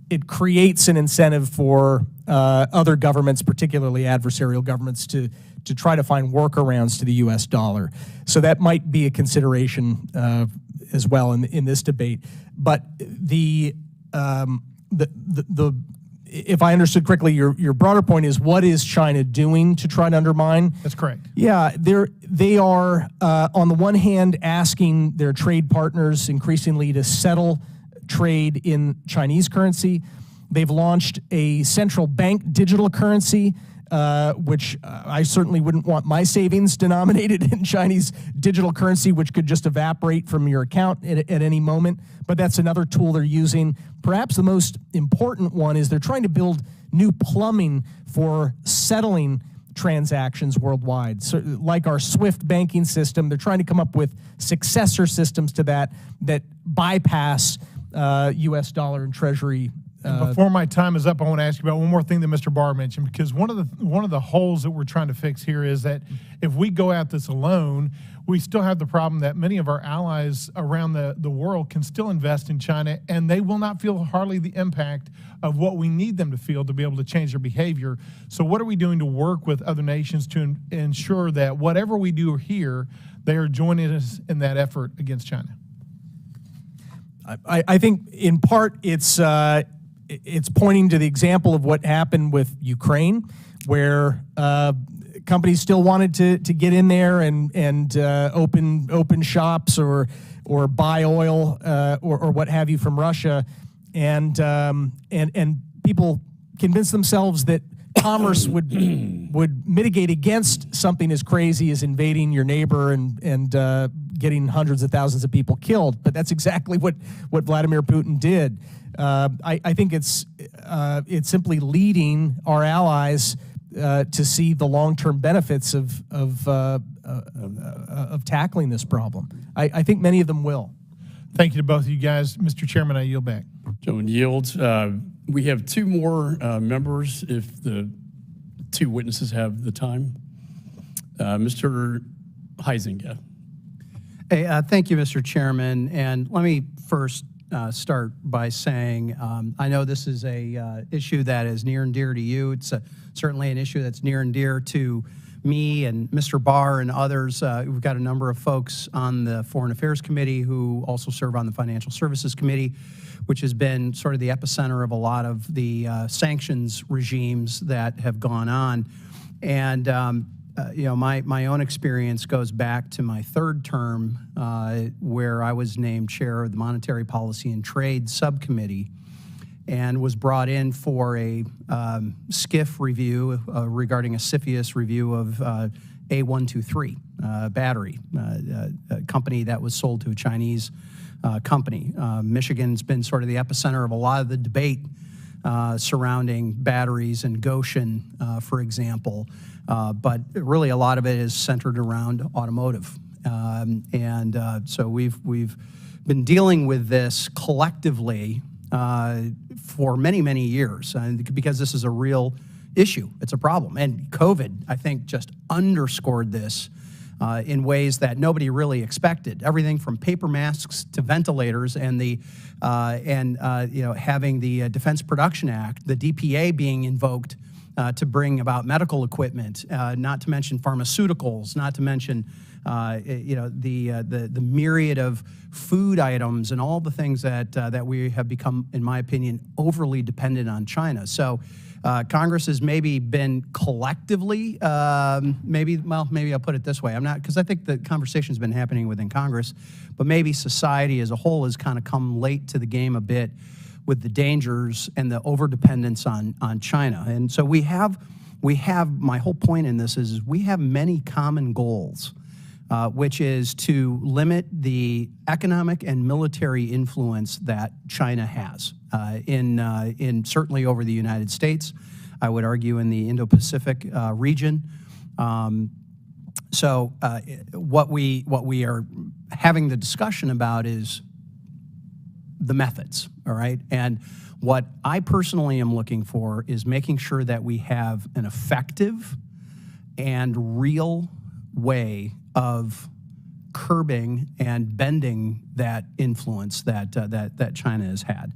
it creates an incentive for other governments, particularly adversarial governments, to try to find workarounds to the U.S. dollar. So that might be a consideration as well in this debate. But if I understood correctly, your broader point is, what is China doing to try to undermine? That's correct. Yeah, they are on the one hand asking their trade partners increasingly to settle trade in Chinese currency. They've launched a central bank digital currency, which I certainly wouldn't want my savings denominated in Chinese digital currency, which could just evaporate from your account at any moment. But that's another tool they're using. Perhaps the most important one is they're trying to build new plumbing for settling transactions worldwide. So, like our SWIFT banking system, they're trying to come up with successor systems to that bypass U.S. dollar and Treasury. Before my time is up, I want to ask you about one more thing that Mr. Barr mentioned, because one of the holes that we're trying to fix here is that if we go at this alone, we still have the problem that many of our allies around the world can still invest in China, and they will not feel hardly the impact of what we need them to feel to be able to change their behavior. So what are we doing to work with other nations to ensure that whatever we do here, they are joining us in that effort against China? I think in part it's pointing to the example of what happened with Ukraine, where companies still wanted to get in there and open shops or buy oil or what have you from Russia, and people convinced themselves that commerce would mitigate against something as crazy as invading your neighbor and getting hundreds of thousands of people killed. But that's exactly what Vladimir Putin did. I think it's simply leading our allies to see the long-term benefits of tackling this problem. I think many of them will. Thank you to both of you guys. Mr. Chairman, I yield back. Gentleman yields. We have two more members if the two witnesses have the time. Mr. Heisinger. Hey, thank you, Mr. Chairman. And let me first start by saying I know this is a issue that is near and dear to you. It's certainly an issue that's near and dear to me and Mr. Barr and others. We've got a number of folks on the Foreign Affairs Committee who also serve on the Financial Services Committee, which has been sort of the epicenter of a lot of the sanctions regimes that have gone on. And you know, my own experience goes back to my third term, where I was named chair of the Monetary Policy and Trade Subcommittee, and was brought in for a SCIF review regarding a CFIUS review of A123 battery, a company that was sold to a Chinese company. Michigan's been sort of the epicenter of a lot of the debate surrounding batteries and Goshen, for example. But really a lot of it is centered around automotive. So we've been dealing with this collectively for many, many years, because this is a real issue. It's a problem. And COVID, I think, just underscored this in ways that nobody really expected. Everything from paper masks to ventilators, and you know, having the Defense Production Act, the DPA being invoked to bring about medical equipment, not to mention pharmaceuticals, not to mention you know, the myriad of food items and all the things that we have become, in my opinion, overly dependent on China. So Congress has maybe been collectively, maybe I'll put it this way. I'm not, because I think the conversation's been happening within Congress, but maybe society as a whole has kind of come late to the game a bit with the dangers and the overdependence on China. And so we have, my whole point in this is we have many common goals, which is to limit the economic and military influence that China has in certainly over the United States, I would argue in the Indo-Pacific region. So what we are having the discussion about is the methods, all right? And what I personally am looking for is making sure that we have an effective and real way of curbing and bending that influence that China has had.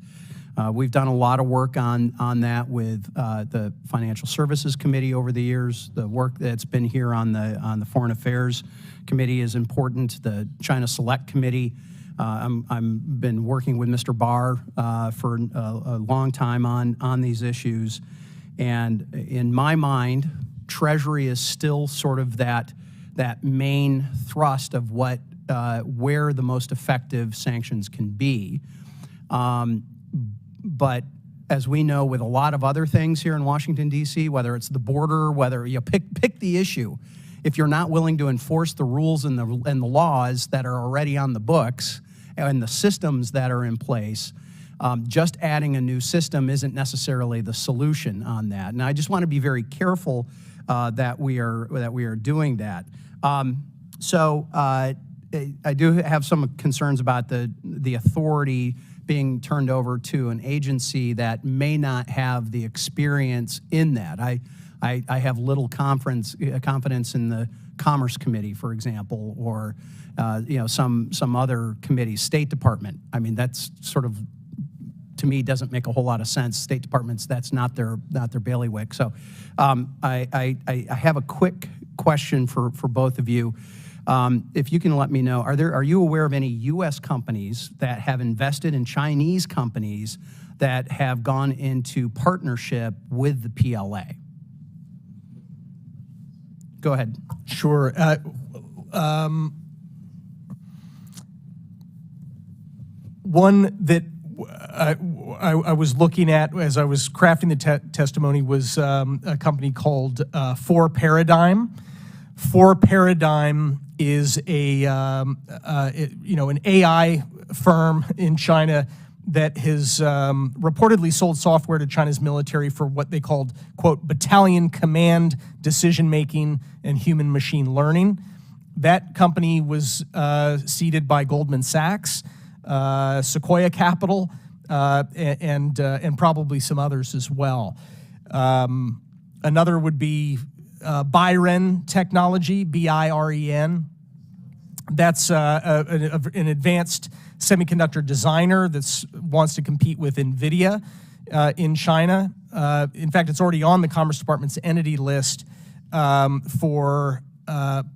We've done a lot of work on that with the Financial Services Committee over the years. The work that's been here on the Foreign Affairs Committee is important. The China Select Committee. I've been working with Mr. Barr for a long time on these issues, and in my mind, Treasury is still sort of that main thrust of where the most effective sanctions can be. But as we know, with a lot of other things here in Washington, D.C., whether it's the border, whether you pick the issue, if you're not willing to enforce the rules and the laws that are already on the books and the systems that are in place, just adding a new system isn't necessarily the solution on that. And I just want to be very careful that we are doing that. I do have some concerns about the authority being turned over to an agency that may not have the experience in that. I have little confidence in the Commerce Committee, for example, or some other committees, State Department. I mean, that's sort of, to me, doesn't make a whole lot of sense. State Departments, that's not their bailiwick. So I have a quick question for both of you. If you can let me know, are you aware of any U.S. companies that have invested in Chinese companies that have gone into partnership with the PLA? Go ahead. Sure. One that I was looking at as I was crafting the testimony was a company called 4Paradigm. 4Paradigm is an AI firm in China that has reportedly sold software to China's military for what they called, quote, battalion command, decision-making, and human machine learning. That company was seeded by Goldman Sachs, Sequoia Capital, and probably some others as well. Another would be Biren Technology, B-I-R-E-N. That's an advanced semiconductor designer that wants to compete with NVIDIA in China. In fact, it's already on the Commerce Department's entity list for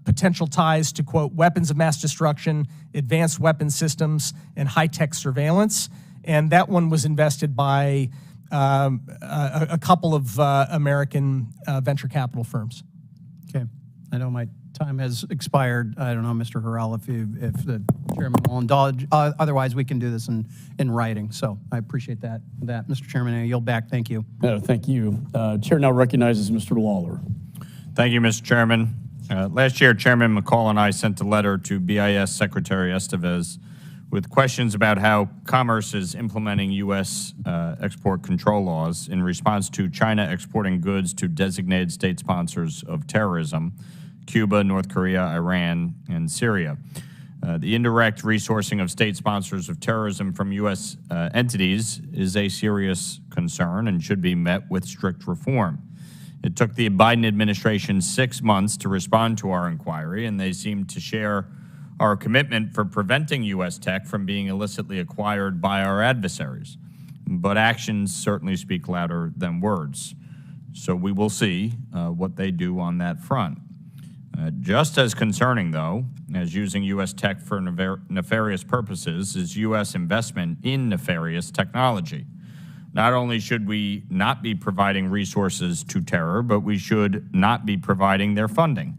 potential ties to, quote, weapons of mass destruction, advanced weapon systems, and high-tech surveillance. And that one was invested by a couple of American venture capital firms. Okay. I know my time has expired. I don't know, Mr. Harrell, if the chairman will indulge. Otherwise, we can do this in writing. So I appreciate that. Mr. Chairman, I yield back. Thank you. Thank you. Chair now recognizes Mr. Lawler. Thank you, Mr. Chairman. Last year, Chairman McCall and I sent a letter to BIS Secretary Estevez with questions about how Commerce is implementing U.S. export control laws in response to China exporting goods to designated state sponsors of terrorism, Cuba, North Korea, Iran, and Syria. The indirect resourcing of state sponsors of terrorism from U.S. entities is a serious concern and should be met with strict reform. It took the Biden administration 6 months to respond to our inquiry, and they seem to share our commitment for preventing U.S. tech from being illicitly acquired by our adversaries. But actions certainly speak louder than words. So we will see what they do on that front. Just as concerning, though, as using U.S. tech for nefarious purposes is U.S. investment in nefarious technology. Not only should we not be providing resources to terror, but we should not be providing their funding.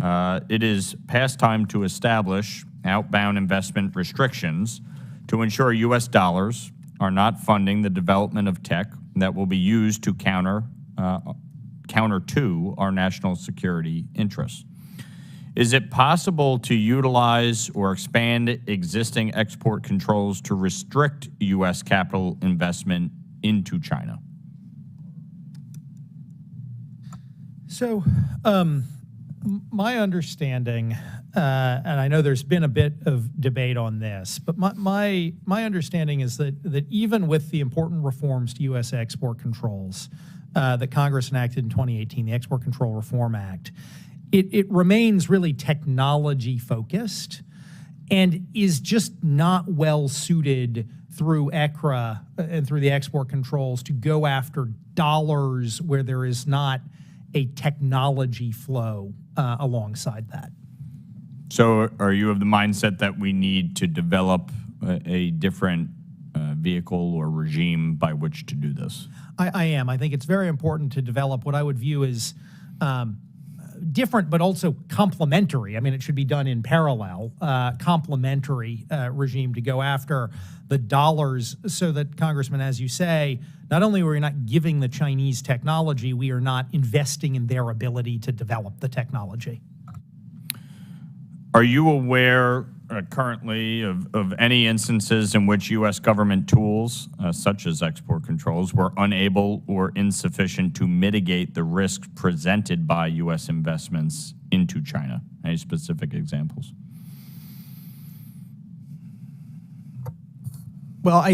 It is past time to establish outbound investment restrictions to ensure U.S. dollars are not funding the development of tech that will be used to counter to our national security interests. Is it possible to utilize or expand existing export controls to restrict U.S. capital investment into China? So, my understanding, and I know there's been a bit of debate on this, but my understanding is that even with the important reforms to U.S. export controls that Congress enacted in 2018, the Export Control Reform Act, it remains really technology focused and is just not well suited through ECRA and through the export controls to go after dollars where there is not a technology flow alongside that. So are you of the mindset that we need to develop a different vehicle or regime by which to do this? I am. I think it's very important to develop what I would view as different but also complementary. I mean, it should be done in parallel, complementary regime to go after the dollars so that, Congressman, as you say, not only are we not giving the Chinese technology, we are not investing in their ability to develop the technology. Are you aware currently of any instances in which U.S. government tools, such as export controls, were unable or insufficient to mitigate the risk presented by U.S. investments into China? Any specific examples? Well,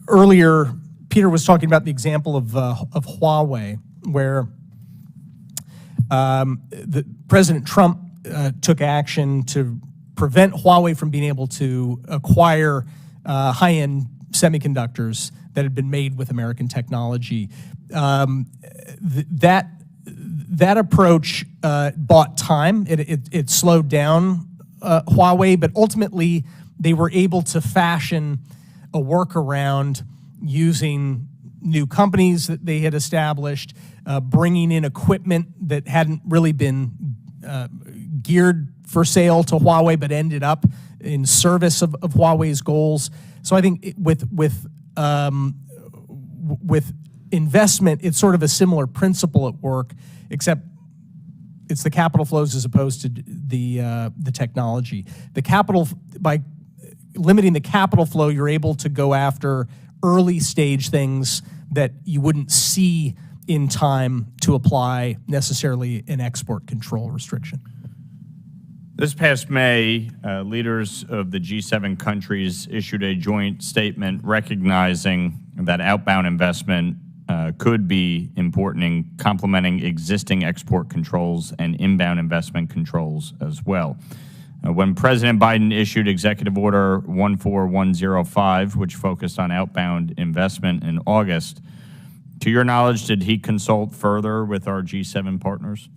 earlier, Peter was talking about the example of Huawei, where President Trump took action to prevent Huawei from being able to acquire high-end semiconductors that had been made with American technology. That approach bought time. It slowed down Huawei, but ultimately they were able to fashion a workaround using new companies that they had established, bringing in equipment that hadn't really been geared for sale to Huawei, but ended up in service of Huawei's goals. So I think with investment, it's sort of a similar principle at work, except it's the capital flows as opposed to the technology. The capital, by limiting the capital flow, you're able to go after early stage things that you wouldn't see in time to apply necessarily an export control restriction. This past May, leaders of the G7 countries issued a joint statement recognizing that outbound investment could be important in complementing existing export controls and inbound investment controls as well. When President Biden issued Executive Order 14105, which focused on outbound investment in August, to your knowledge, did he consult further with our G7 partners?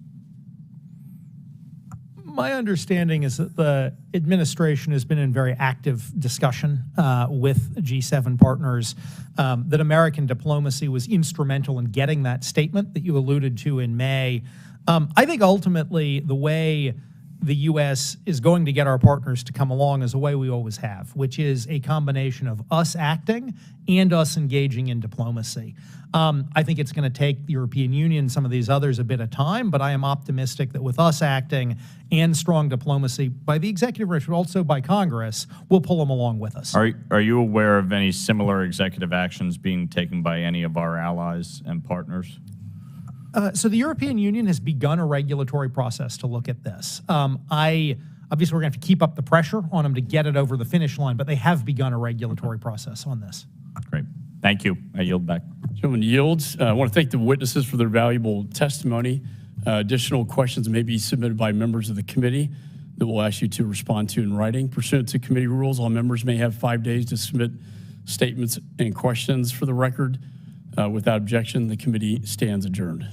My understanding is that the administration has been in very active discussion with G7 partners, that American diplomacy was instrumental in getting that statement that you alluded to in May. I think ultimately the way the U.S. is going to get our partners to come along is a way we always have, which is a combination of us acting and us engaging in diplomacy. I think it's going to take the European Union, some of these others, a bit of time, but I am optimistic that with us acting and strong diplomacy by the executive branch, but also by Congress, we'll pull them along with us. Are you aware of any similar executive actions being taken by any of our allies and partners? So the European Union has begun a regulatory process to look at this. Obviously, we're going to have to keep up the pressure on them to get it over the finish line, but they have begun a regulatory process on this. Great. Thank you. I yield back. Gentleman yields. I want to thank the witnesses for their valuable testimony. Additional questions may be submitted by members of the committee that we'll ask you to respond to in writing. Pursuant to committee rules, all members may have 5 days to submit statements and questions for the record. Without objection, the committee stands adjourned.